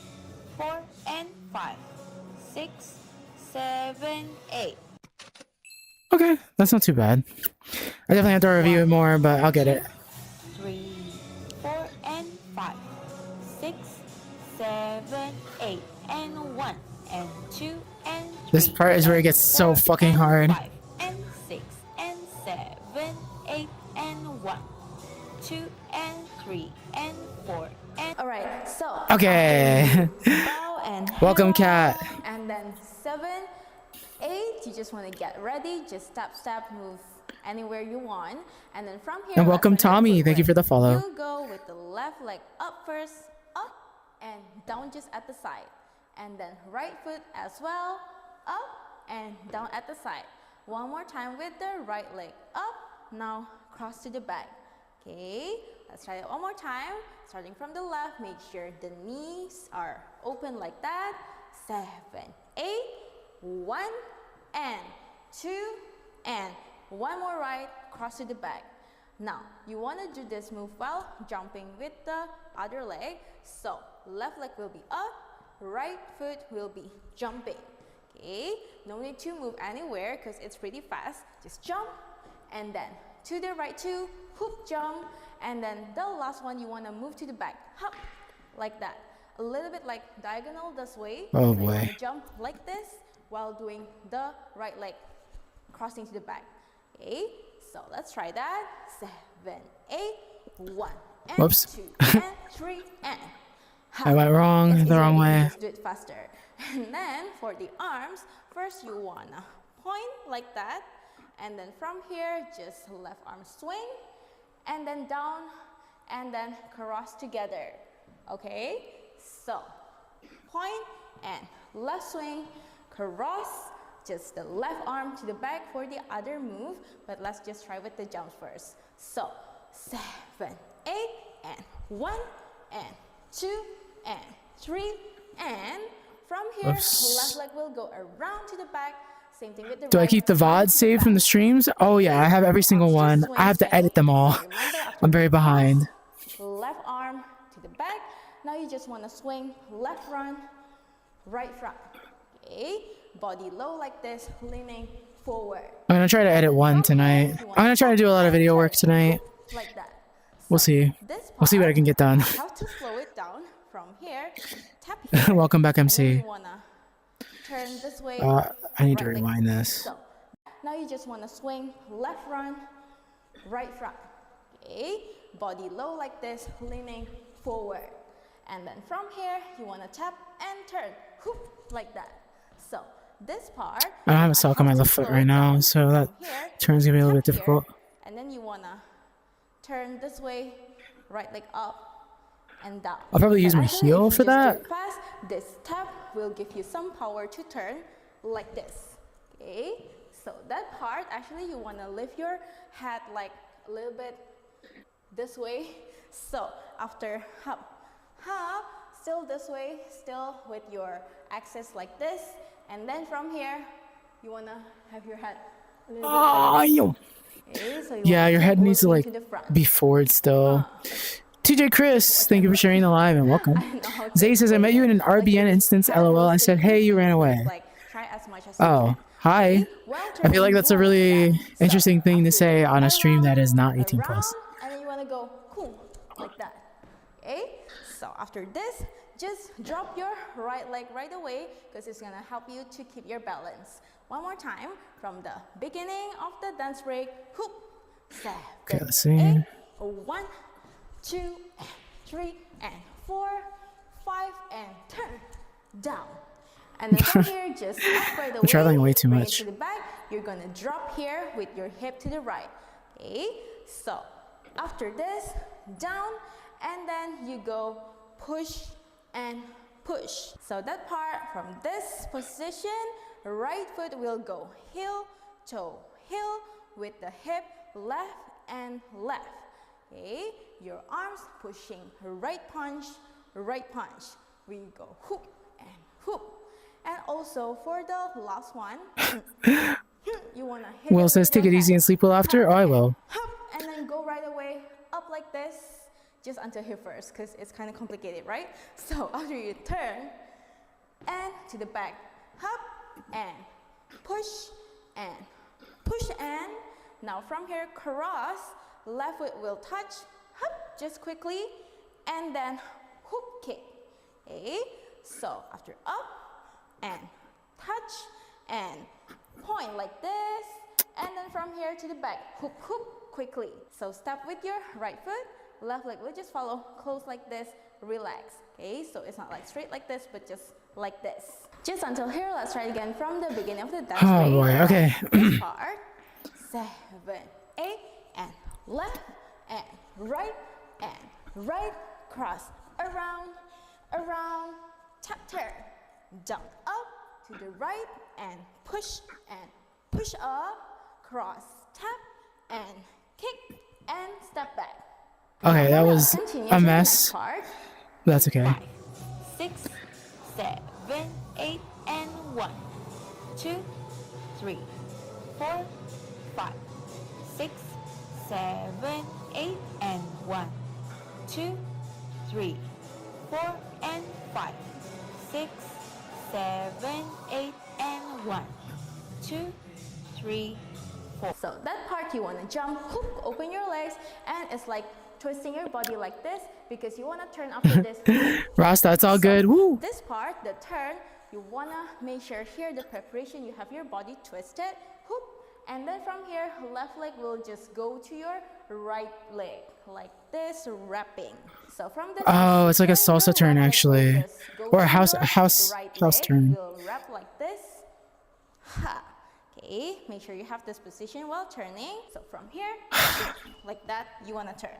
4, and 5, 6, 7, 8. Okay, that's not too bad. I definitely have to review it more, but I'll get it. 3, 4, and 5, 6, 7, 8, and 1, and 2, and 3. This part is where it gets so fucking hard. 5, and 6, and 7, 8, and 1, 2, and 3, and 4, and... Alright, so... Okay. bow and Welcome, head, Cat. and then 7, 8, you just want to get ready, just step, move anywhere you want, and then from here... And welcome, let's start Tommy. your Thank you for the follow. You go with the left leg up first, up, and down just at the side. And then right foot as well, up, and down at the side. One more time with the right leg up, now cross to the back. Okay, let's try it one more time. Starting from the left, make sure the knees are open like that. 7, 8, 1, and 2, and one more right, cross to the back. Now, you want to do this move while jumping with the other leg. So, left leg will be up, right foot will be jumping. Okay, no need to move anywhere because it's pretty fast. Just jump, and then to the right two, hoop jump, and then the last one you want to move to the back, hop, like that. A little bit like diagonal this way. Oh so you want boy. to jump like this while doing the right leg crossing to the back. Okay, so let's try that. 7, 8, 1, and Whoops. 2, and 3, and I went wrong, It's the wrong easier if you way. just do it faster. And then for the arms, first you wanna point like that, and then from here, just left arm swing, and then down, and then cross together. Okay, so point and left swing, cross, just the left arm to the back for the other move, but let's just try with the jumps first. So 7, 8, and 1, and 2, and 3, and from here, Oops. left leg will go around to the back. Same thing with the Do I right, keep the around VODs to saved from the back. streams? Oh yeah, I have every single one. I have to edit them all. Remember, after I'm very behind. left arm to the back. Now you just want to swing left front, right front. Okay, body low like this, leaning forward. I'm gonna try to edit one tonight. I'm gonna try to do a lot of video work tonight. Like that. We'll see. This We'll see what I part, can get done. you have to slow it down from here. Tap here. Welcome back, and then MC. you wanna turn this way. I need to right leg. rewind this. So now you just want to swing left front, right front. Okay, body low like this, leaning forward. And then from here, you want to tap and turn, whoop, like that. So this part, I don't have a sock on my have to left foot slow right it now, down so that from here, turn's gonna be a little bit tap here, difficult. And then you want to turn this way, right leg up and down. I'll probably use But my actually, heel if you for just do that. it fast, this step will give you some power to turn like this. Okay, so that part, actually you want to lift your head like a little bit this way. So after hop, hop, still this way, still with your axis like this, and then from here you want to have your head a little bit like this. Okay, so Yeah, your head needs to like the front. be forward still. TJ Chris, thank you for sharing the live and welcome. I know how to Zay says, I explain met you in it. an Like, RBN your instance, head LOL. will I said, stay hey, you easy. ran Just, away. like, try as much as you Oh, can. hi. Okay, while I feel like turning, that's a you wanna do really that. So, interesting thing to after say this, on a stream that is not 18 around, plus. and then you want to go cool like that. Okay, so after this, just drop your right leg right away because it's gonna help you to keep your balance. One more time from the beginning of the dance break. Hoop, 7, Okay, let's see. 8, 1, 2, and 3, and 4, 5, and turn down. And then from here, just up right away. I'm traveling way too bring much. it to the back. You're gonna drop here with your hip to the right. Okay, so after this, down, and then you go push and push. So that part from this position, right foot will go heel, toe, heel with the hip, left and left. Okay, your arms pushing right punch, right punch. We go hoop and hoop. And also for the last one, you wanna hit Will it says, with take your it easy head. and sleep well after. Oh, I will. Hop, and then go right away up like this, just until here first, because it's kind of complicated, right? So after you turn and to the back, hop and push and push and now from here cross, left foot will touch, hop, just quickly, and then hook kick. Okay, so after up and touch and point like this, and then from here to the back, hook, hook, quickly. So step with your right foot, left leg will just follow, close like this, relax. Okay, so it's not like straight like this, but just like this. Just until here, let's try it again from the beginning of the dance. Oh boy, okay. This part, 7, 8, and left, and right, cross, around, tap, turn, jump up to the right, and push up, cross, tap, and kick, and step back. Okay, that was Continue a to the mess. next part. That's okay. 5, 6, 7, 8, and 1, 2, 3, 4, 5, 6, 7, 8, and 1, 2, 3, 4, and 5, 6, 7, 8, and 1, 2, 3, 4. So that part you want to jump, hook, open your legs, and it's like twisting your body like this because you want to turn after this. Rasta, it's all good. Woo! This part, the turn, you want to make sure here the preparation, you have your body twisted, hook, and then from here, left leg will just go to your right leg, like this, wrapping. So from this, Oh, it's like a salsa turn actually, or a house leg turn. will wrap like this. Ha. Okay, make sure you have this position while turning. So from here, like that, you want to turn.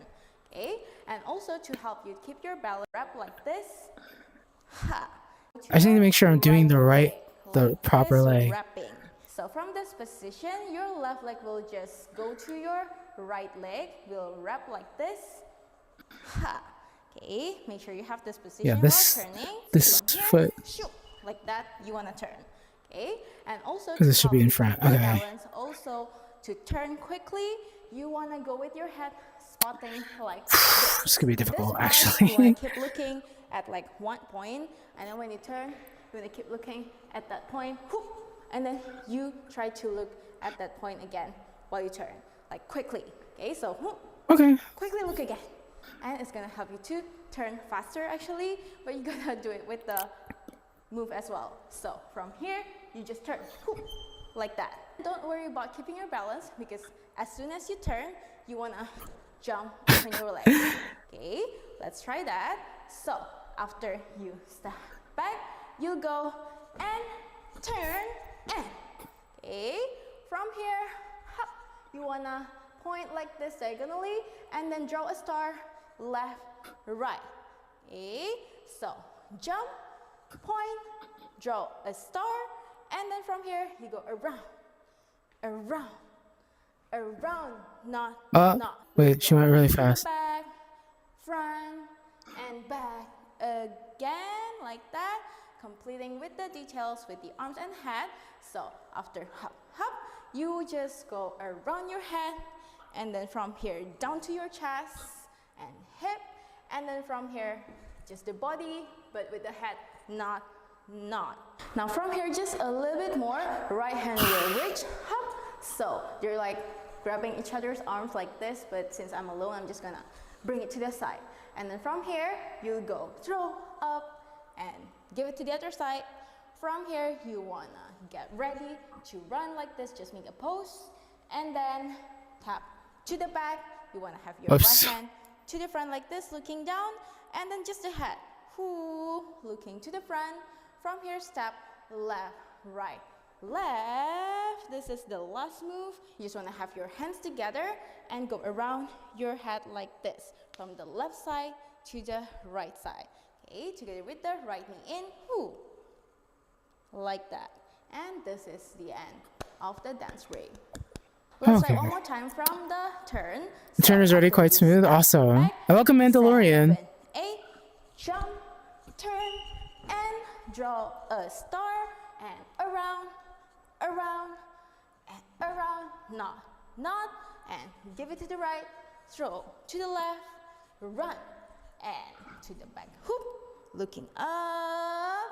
Okay, and also to help you keep your balance, wrap like this. Ha. I just need to make sure I'm doing the proper leg. Wrapping. So from this position, your left leg will just go to your right leg. Will wrap like this. Ha. Okay, make sure you have this position Yeah, while turning. this From here, foot. shoot, like that, you want to turn. Okay, and also Because it should be in front. Okay. balance, also to turn quickly, you want to go with your head spotting like this. This could be difficult, This part, actually. you want to keep looking at like one point, and then when you turn, you want to keep looking at that point, whoop, and then you try to look at that point again while you turn, like quickly. Okay, so whoop, Okay. quickly look again, and it's gonna help you to turn faster actually, but you gotta do it with the move as well. So from here, you just turn, whoop, like that. Don't worry about keeping your balance because as soon as you turn, you wanna jump open your legs. Okay, let's try that. So after you step back, you go and turn and. Okay, from here, hop, you wanna point like this diagonally, and then draw a star left, right. Okay, so jump, point, draw a star, and then from here you go around, around, around, not. Wait, she went really fast. Back, front, and back again, like that, completing with the details with the arms and head. So after hop, hop, you just go around your head, and then from here down to your chest and hip, and then from here just the body, but with the head not. Now from here just a little bit more, right hand will reach, hop. So you're like grabbing each other's arms like this, but since I'm alone, I'm just gonna bring it to the side. And then from here, you go throw up and give it to the other side. From here, you wanna get ready to run like this, just make a pose, and then tap to the back. You wanna have your right hand to the front like this, looking down, and then just the head, looking to the front. From here, step left, right, left. This is the last move. You just want to have your hands together and go around your head like this, from the left side to the right side. Okay, together with the right knee in, like that. And this is the end of the dance break. Let's try one more time from the turn. The turn is already quite smooth. Awesome. I welcome Mandalorian. 7, 8, jump, turn, and draw a star, and around, around, and around, not, and give it to the right, throw to the left, run, and to the back, hoop, looking up,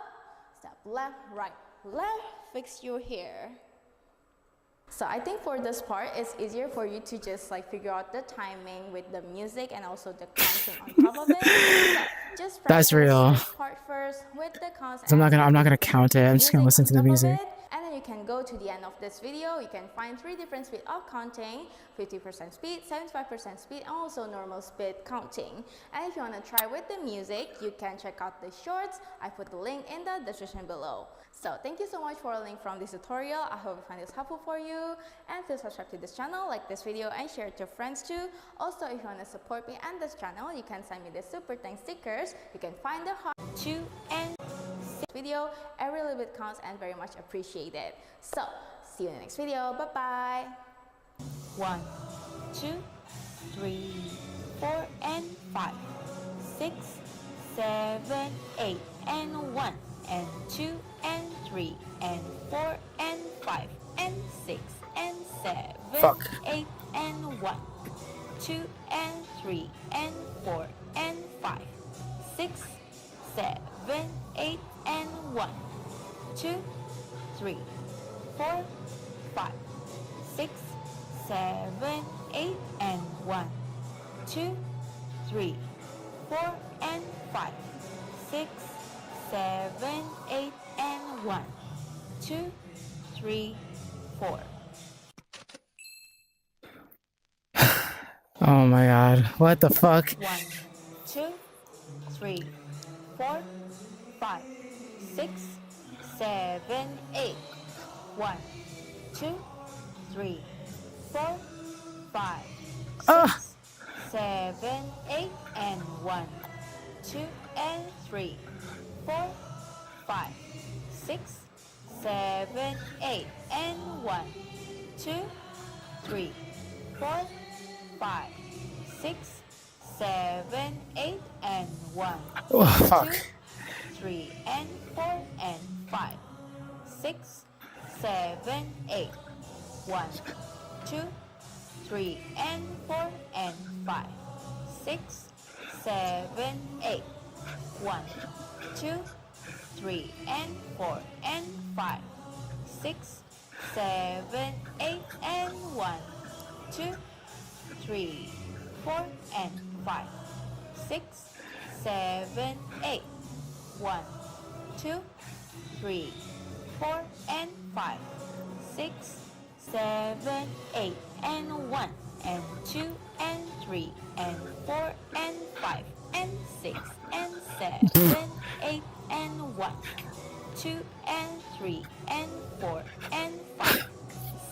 step left, right, left, fix your hair. So I think for this part, it's easier for you to just like figure out the timing with the music and also the counting on top of it. So just That's real. this part first with the counts. So I'm not gonna count it. I'm just gonna listen to the music. And then you can go to the end of this video. You can find 3 different speed of counting: 50% speed, 75% speed, and also normal speed counting. And if you want to try with the music, you can check out the shorts. I put the link in the description below. So thank you so much for learning from this tutorial. I hope you find this helpful for you. And please subscribe to this channel, like this video, and share it to friends too. Also, if you want to support me and this channel, you can send me the super thanks stickers. You can find the heart 2 and 6 video. Every little bit counts and very much appreciated. So see you in the next video. Bye bye. 1, 2, 3, 4, and 5, 6, 7, 8, and 1, and 2, and 3, and 4, and 5, and 6, and 7, 8, and 1, 2, and 3, and 4, and 5, 6, 7, 8, and 1, 2, 3, 4, 5, 6, 7, 8, and 1, 2, 3, 4, and 5, 6, 7, 8, and 1, 2, 3, 4. Oh my god. What the fuck? 1, 2, 3, 4, 5, 6, 7, 8. 1, 2, 3, 4, 5, 6, 7, 8, and 1, 2, and 3, 4, 5, 6, 7, 8, and 1, 2, 3, 4, 5, 6, 7, 8, and 1, Oh, fuck. 2, 3, and 4, and 5, 6, 7, 8. 1, 2, 3, and 4, and 5, 6, 7, 8. 1, 2, 3, and 4, and 5, 6, 7, 8, and 1, 2, 3, 4, and 5, 6, 7, 8. 1, 2, 3, 4, and 5, 6, 7, 8, and 1, and 2, and 3, and 4, and 5, and 6, and 7, 8, and 1, 2, and 3, and 4, and 5,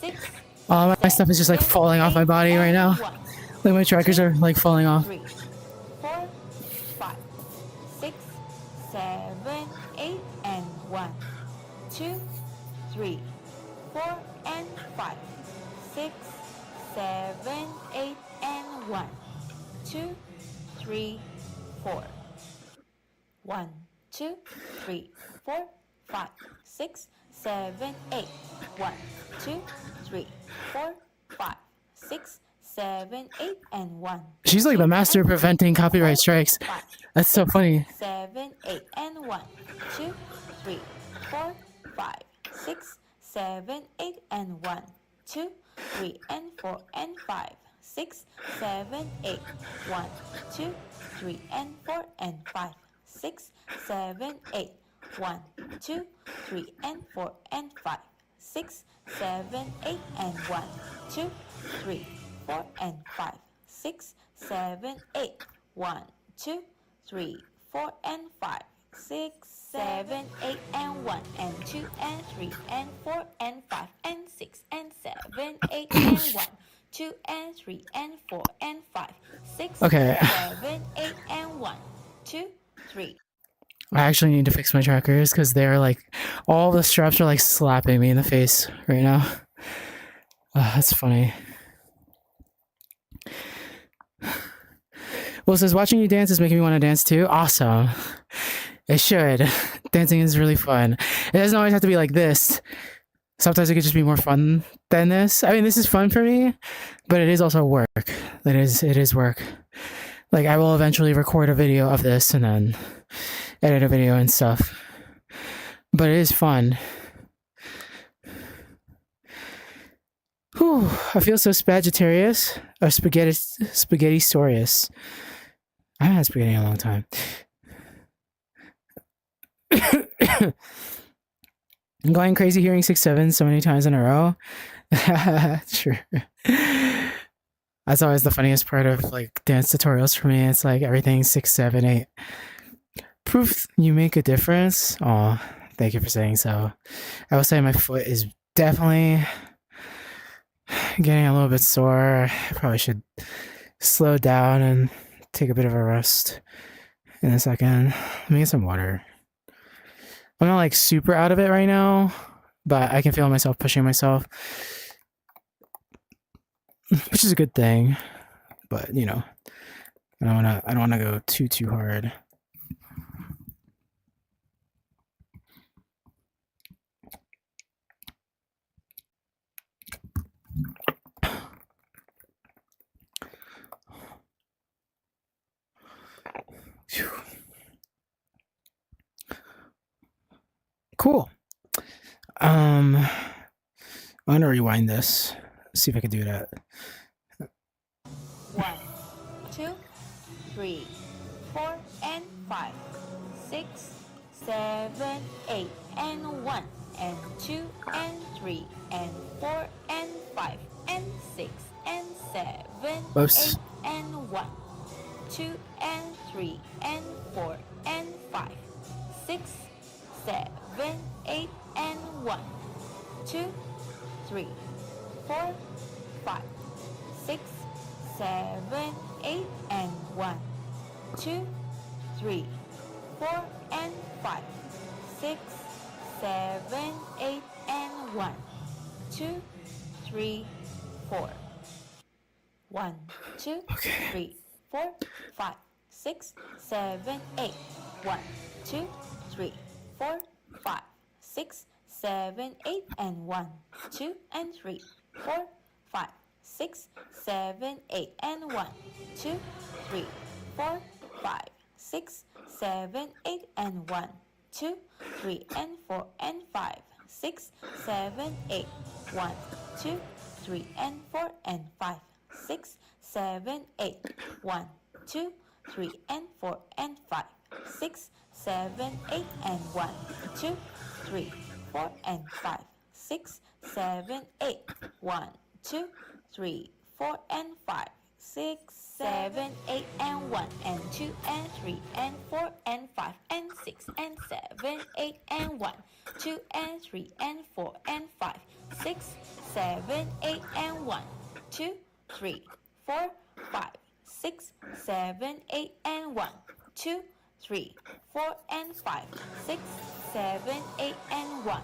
6, All my stuff is just like falling off my body right now. Like my trackers are like falling off. 3, 4, 5, 6, 7, 8, and 1, 2, 3, 4, and 5, 6, 7, 8, and 1, 2, 3, 4. 1, 2, 3, 4, 5, 6, 7, 8. 1, 2, 3, 4, 5, 6, 7, 8, and 1. She's like the master of preventing copyright strikes. That's so funny. 7, 8, and 1, 2, 3, 4, 5, 6, 7, 8, and 1, 2, 3, and 4, and 5, 6, 7, 8. 1, 2, 3, and 4, and 5, 6, 7, 8. 1, 2, 3, and 4, and 5, 6, 7, 8, and 1, 2, 3, 4, and 5, 6, 7, 8. 1, 2, 3, 4, and 5, 6, 7, 8, and 1, and 2, and 3, and 4, and 5, and 6, and 7, 8, and 1, 2, and 3, and 4, and 5, 6, Okay. 7, 8, and 1, 2, 3. I actually need to fix my trackers because they're like, all the straps are like slapping me in the face right now. That's funny. Well, it says watching you dance is making me want to dance too. Awesome. It should. Dancing is really fun. It doesn't always have to be like this. Sometimes it could just be more fun than this. I mean, this is fun for me, but it is also work. It is work. Like, I will eventually record a video of this and then edit a video and stuff. But it is fun. Whew, I feel so Sagittarius or spaghetti-sorious. I haven't had spaghetti in a long time. I'm going crazy hearing 6-7 so many times in a row. Sure. That's always the funniest part of like dance tutorials for me. It's like everything 6, 7, 8. Proof you make a difference. Oh, thank you for saying so. I will say my foot is definitely getting a little bit sore. I probably should slow down and take a bit of a rest in a second. Let me get some water. I'm not like super out of it right now, but I can feel myself pushing myself, which is a good thing. But you know, I don't wanna go too hard. Cool. I'm gonna rewind this. See if I can do that. 1, 2, 3, 4, and 5, 6, 7, 8, and 1, and 2, and 3, and 4, and 5, and 6, and 7, Whoops. 8, and 1, 2, and 3, and 4, and 5, 6, 7, 8, and 1, 2, 3, 4, 5, 6, 7, 8, and 1, 2, 3, 4, and 5, 6, 7, 8, and 1, 2, 3, 4. 1, 2, 3, 4, 5, 6, 7, 8. 1, 2, 3, 4, 5, 6, 7, 8, and 1, 2, and 3, 4, 5, 6, 7, 8, and 1, 2, 3, 4, 5, 6, 7, 8, and 1, 2, 3, and 4, and 5, 6, 7, 8. 1, 2, 3, and 4, and 5, 6, 7, 8. 1, 2, 3, and 4, and 5, 6, 7, 8, and 1, 2, 3, 4, and 5, 6, 7, 8. 1, 2, 3, 4, and 5, 6, 7, 8, and 1, and 2, and 3, and 4, and 5, and 6, and 7, 8, and 1, 2, and 3, and 4, and 5, 6, 7, 8, and 1, 2, 3, 4, 5, 6, 7, 8, and 1, 2, 3, 4, and 5, 6, 7, 8, and 1.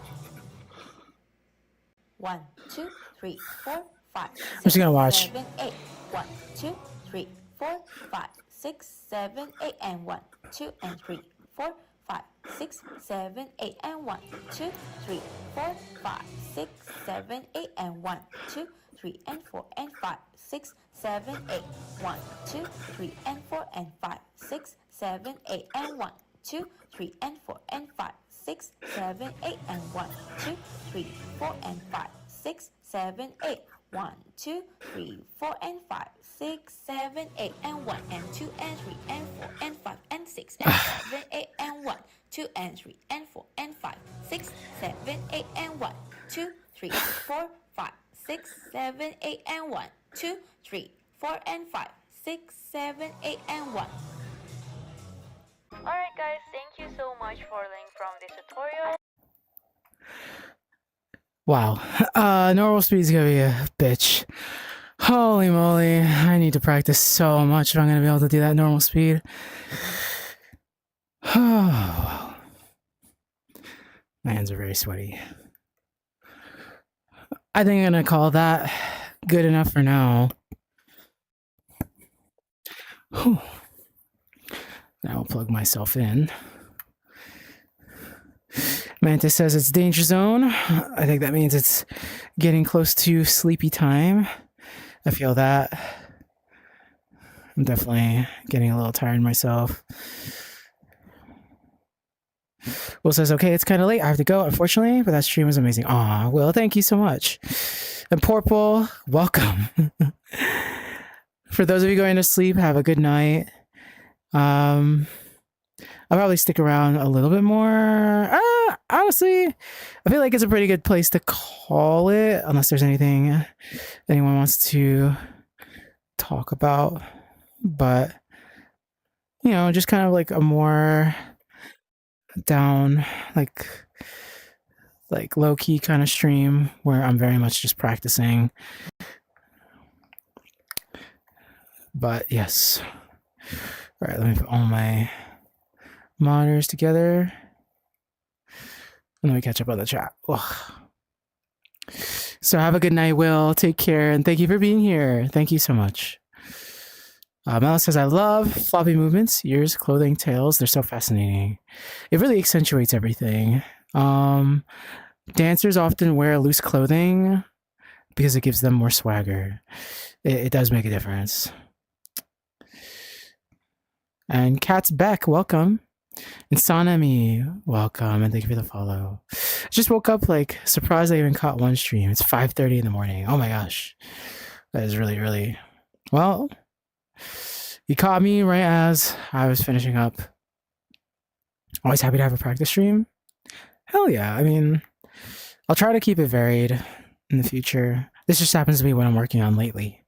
1, 2, 3, 4, 5, 6, just gonna watch. 7, 8. 1, 2, 3, 4, 5, 6, 7, 8, and 1, 2, and 3, 4, 5, 6, 7, 8, and 1, 2, 3, 4, 5, 6, 7, 8, and 1, 2, 3, and 4, and 5, 6, 7, 8, 1, 2, 3, and 4, and 5, 6, 7, 8, and 1, 2, 3, and 4, and 5, 6, 7, 8, and 1, 2, 3, 4, and 5, 6, 7, 8, 1, 2, 3, 4, and 5, 6, 7, 8, and 1, and 2, and 3, and 4, and 5, and 6, and 7, 8, and 1, 2, and 3, and 4, and 5, 6, 7, 8, and 1, 2, 3, 4, 5, 6, 7, 8, and 1, 2, 3, 4, and 5, 6, 7, 8, and 1. Alright guys, thank you so much for learning from this tutorial. Wow. Normal speed's gonna be a bitch. Holy moly. I need to practice so much if I'm gonna be able to do that normal speed. Oh, my hands are very sweaty. I think I'm gonna call that good enough for now. Whew. Now I'll plug myself in. Mantis says it's danger zone. I think that means it's getting close to sleepy time. I feel that. I'm definitely getting a little tired myself. Will says, okay, it's kind of late. I have to go, unfortunately, but that stream was amazing. Aw, Will, thank you so much. And Purple, welcome. For those of you going to sleep, have a good night. I'll probably stick around a little bit more. Honestly, I feel like it's a pretty good place to call it, unless there's anything anyone wants to talk about. But, you know, just kind of like a more down, like low-key kind of stream where I'm very much just practicing. But yes. All right, let me put all my monitors together. And then we catch up on the chat. Ugh. So have a good night, Will. Take care, and thank you for being here. Thank you so much. Mel says, I love floppy movements, ears, clothing, tails. They're so fascinating. It really accentuates everything. Dancers often wear loose clothing because it gives them more swagger. It does make a difference. And Kat's Beck, welcome. And Sanami, welcome, and thank you for the follow. I just woke up, like, surprised I even caught one stream. It's 5:30 in the morning. Oh my gosh. That is really, really... Well, you caught me right as I was finishing up. Always happy to have a practice stream. Hell yeah. I mean, I'll try to keep it varied in the future. This just happens to be what I'm working on lately.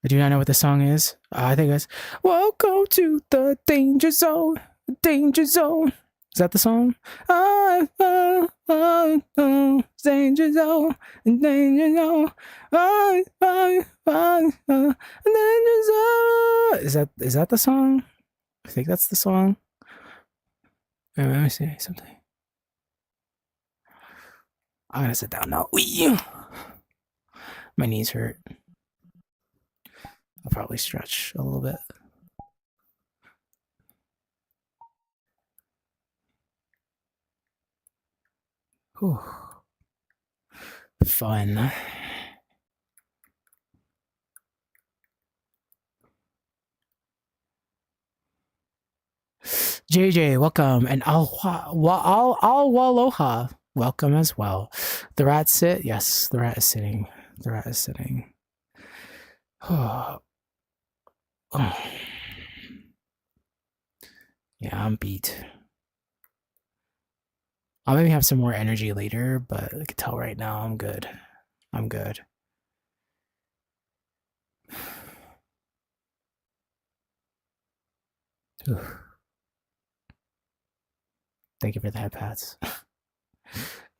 I do not know what the song is. I think it's Welcome to the Danger Zone. Danger Zone. Is that the song? Danger Zone. Danger Zone. Danger Zone. Is that the song? I think that's the song. Wait, let me see something. I'm gonna sit down now. My knees hurt. I'll probably stretch a little bit. Whew. Fun. JJ, welcome. And Al-Waloha, welcome as well. The rat sit? Yes, the rat is sitting. The rat is sitting. Oh. Yeah, I'm beat. I'll maybe have some more energy later, but I can tell right now I'm good. I'm good. Thank you for the head pats.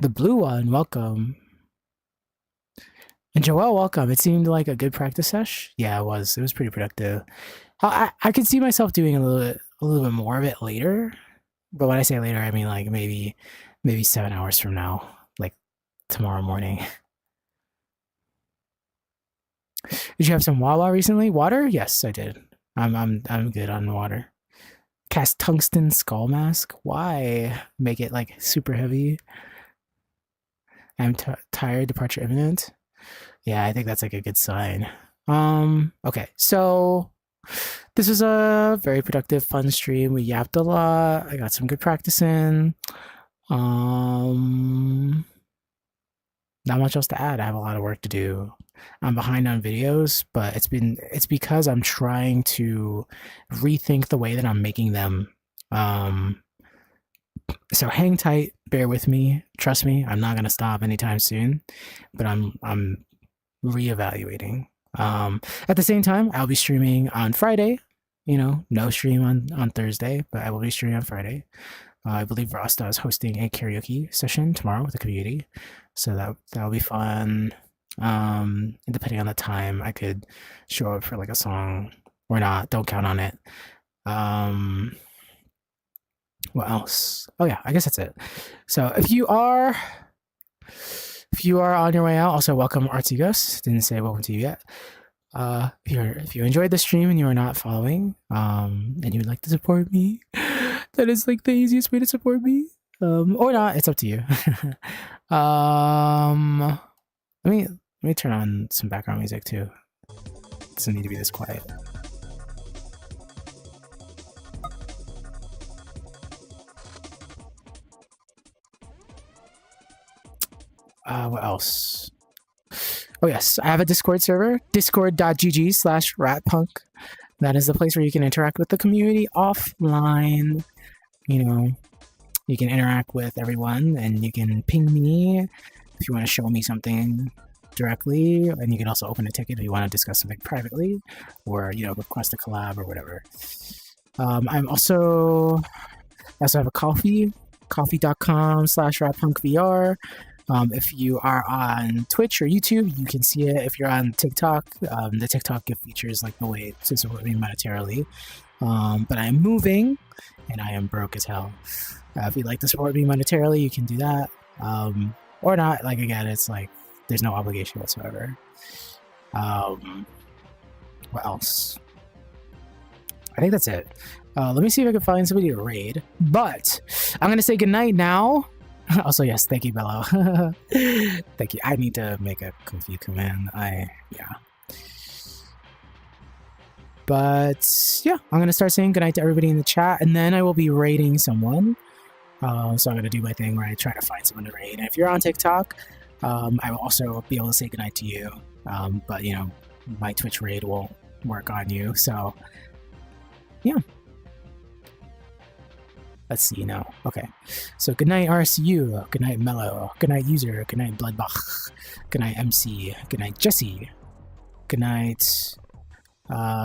The blue one, welcome. And Joelle, welcome. It seemed like a good practice sesh. Yeah, it was. It was pretty productive. I could see myself doing a little bit more of it later. But when I say later, I mean like maybe 7 hours from now, like tomorrow morning. Did you have some Wawa recently? Water? Yes, I did. I'm good on water. Cast tungsten skull mask. Why make it like super heavy? I'm tired. Departure imminent. Yeah, I think that's like a good sign. Okay, so this was a very productive, fun stream. We yapped a lot. I got some good practice in. Not much else to add. I have a lot of work to do. I'm behind on videos, but it's because I'm trying to rethink the way that I'm making them. So hang tight, bear with me, trust me. I'm not gonna stop anytime soon, but I'm reevaluating. At the same time, I'll be streaming on Friday. No stream on Thursday, but I will be streaming on Friday. I believe Rasta is hosting a karaoke session tomorrow with the community, so that'll be fun. And depending on the time, I could show up for like a song or not. Don't count on it. What else? Oh yeah, I guess that's it. So if you are on your way out, also welcome Artsy Ghost. Didn't say welcome to you yet. If you enjoyed the stream and you are not following, and you would like to support me, that is like the easiest way to support me. Or not, it's up to you. Let me turn on some background music too. It doesn't need to be this quiet. What else? Oh yes, I have a Discord server, discord.gg/ratpunk. That is the place where you can interact with the community offline. You can interact with everyone, and you can ping me if you want to show me something directly, and you can also open a ticket if you want to discuss something privately, or request a collab or whatever. I also have a coffee.com/ratpunkvr. If you are on Twitch or YouTube, you can see it. If you're on TikTok, the TikTok gift feature is like the way to support me monetarily. But I'm moving, and I am broke as hell. If you'd like to support me monetarily, you can do that. Or not. Like, again, it's like there's no obligation whatsoever. What else? I think that's it. Let me see if I can find somebody to raid. But I'm gonna say goodnight now. Also, yes, thank you, Bello. Thank you. I need to make a Kofi command. But yeah, I'm gonna start saying goodnight to everybody in the chat, and then I will be raiding someone. So I'm gonna do my thing where I try to find someone to raid. And if you're on TikTok, I will also be able to say goodnight to you. But my Twitch raid won't work on you. So yeah. Let's see now. Okay. So good night RSU. Good night Mello. Good night User. Good night Bloodbach. Good night MC. Good night Jesse. Good night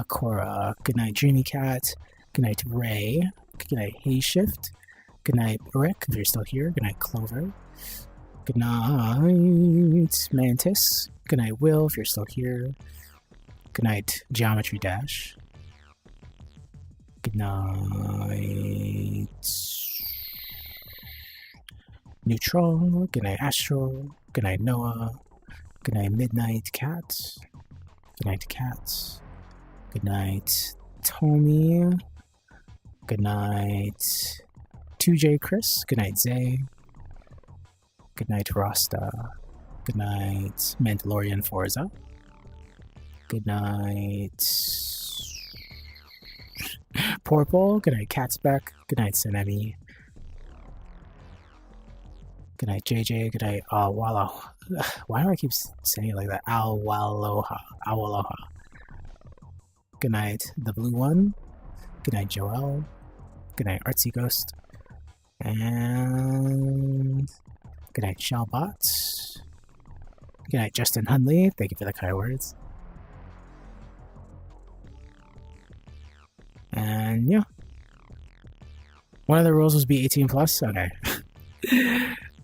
Cora. Good night Dreamy Cat. Good night Ray. Good night Hayshift. Good night Rick, if you're still here. Good night Clover. Good night Mantis. Good night Will, if you're still here. Good night Geometry Dash. Good night Neutral. Good night Astral. Good night Noah. Good night Midnight Cat. Good night Cat. Good night Tommy. Good night 2J Chris. Good night Zay. Good night Rasta. Good night Mandalorian Forza. Good night Purple. Good night Catsbeck. Good night Senemi. Good night JJ. Good night Awaloha. Why do I keep saying it like that? Awaloha. Awaloha. Good night the blue one. Good night Joel. Good night Artsy Ghost. And good night Shellbot. Good night, Justin Hunley. Thank you for the kind words. And yeah. One of the rules was be 18 plus? Okay.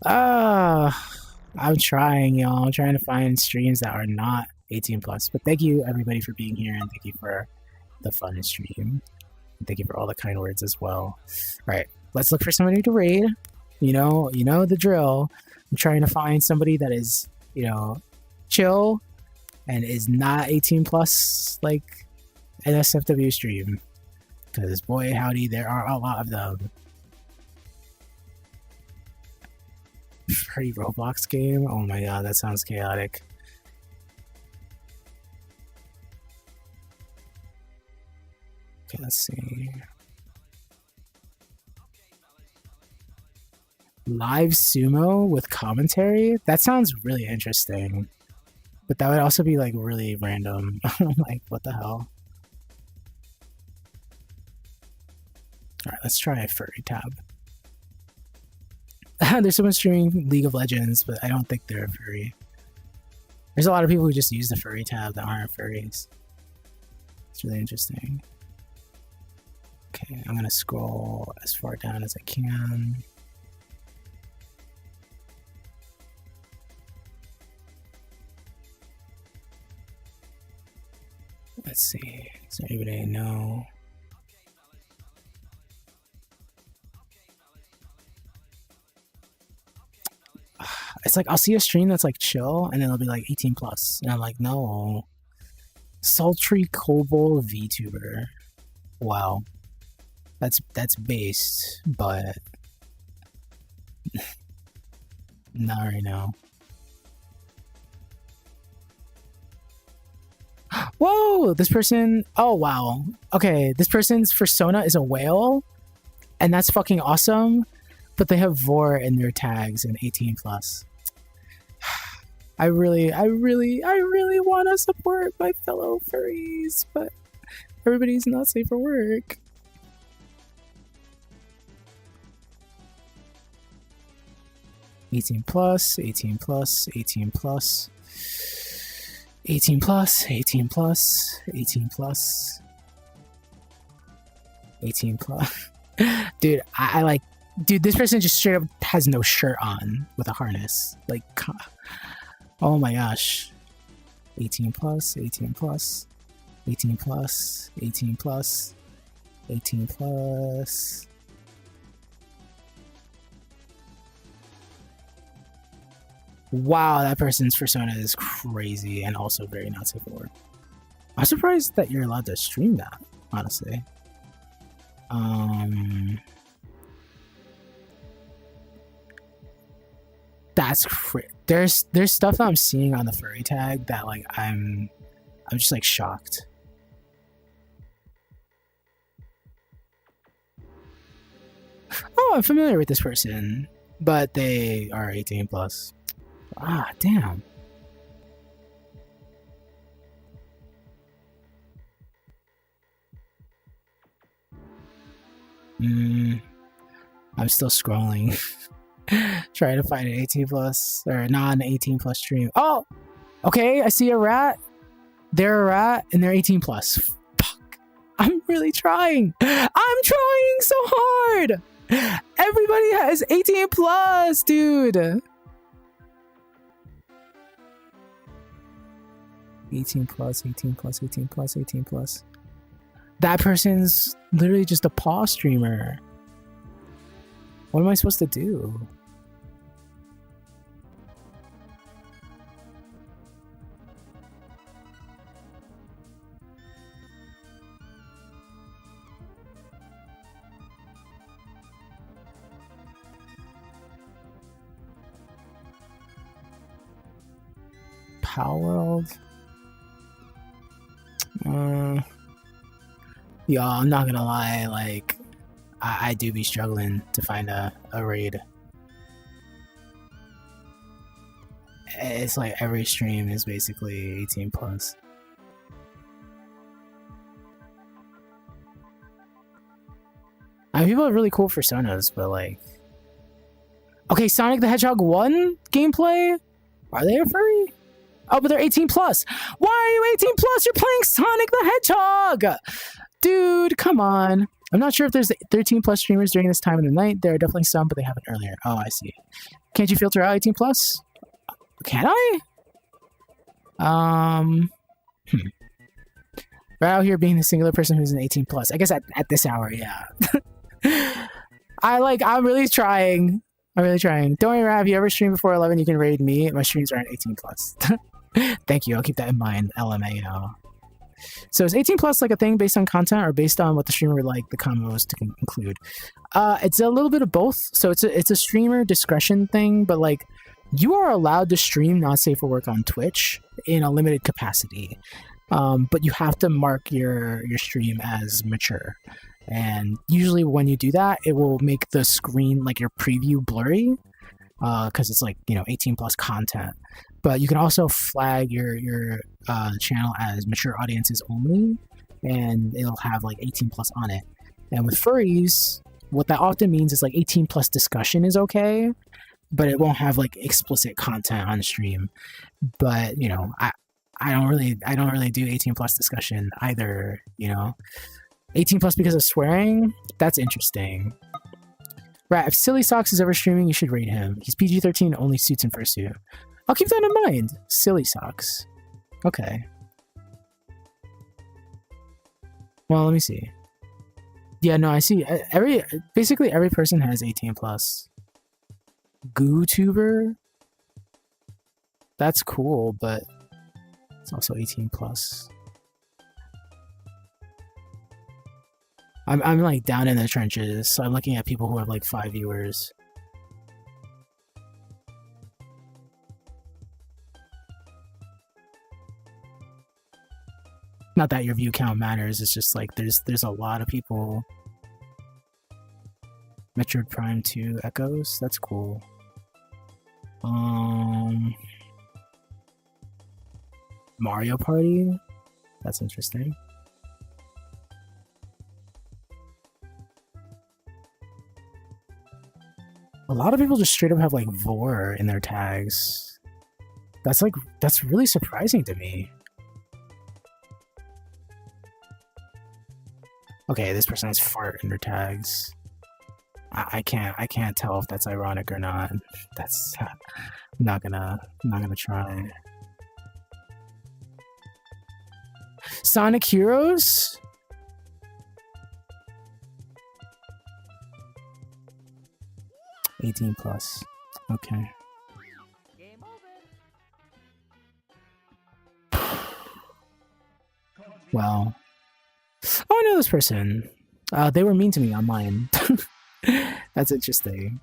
I'm trying, y'all. I'm trying to find streams that are not 18 plus. But thank you, everybody, for being here, and thank you for the fun stream. And thank you for all the kind words as well. All right, let's look for somebody to raid. You know the drill. I'm trying to find somebody that is, chill and is not 18 plus, like an SFW stream. Because boy, howdy, there are a lot of them. Free Roblox game? Oh my god, that sounds chaotic. Okay, let's see. Live sumo with commentary? That sounds really interesting. But that would also be like really random. Like, what the hell? Alright, let's try a furry tab. There's someone streaming League of Legends, but I don't think they're a furry. There's a lot of people who just use the furry tab that aren't furries. It's really interesting. Okay, I'm gonna scroll as far down as I can. Let's see. Is there anybody I know? It's like I'll see a stream that's like chill, and then it'll be like 18 plus, and I'm like, no. Sultry Kobold VTuber. Wow, that's based, but not right now. Whoa, this person. Oh wow. Okay, this person's persona is a whale, and that's fucking awesome. But they have vor in their tags and 18 plus. I really want to support my fellow furries, but everybody's not safe for work. +18 +18 +18 +18 +18 +18 Dude, I like. Dude, this person just straight up has no shirt on with a harness. Like, oh my gosh. 18 plus, 18 plus, 18 plus, 18 plus, 18 plus. Wow, that person's persona is crazy and also very not safe for work. I'm surprised that you're allowed to stream that, honestly. That's there's stuff that I'm seeing on the furry tag that like I'm just like shocked. Oh, I'm familiar with this person, but they are 18 plus. Ah, damn. I'm still scrolling. Trying to find an 18 plus or non-18 plus stream. Oh, okay. I see a rat. They're a rat and they're 18 plus. Fuck. I'm really trying. I'm trying so hard. Everybody has 18 plus, dude. 18 plus, 18 plus, 18 plus, 18 plus. That person's literally just a paw streamer. What am I supposed to do? Power World? Yeah, I'm not gonna lie, like, I do be struggling to find a raid. It's like every stream is basically 18 plus. I mean, people have really cool personas, but like... Okay, Sonic the Hedgehog 1 gameplay? Are they a furry? Oh, but they're 18 plus. Why are you 18 plus? You're playing Sonic the Hedgehog. Dude, come on. I'm not sure if there's 13 plus streamers during this time of the night. There are definitely some, but they haven't earlier. Oh, I see. Can't you filter out 18 plus? Can I? Right out here being the singular person who's an 18 plus. I guess at this hour, yeah. I'm really trying. I'm really trying. Don't worry, Rav. If you ever stream before 11, you can raid me. My streams aren't 18 plus. Thank you. I'll keep that in mind. LMAO. So is 18 plus like a thing based on content or based on what the streamer would like the combos to include? It's a little bit of both. So it's a streamer discretion thing, but like you are allowed to stream not safe for work on Twitch in a limited capacity. But you have to mark your stream as mature. And usually when you do that, it will make the screen, like your preview, blurry, because it's like, 18 plus content. But you can also flag your channel as mature audiences only, and it'll have like 18 plus on it. And with furries, what that often means is like 18 plus discussion is okay, but it won't have like explicit content on stream. But I don't really do 18 plus discussion either. 18 plus because of swearing? That's interesting. Right, if Silly Socks is ever streaming, you should rate him. He's PG-13, only suits and fursuit. I'll keep that in mind. Silly Socks. Okay. Well, let me see. Yeah, no, I see. Basically every person has 18 plus. GooTuber? That's cool, but it's also 18 plus. I'm like down in the trenches, so I'm looking at people who have like 5 viewers. Not that your view count matters, it's just like there's a lot of people. Metroid Prime 2 Echoes, that's cool. Mario Party, that's interesting. A lot of people just straight up have like vor in their tags. That's really surprising to me. Okay, this person has fart in their tags. I can't tell if that's ironic or not. That's I'm not gonna try. Sonic Heroes? $18 plus. Okay. Well. Oh, I know this person. They were mean to me online. That's interesting.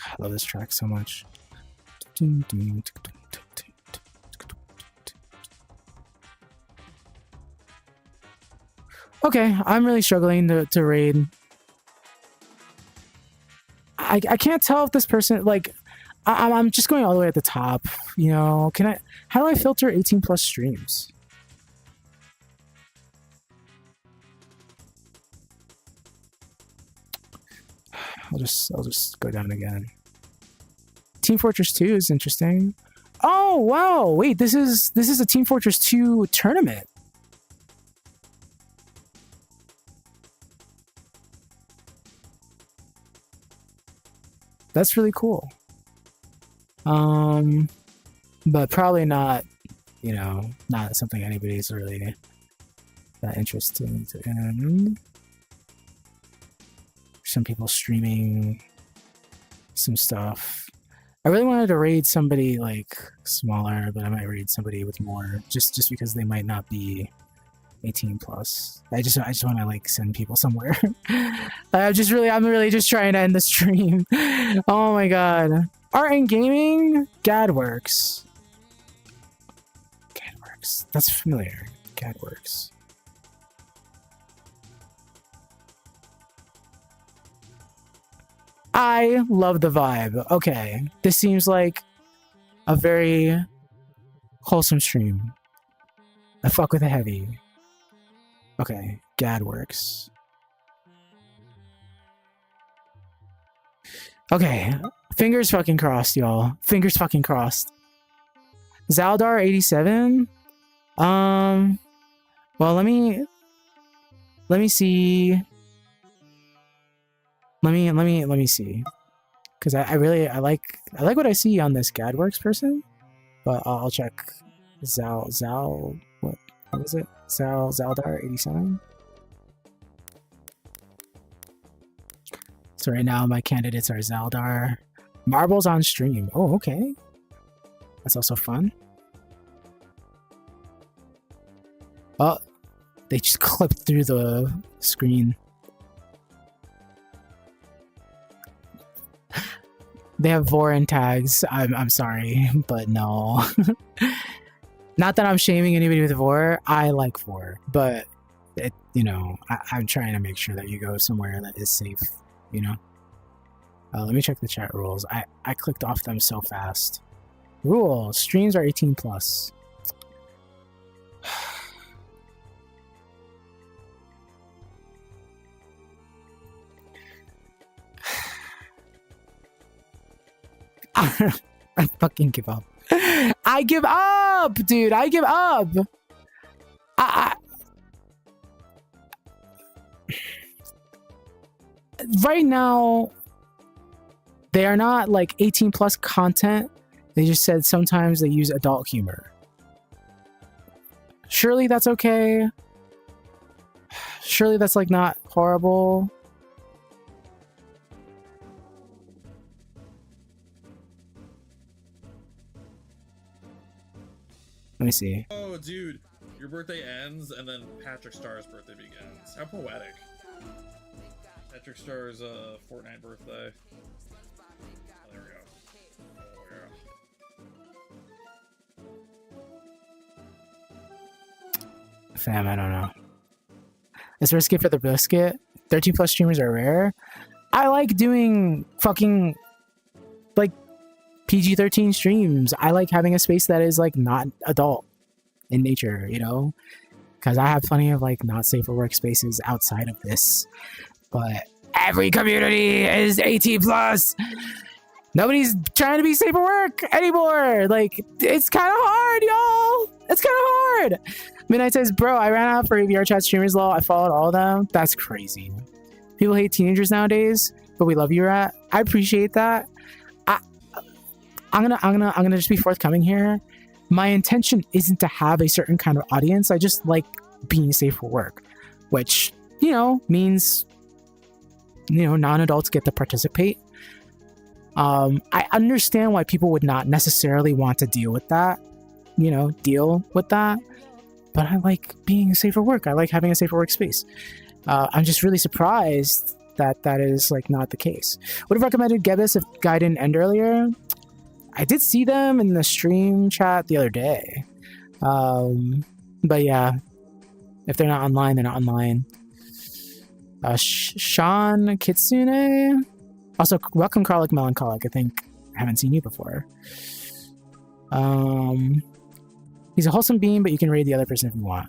I love this track so much. Okay, I'm really struggling to raid. I can't tell if this person, like, I'm just going all the way at the top, you know. How do I filter 18 plus streams? I'll just go down again. Team Fortress 2 is interesting. Oh wow, wait, this is a Team Fortress 2 tournament. That's really cool. But probably not, you know, not something anybody's really that interested in. Some people streaming some stuff. I really wanted to raid somebody like smaller, but I might raid somebody with more, just because they might not be 18 plus. I just want to like send people somewhere. I'm really just trying to end the stream. Oh my god. Art and gaming? Gadworks. Gadworks. That's familiar. Gadworks. I love the vibe. Okay. This seems like a very wholesome stream. I fuck with the heavy. Okay. Gadworks. Okay, fingers fucking crossed, y'all. Fingers fucking crossed. Zaldar 87. Well, let me see. Let me see. Because I like what I see on this GadWorks person, but I'll check. What was it? Zaldar 87. So right now my candidates are Zaldar. Marbles on stream. Oh, okay. That's also fun. Oh, they just clipped through the screen. They have Vorin tags. I'm sorry, but no. Not that I'm shaming anybody with Vor. I like Vor, but it, you know, I'm trying to make sure that you go somewhere that is safe. You know. Let me check the chat rules. I clicked off them so fast. Rules: streams are 18 plus. I fucking give up. I give up, dude. I give up. Right now, they are not like 18 plus content. They just said sometimes they use adult humor. Surely that's okay. Surely that's like not horrible. Let me see. Oh, dude, your birthday ends and then Patrick Starr's birthday begins. How poetic. Patrick Starr's Fortnite birthday. Oh, there we go. Fam, I don't know. It's risky for the biscuit. 13 plus streamers are rare. I like doing fucking like PG-13 streams. I like having a space that is like not adult in nature, you know? Because I have plenty of like not safe for work spaces outside of this. But every community is 18 plus. Nobody's trying to be safe for work anymore. Like, it's kind of hard, y'all. It's kind of hard. Midnight says, bro, I ran out for vrchat streamers lol. I followed all of them. That's crazy. People hate teenagers nowadays, but we love you, Rat. I appreciate that. I'm gonna just be forthcoming here. My intention isn't to have a certain kind of audience. I just like being safe for work, which, you know, means, you know, non-adults get to participate. I understand why people would not necessarily want to deal with that, but I like being safe for work. I like having a safer workspace. I'm just really surprised that that is like not the case. Would have recommended Gebis if Guy didn't end earlier. I did see them in the stream chat the other day. But yeah, if they're not online, they're not online. Sean Kitsune. Also, welcome Garlic Melancholic. I think I haven't seen you before. He's a wholesome being, but you can raid the other person if you want.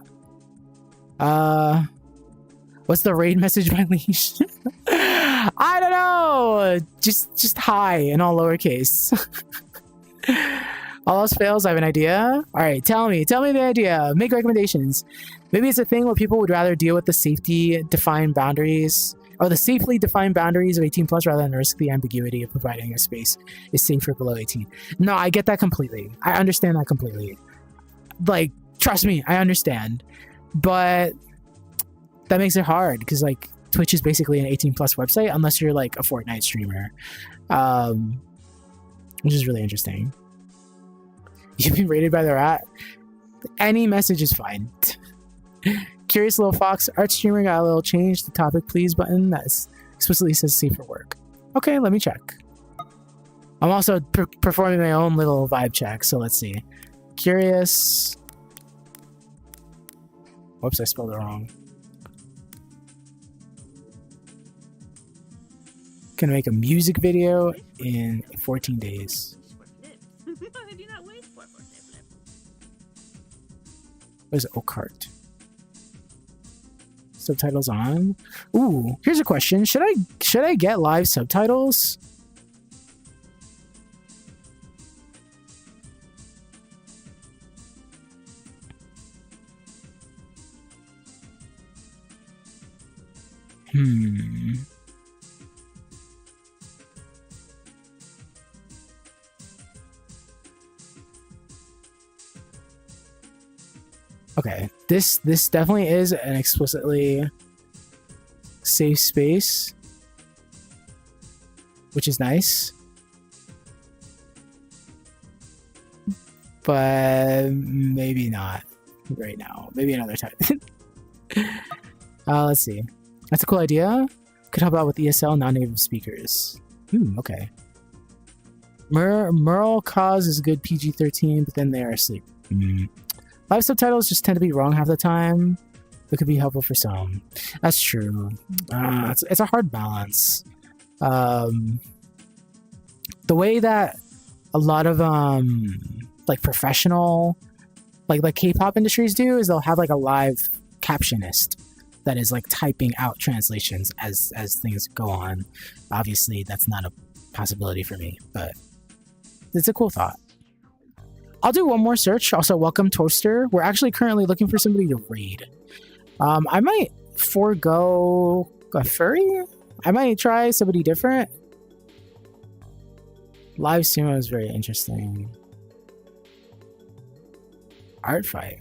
What's the raid message by Leash? I don't know. Just hi in all lowercase. All else fails, I have an idea. All right, tell me the idea. Make recommendations. Maybe it's a thing where people would rather deal with the safely defined boundaries of 18 plus rather than risk the ambiguity of providing a space is safe for below 18. No, I get that completely. I understand that completely. Like, trust me, I understand. But that makes it hard because like Twitch is basically an 18 plus website unless you're like a Fortnite streamer. Which is really interesting. You've been rated by the Rat. Any message is fine. Curious Little Fox, art streamer got a little change the topic please button that explicitly says safe for work. Okay, let me check. I'm also performing my own little vibe check, so let's see. Curious. Whoops, I spelled it wrong. Gonna make a music video in 14 days. Where's Oakheart? Subtitles on. Ooh, here's a question. Should I get live subtitles? Okay, this definitely is an explicitly safe space, which is nice. But maybe not right now. Maybe another time. Let's see. That's a cool idea. Could help out with ESL non-native speakers. Okay. Merle Cause is good PG-13, but then they are asleep. Live subtitles just tend to be wrong half the time. It could be helpful for some. That's true. It's a hard balance. The way that a lot of like professional like K-pop industries do is they'll have like a live captionist that is like typing out translations as things go on. Obviously that's not a possibility for me, but it's a cool thought. I'll do one more search. Also, welcome Toaster. We're actually currently looking for somebody to raid. I might forego a furry. I might try somebody different. Live sumo is very interesting. Art fight.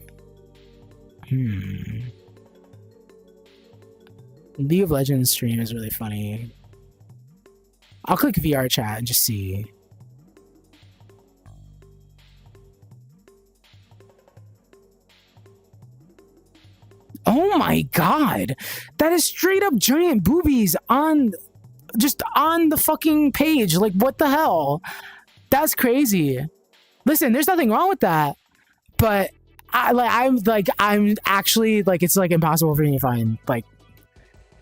League of Legends stream is really funny. I'll click vrchat and just see. Oh my god! That is straight up giant boobies on the fucking page. Like, what the hell? That's crazy. Listen, there's nothing wrong with that. But I'm actually like, it's like impossible for me to find like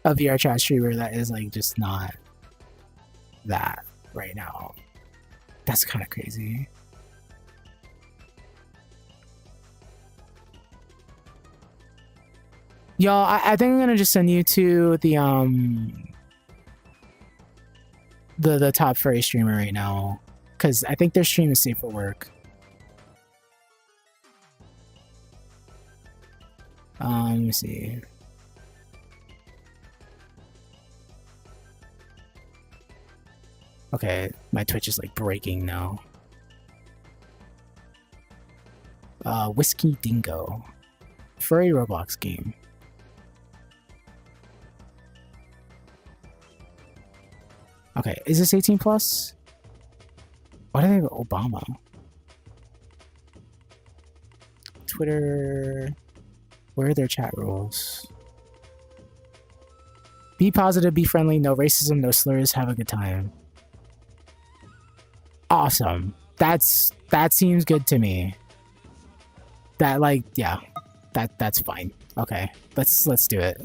a VRChat streamer that is like just not that right now. That's kind of crazy. Y'all, I think I'm gonna just send you to the top furry streamer right now, because I think their stream is safe for work. Let me see. Okay, my Twitch is like breaking now. Whiskey Dingo. Furry Roblox game. Okay, is this 18 plus? Why do they have Obama? Twitter. Where are their chat rules? Be positive, be friendly, no racism, no slurs, have a good time. Awesome. That seems good to me. That, like, yeah. That's fine. Okay. Let's do it.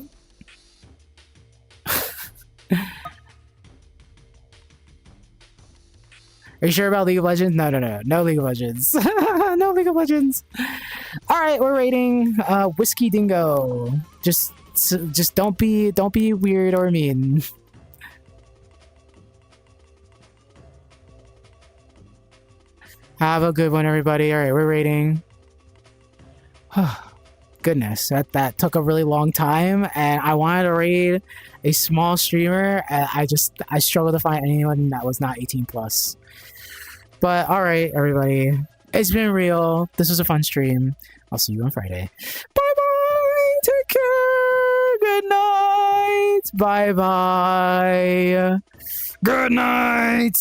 Are you sure about League of Legends? No. No League of Legends. No League of Legends. All right, we're rating Whiskey Dingo. Just don't be weird or mean. Have a good one, everybody. All right, we're rating. Goodness, that took a really long time, and I wanted to raid a small streamer, and I struggled to find anyone that was not 18 plus. But all right, everybody, it's been real. This was a fun stream. I'll see you on Friday. Bye bye. Take care. Good night. Bye bye. Good night.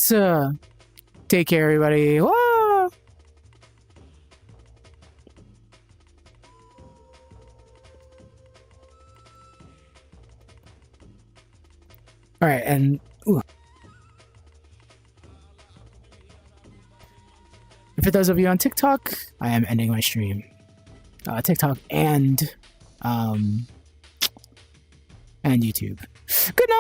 Take care, everybody. Whoa. All right, and ooh. And for those of you on TikTok, I am ending my stream. TikTok and YouTube. Good night.